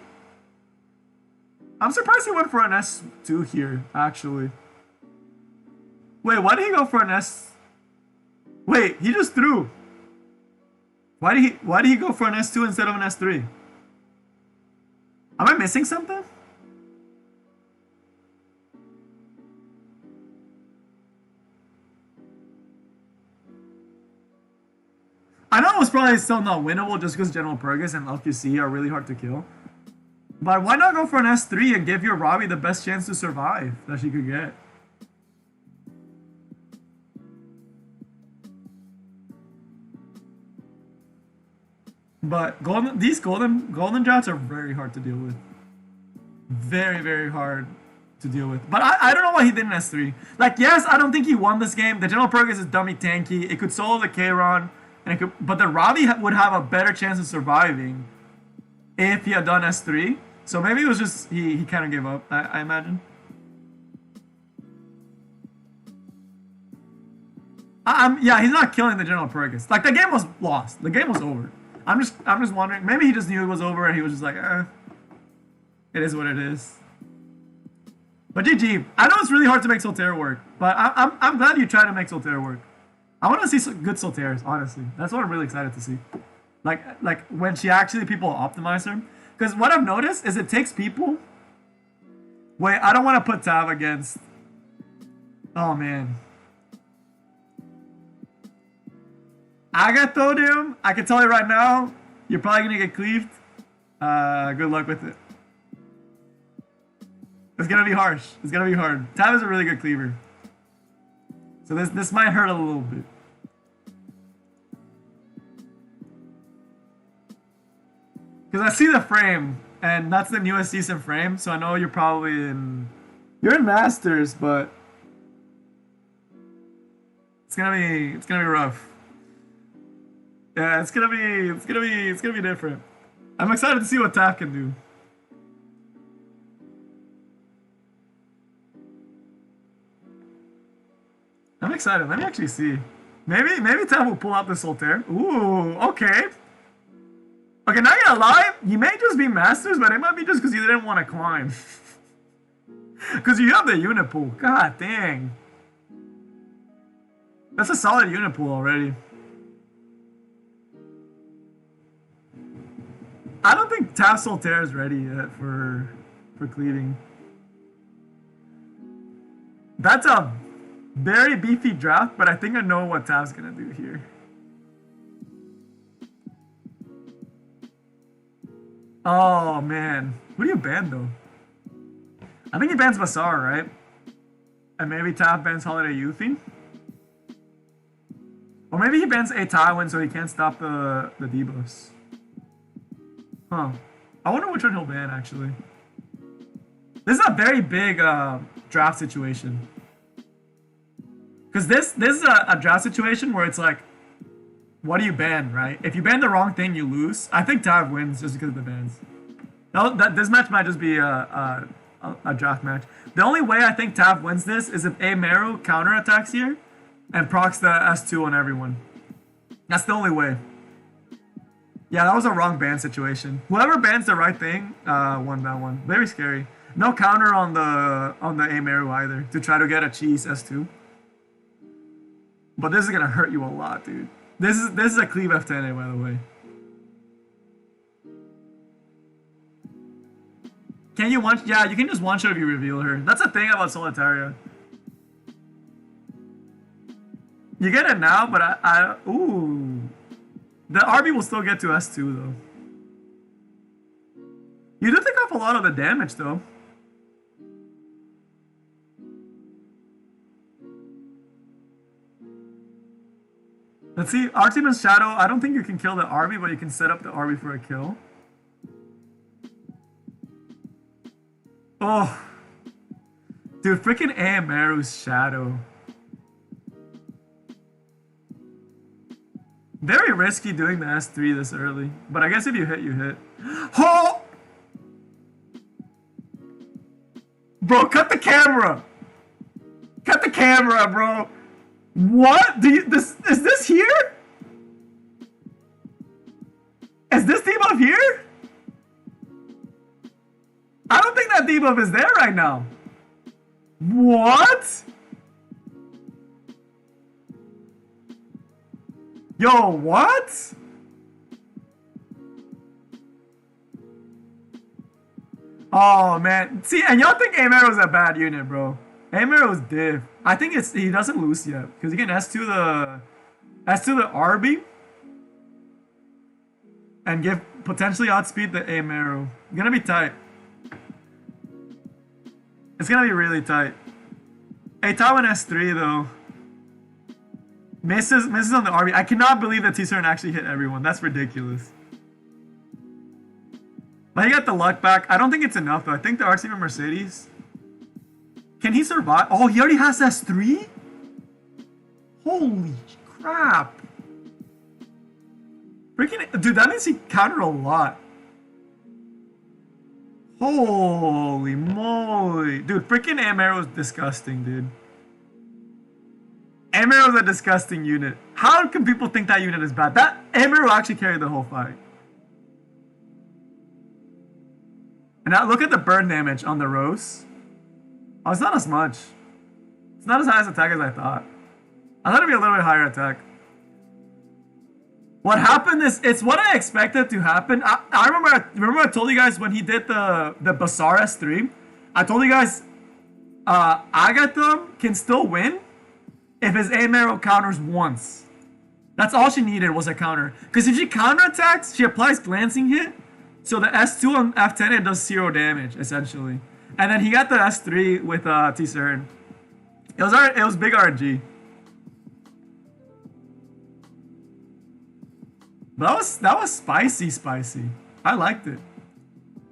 I'm surprised he went for an S2 here, actually. Wait, why did he go for an S... Wait, he just threw. Why did he go for an S2 instead of an S3? Am I missing something? I know it was probably still not winnable just because General Purgus and LQC are really hard to kill. But why not go for an S3 and give your Robbie the best chance to survive that she could get? But these golden droughts are very hard to deal with. Very, very hard to deal with. But I don't know why he did an S3. Like, yes, I don't think he won this game. The General Purgus is dummy tanky. It could solo the Kayron. But the Robbie would have a better chance of surviving if he had done S3. So maybe it was just he kind of gave up, I imagine. Yeah, he's not killing the General Purgus. Like, the game was lost. The game was over. I'm just wondering. Maybe he just knew it was over and he was just like, it is what it is. But GG. I know it's really hard to make Solterra work, but I'm glad you tried to make Solterra work. I want to see some good Solterras, honestly. That's what I'm really excited to see. Like when people optimize her. Because what I've noticed is it takes people... Wait, I don't want to put Tav against... Oh, man. Agathodium, I can tell you right now, you're probably going to get cleaved. Good luck with it. It's going to be harsh. It's going to be hard. Tav is a really good cleaver. So this might hurt a little bit. Because I see the frame, and that's the newest season frame, so I know you're probably in... You're in Masters, but... It's gonna be rough. Yeah, it's gonna be different. I'm excited to see what Tav can do. I'm excited. Let me actually see. Maybe Tab will pull out the Solitaire. Ooh, okay. Okay, not gonna lie, you may just be Masters, but it might be just because you didn't want to climb. Because you have the unit pool. God dang. That's a solid unit pool already. I don't think Tab Solitaire is ready yet for cleaving. That's a very beefy draft, but I think I know what Tab's gonna do here. Oh man, what do you ban though? I think he bans Bazaar, right? And maybe Tab bans Holiday Youthing? Or maybe he bans a Tywin so he can't stop the debuffs. Huh. I wonder which one he'll ban actually. This is a very big draft situation. Because this is a draft situation where it's like, what do you ban, right? If you ban the wrong thing, you lose. I think Tab wins just because of the bans. This match might just be a draft match. The only way I think Tab wins this is if Meru counterattacks here and procs the S2 on everyone. That's the only way. Yeah, that was a wrong ban situation. Whoever bans the right thing won that one. Very scary. No counter on the Meru either to try to get a cheese S2. But this is gonna hurt you a lot, dude. This is a cleave F10A, by the way. Can you one? Yeah, you can just one shot if you reveal her. That's a thing about Solitaria. You get it now, but ooh, the RB will still get to S2 though. You do take off a lot of the damage though. Let's see, Artemis Shadow. I don't think you can kill the RB, but you can set up the RB for a kill. Oh, dude, freaking Meru's Shadow. Very risky doing the S3 this early, but I guess if you hit, you hit. Oh! Bro, cut the camera! Cut the camera, bro! What? Is this here? Is this debuff here? I don't think that debuff is there right now. What? Yo, what? Oh man, see, and y'all think Meru's a bad unit, bro. Meru's div. I think he doesn't lose yet because he can S2 the RB and give potentially outspeed the Meru. Gonna be tight. It's gonna be really tight. Hey, Tywin S3 though. Misses on the RB. I cannot believe that T-Cern actually hit everyone. That's ridiculous. But he got the luck back. I don't think it's enough though. I think the RC and Mercedes. Can he survive? Oh, he already has S3? Holy crap. Freaking, dude, that means he countered a lot. Holy moly. Dude, freaking Meru is disgusting, dude. Meru is a disgusting unit. How can people think that unit is bad? That Meru actually carried the whole fight. And now look at the burn damage on the Rose. Oh, it's not as much. It's not as high as attack as I thought. I thought it'd be a little bit higher attack. What happened is, it's what I expected to happen. I remember I told you guys when he did the Bazaar S3. I told you guys Agatham can still win if his Meru counters once. That's all she needed was a counter. Because if she counterattacks, she applies glancing hit. So the S2 on F10 it does 0 damage, essentially. And then he got the S3 with T-Cern. It was big RNG. But that was spicy. I liked it.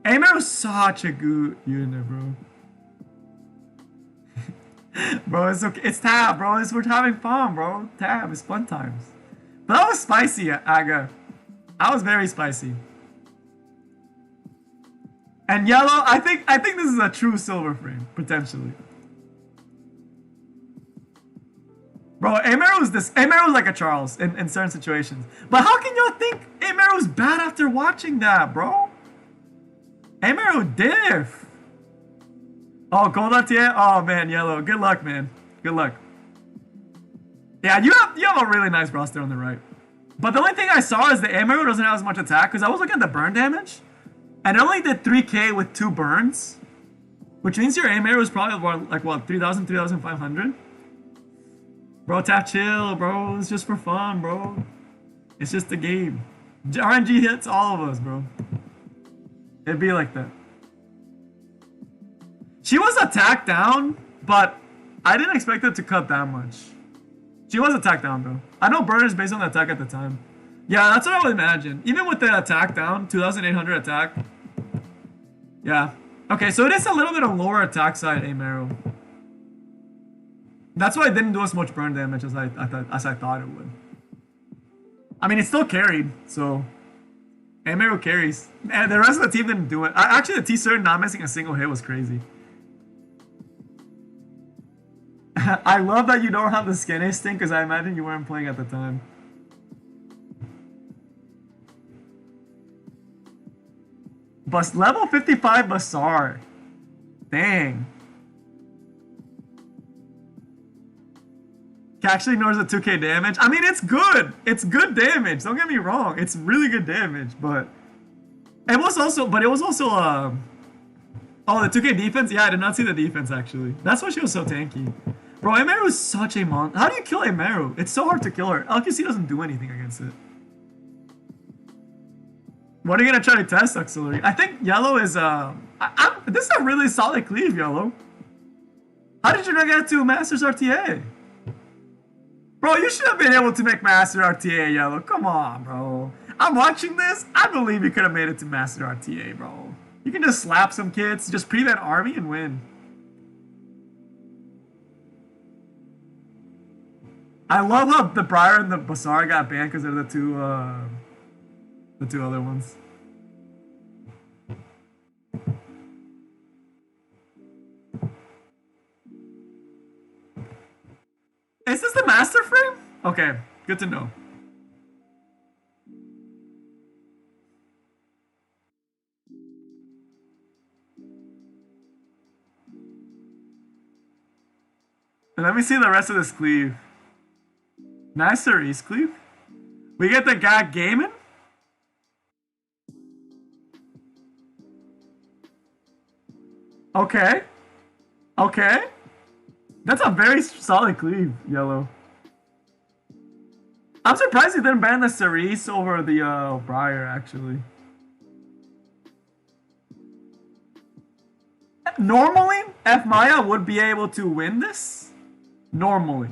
Meru was such a good unit, bro. Bro, it's okay. It's Tab, bro. We're having fun, bro. Tab, it's fun times. But that was spicy, Aga. That was very spicy. And yellow, I think this is a true silver frame, potentially. Bro, Amaro's like a Charles in certain situations. But how can y'all think Amaro's bad after watching that, bro? Amaro diff. Oh, gold RTA? Oh man, yellow. Good luck, man. Good luck. Yeah, you have a really nice roster on the right. But the only thing I saw is the Amaro doesn't have as much attack because I was looking at the burn damage. And it only did 3k with 2 burns. Which means your Amaro is probably like what, 3,000, 3,500? Bro, tap chill, bro. It's just for fun, bro. It's just a game. RNG hits all of us, bro. It'd be like that. She was attacked down, but I didn't expect it to cut that much. She was attacked down, though. I know burn is based on the attack at the time. Yeah, that's what I would imagine. Even with the attack down, 2,800 attack. Yeah. Okay, so it is a little bit of lower attack side, Amaro. That's why it didn't do as much burn damage as I thought it would. I mean, it still carried, so Amaro carries. And the rest of the team didn't do it. Actually, the T-Sir not missing a single hit was crazy. I love that you don't have the skin instinct because I imagine you weren't playing at the time. But level 55 Basar. Dang. Actually ignores the 2k damage. I mean, it's good. It's good damage. Don't get me wrong. It's really good damage, but it was also, oh, the 2k defense? Yeah, I did not see the defense, actually. That's why she was so tanky. Bro, Amaru is such a monster. How do you kill Amaru? It's so hard to kill her. LQC doesn't do anything against it. What are you gonna try to test, Auxiliary? I think yellow is, this is a really solid cleave, yellow. How did you not get to Masters RTA? Bro, you should have been able to make Master RTA, yellow. Come on, bro. I'm watching this. I believe you could have made it to Master RTA, bro. You can just slap some kids, just prevent army and win. I love how the Briar and the Basara got banned because they're the two other ones. Is this the master frame? Okay, good to know. And let me see the rest of this cleave. Nicer East cleave. We get the guy gaming. Okay. Okay. That's a very solid cleave, yellow. I'm surprised he didn't ban the Cerise over the Briar, actually. Normally, F Maya would be able to win this. Normally.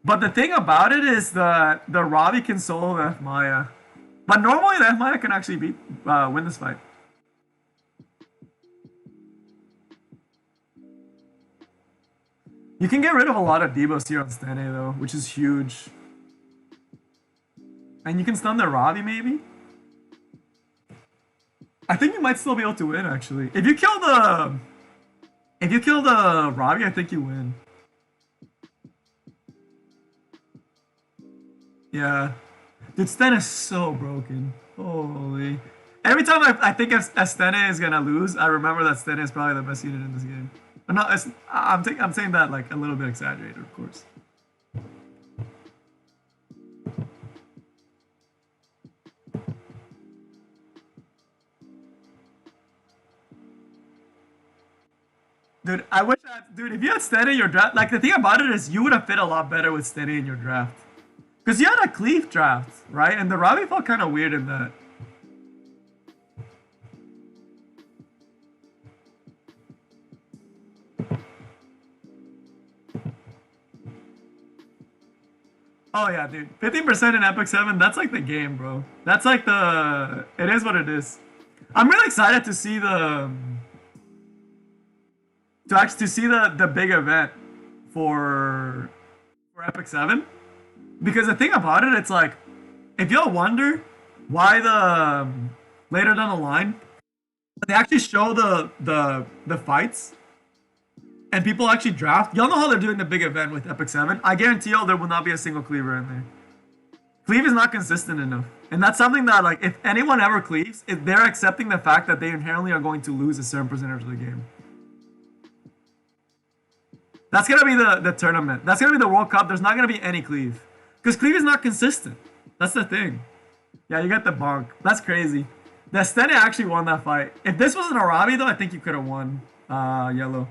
But the thing about it is the Robbie can solo the F Maya. But normally the F Maya can actually win this fight. You can get rid of a lot of Devos here on Stene though, which is huge. And you can stun the Robbie maybe? I think you might still be able to win actually. If you kill the Robbie, I think you win. Yeah. Dude, Stene is so broken. Holy. Every time I think if Stene is gonna lose, I remember that Stene is probably the best unit in this game. I'm saying that like a little bit exaggerated, of course. Dude, I wish dude, if you had Stene in your draft, like the thing about it is you would have fit a lot better with Stene in your draft. Because you had a cleave draft, right? And the Robbie felt kind of weird in that. Oh yeah, dude. 15% in Epic 7, that's like the game, bro. That's like the... It is what it is. I'm really excited to see the... To see the big event for Epic 7. Because the thing about it, it's like... If y'all wonder why the... later down the line, they actually show the fights. and people actually draft. Y'all know how they're doing the big event with Epic 7. I guarantee y'all there will not be a single cleaver in there. Cleave is not consistent enough. And that's something that, like, if anyone ever cleaves, if they're accepting the fact that they inherently are going to lose a certain percentage of the game. That's going to be the tournament. That's going to be the World Cup. There's not going to be any cleave. Because cleave is not consistent. That's the thing. Yeah, you got the bonk. That's crazy. Destiny actually won that fight. If this was an Arabi, though, I think you could have won yellow.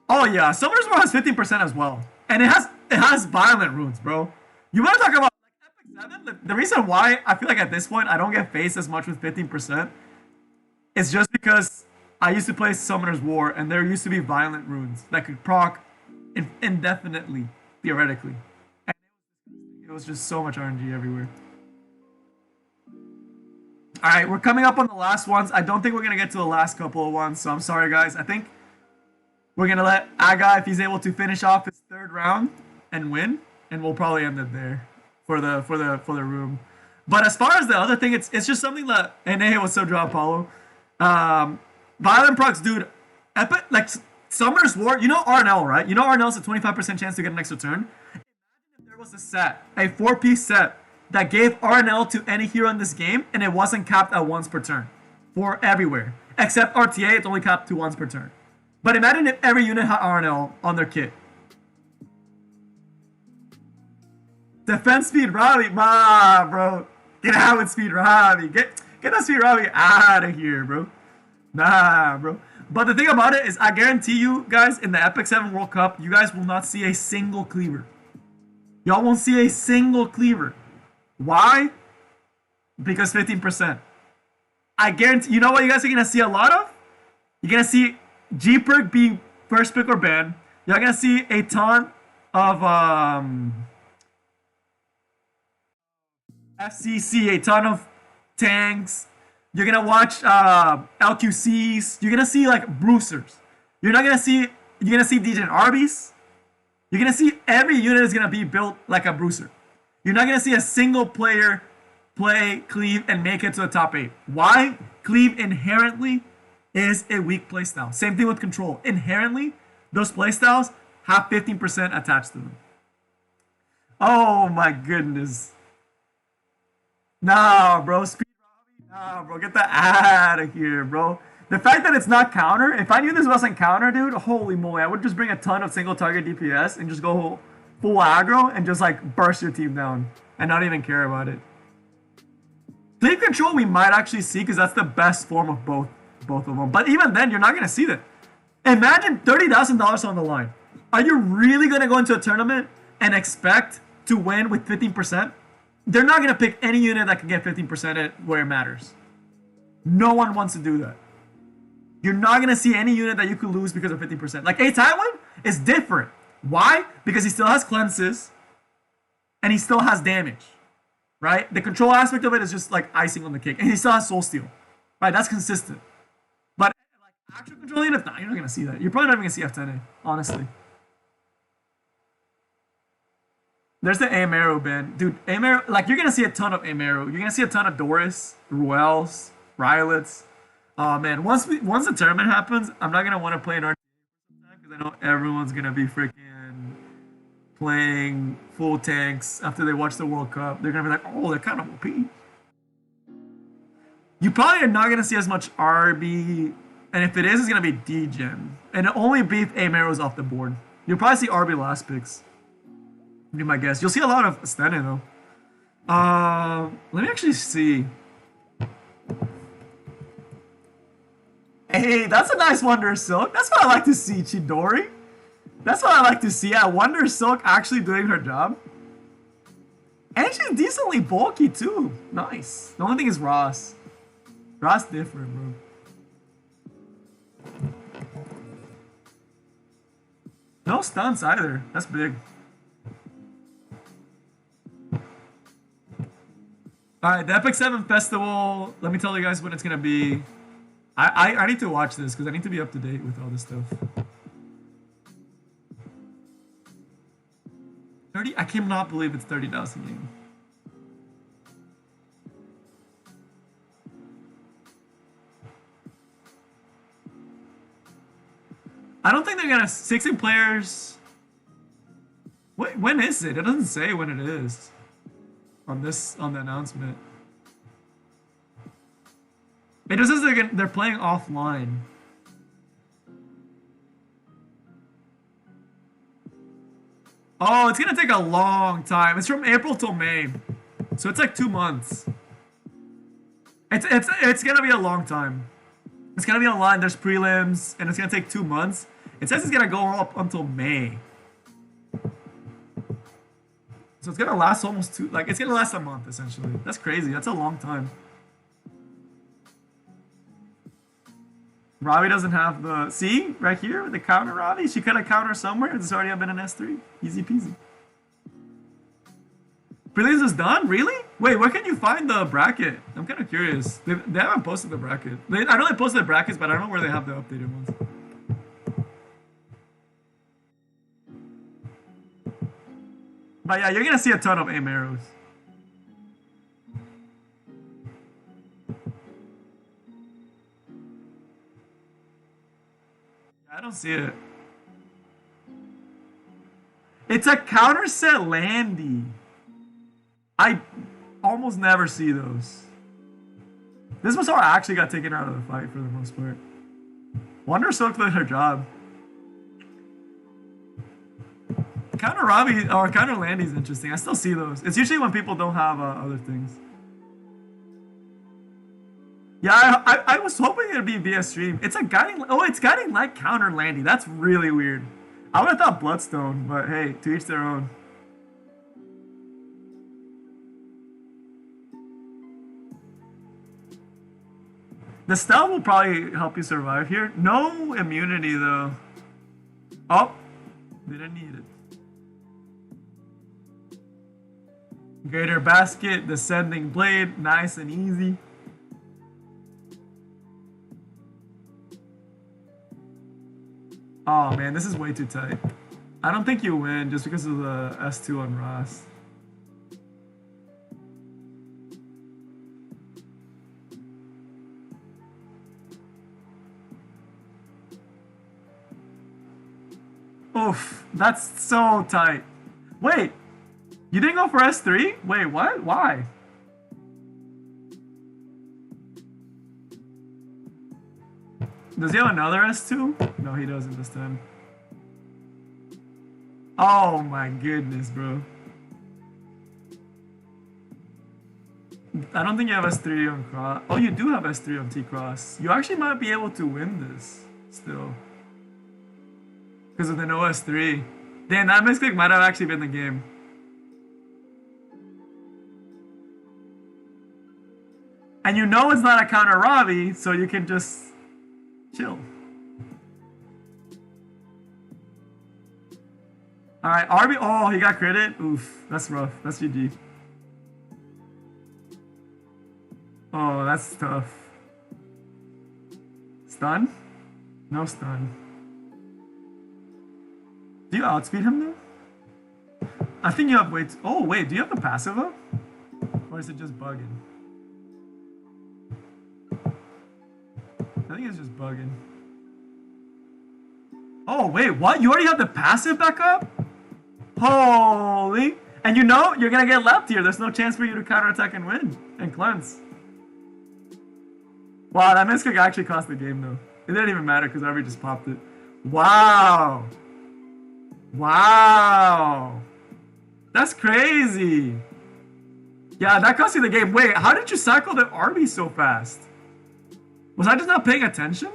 Oh, yeah. Summoner's War has 15% as well. And it has violent runes, bro. You want to talk about like Epic 7? The reason why I feel like at this point I don't get faced as much with 15% is just because I used to play Summoner's War and there used to be violent runes that could proc indefinitely, theoretically. And it was just so much RNG everywhere. Alright, we're coming up on the last ones. I don't think we're going to get to the last couple of ones, so I'm sorry guys. I think we're going to let Aga, if he's able to finish off his third round and win, and we'll probably end it there for the room. But as far as the other thing, it's just something that NA was so draw Apollo. Violent procs, dude. Epic, like Summoner's War. You know RNL, right? You know RNL's a 25% chance to get an extra turn. Imagine if there was a set, a 4-piece set that gave RNL to any hero in this game, and it wasn't capped at once per turn for everywhere, except RTA. It's only capped to once per turn. But imagine if every unit had RNL on their kit. Defense speed Robbie, bro. Get out with speed Robbie. Get that speed Robbie out of here, bro. Nah, bro. But the thing about it is, I guarantee you guys, in the Epic 7 World Cup, you guys will not see a single cleaver. Y'all won't see a single cleaver. Why? Because 15%. I guarantee. You know what you guys are gonna see a lot of? You're gonna see G perk being first pick or ban. You're gonna see a ton of FCC, a ton of tanks. You're gonna watch LQCs. You're gonna see like bruisers. You're gonna see Degen Arby's. You're gonna see every unit is gonna be built like a bruiser. You're not gonna see a single player play Cleave and make it to the top 8. Why? Cleave inherently is a weak playstyle. Same thing with Control. Inherently, those playstyles have 15% attached to them. Oh my goodness. Nah, bro. Speed Robbie. Nah, bro. Get that out of here, bro. The fact that it's not counter, if I knew this wasn't counter, dude, holy moly, I would just bring a ton of single target DPS and just go full aggro and just like burst your team down and not even care about it. Cleave Control we might actually see because that's the best form of both of them. But even then, you're not going to see that. Imagine $30,000 on the line. Are you really going to go into a tournament and expect to win with 15%? They're not going to pick any unit that can get 15% where it matters. No one wants to do that. You're not going to see any unit that you could lose because of 50%. Like A Tywin is different. Why? Because he still has cleanses and he still has damage. Right? The control aspect of it is just like icing on the cake. And he still has soul steal. Right? That's consistent. But like actual control units, nah, you're not going to see that. You're probably not even going to see F10A, honestly. There's the Aemero ban. Dude, Aemero, like you're going to see a ton of Aemero. You're going to see a ton of Doris, Ruels, Rylets. Oh man, once the tournament happens, I'm not gonna want to play an RTA because I know everyone's gonna be freaking playing full tanks after they watch the World Cup. They're gonna be like, oh, they're kind of OP. You probably are not gonna see as much RB, and if it is, it's gonna be D-Gen. And only beef Aemeros off the board. You'll probably see RB last picks. Be my guess. You'll see a lot of Stene though. Let me actually see. Hey, that's a nice Wonder Silk. That's what I like to see, Chidori. That's what I like to see. Wonder Silk actually doing her job. And she's decently bulky, too. Nice. The only thing is Ross. Ross different, bro. No stunts either. That's big. Alright, the Epic 7 Festival. Let me tell you guys when it's going to be. I need to watch this because I need to be up to date with all this stuff. 30? I cannot believe it's 30,000 yen. I don't think they're gonna 16 players. When is it? It doesn't say when it is on the announcement. It just says they're playing offline. Oh, it's gonna take a long time. It's from April till May, so it's like 2 months. It's gonna be a long time. It's gonna be online. There's prelims, and it's gonna take 2 months. It says it's gonna go up until May, so it's gonna last almost it's gonna last a month essentially. That's crazy. That's a long time. Robbie doesn't have the... See? Right here with the counter, Robbie? She could have counter somewhere. It's already been an S3. Easy peasy. Prelims is done? Really? Wait, where can you find the bracket? I'm kind of curious. They haven't posted the bracket. I know they posted the brackets, but I don't know where they have the updated ones. But yeah, you're going to see a ton of aim arrows. I don't see it. It's a counter set Landy. I almost never see those. This was how I actually got taken out of the fight for the most part. Wonder soaked with her job. Counter Robbie or counter Landy is interesting. I still see those. It's usually when people don't have other things. Yeah, I was hoping it'd be via stream. It's a guiding... Oh, it's guiding like counter Landy. That's really weird. I would have thought Bloodstone, but hey, to each their own. The stealth will probably help you survive here. No immunity, though. Oh, didn't need it. Greater basket, descending blade, nice and easy. Oh man, this is way too tight. I don't think you win just because of the S2 on Ross. Oof, that's so tight. Wait, you didn't go for S3? Wait, what? Why? Does he have another S2? No, he doesn't this time. Oh my goodness, bro. I don't think you have S3 on Cross. Oh, you do have S3 on T-Cross. You actually might be able to win this still. Because of the no S3. Damn, that misclick might have actually been the game. And you know it's not a counter Robbie, so you can just chill. Alright, RB. Oh, he got credit. Oof, that's rough. That's GG. Oh, that's tough. Stun? No stun. Do you outspeed him though? I think you have wait. Oh wait, do you have the passive up? Or is it just bugging? I think it's just bugging. Oh wait, what? You already have the passive back up? Holy! And you know you're gonna get left here. There's no chance for you to counterattack and win and cleanse. Wow, that misclick actually cost the game though. It didn't even matter because RB just popped it. Wow! Wow! That's crazy! Yeah, that cost you the game. Wait, how did you cycle the RB so fast? Was I just not paying attention?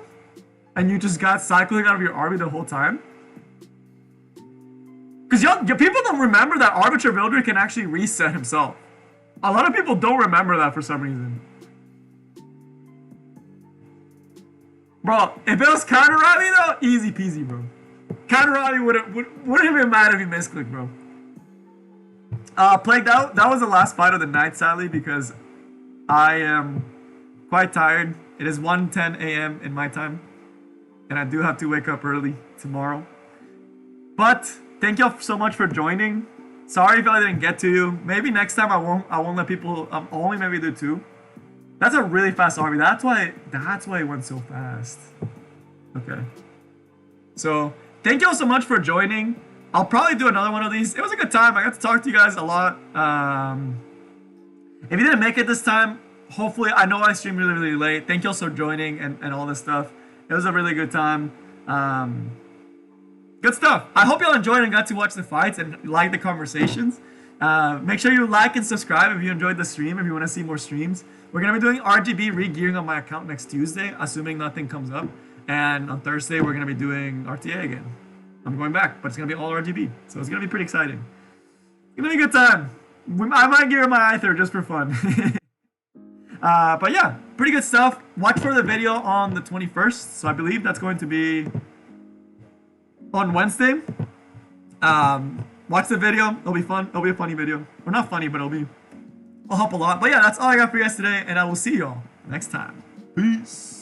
And you just got cycling out of your RB the whole time? Because people don't remember that Arbiter Builder can actually reset himself. A lot of people don't remember that for some reason. Bro, if it was counter Robbie though, easy peasy, bro. Counter Robbie wouldn't have been mad if he misclicked, bro. Plague, that was the last fight of the night, sadly, because I am quite tired. It is 1:10 a.m. in my time, and I do have to wake up early tomorrow. But thank y'all so much for joining. Sorry if I didn't get to you. Maybe next time I won't let people. I'll only maybe do 2. That's a really fast RB. That's why it went so fast. Okay. So thank you all so much for joining. I'll probably do another one of these. It was a good time. I got to talk to you guys a lot. If you didn't make it this time, hopefully, I know I streamed really, really late. Thank you all for joining and all this stuff. It was a really good time. Good stuff. I hope y'all enjoyed and got to watch the fights and like the conversations. Make sure you like and subscribe if you enjoyed the stream, if you want to see more streams. We're going to be doing RGB re-gearing on my account next Tuesday, assuming nothing comes up. And on Thursday, we're going to be doing RTA again. I'm going back, but it's going to be all RGB. So it's going to be pretty exciting. It's going to be a good time. I might gear my Aether just for fun. But yeah, pretty good stuff. Watch for the video on the 21st. So I believe that's going to be on Wednesday. Watch the video. It'll be fun. It'll be a funny video. Or not funny, but it'll help a lot. But yeah, that's all I got for you guys today. And I will see y'all next time. Peace.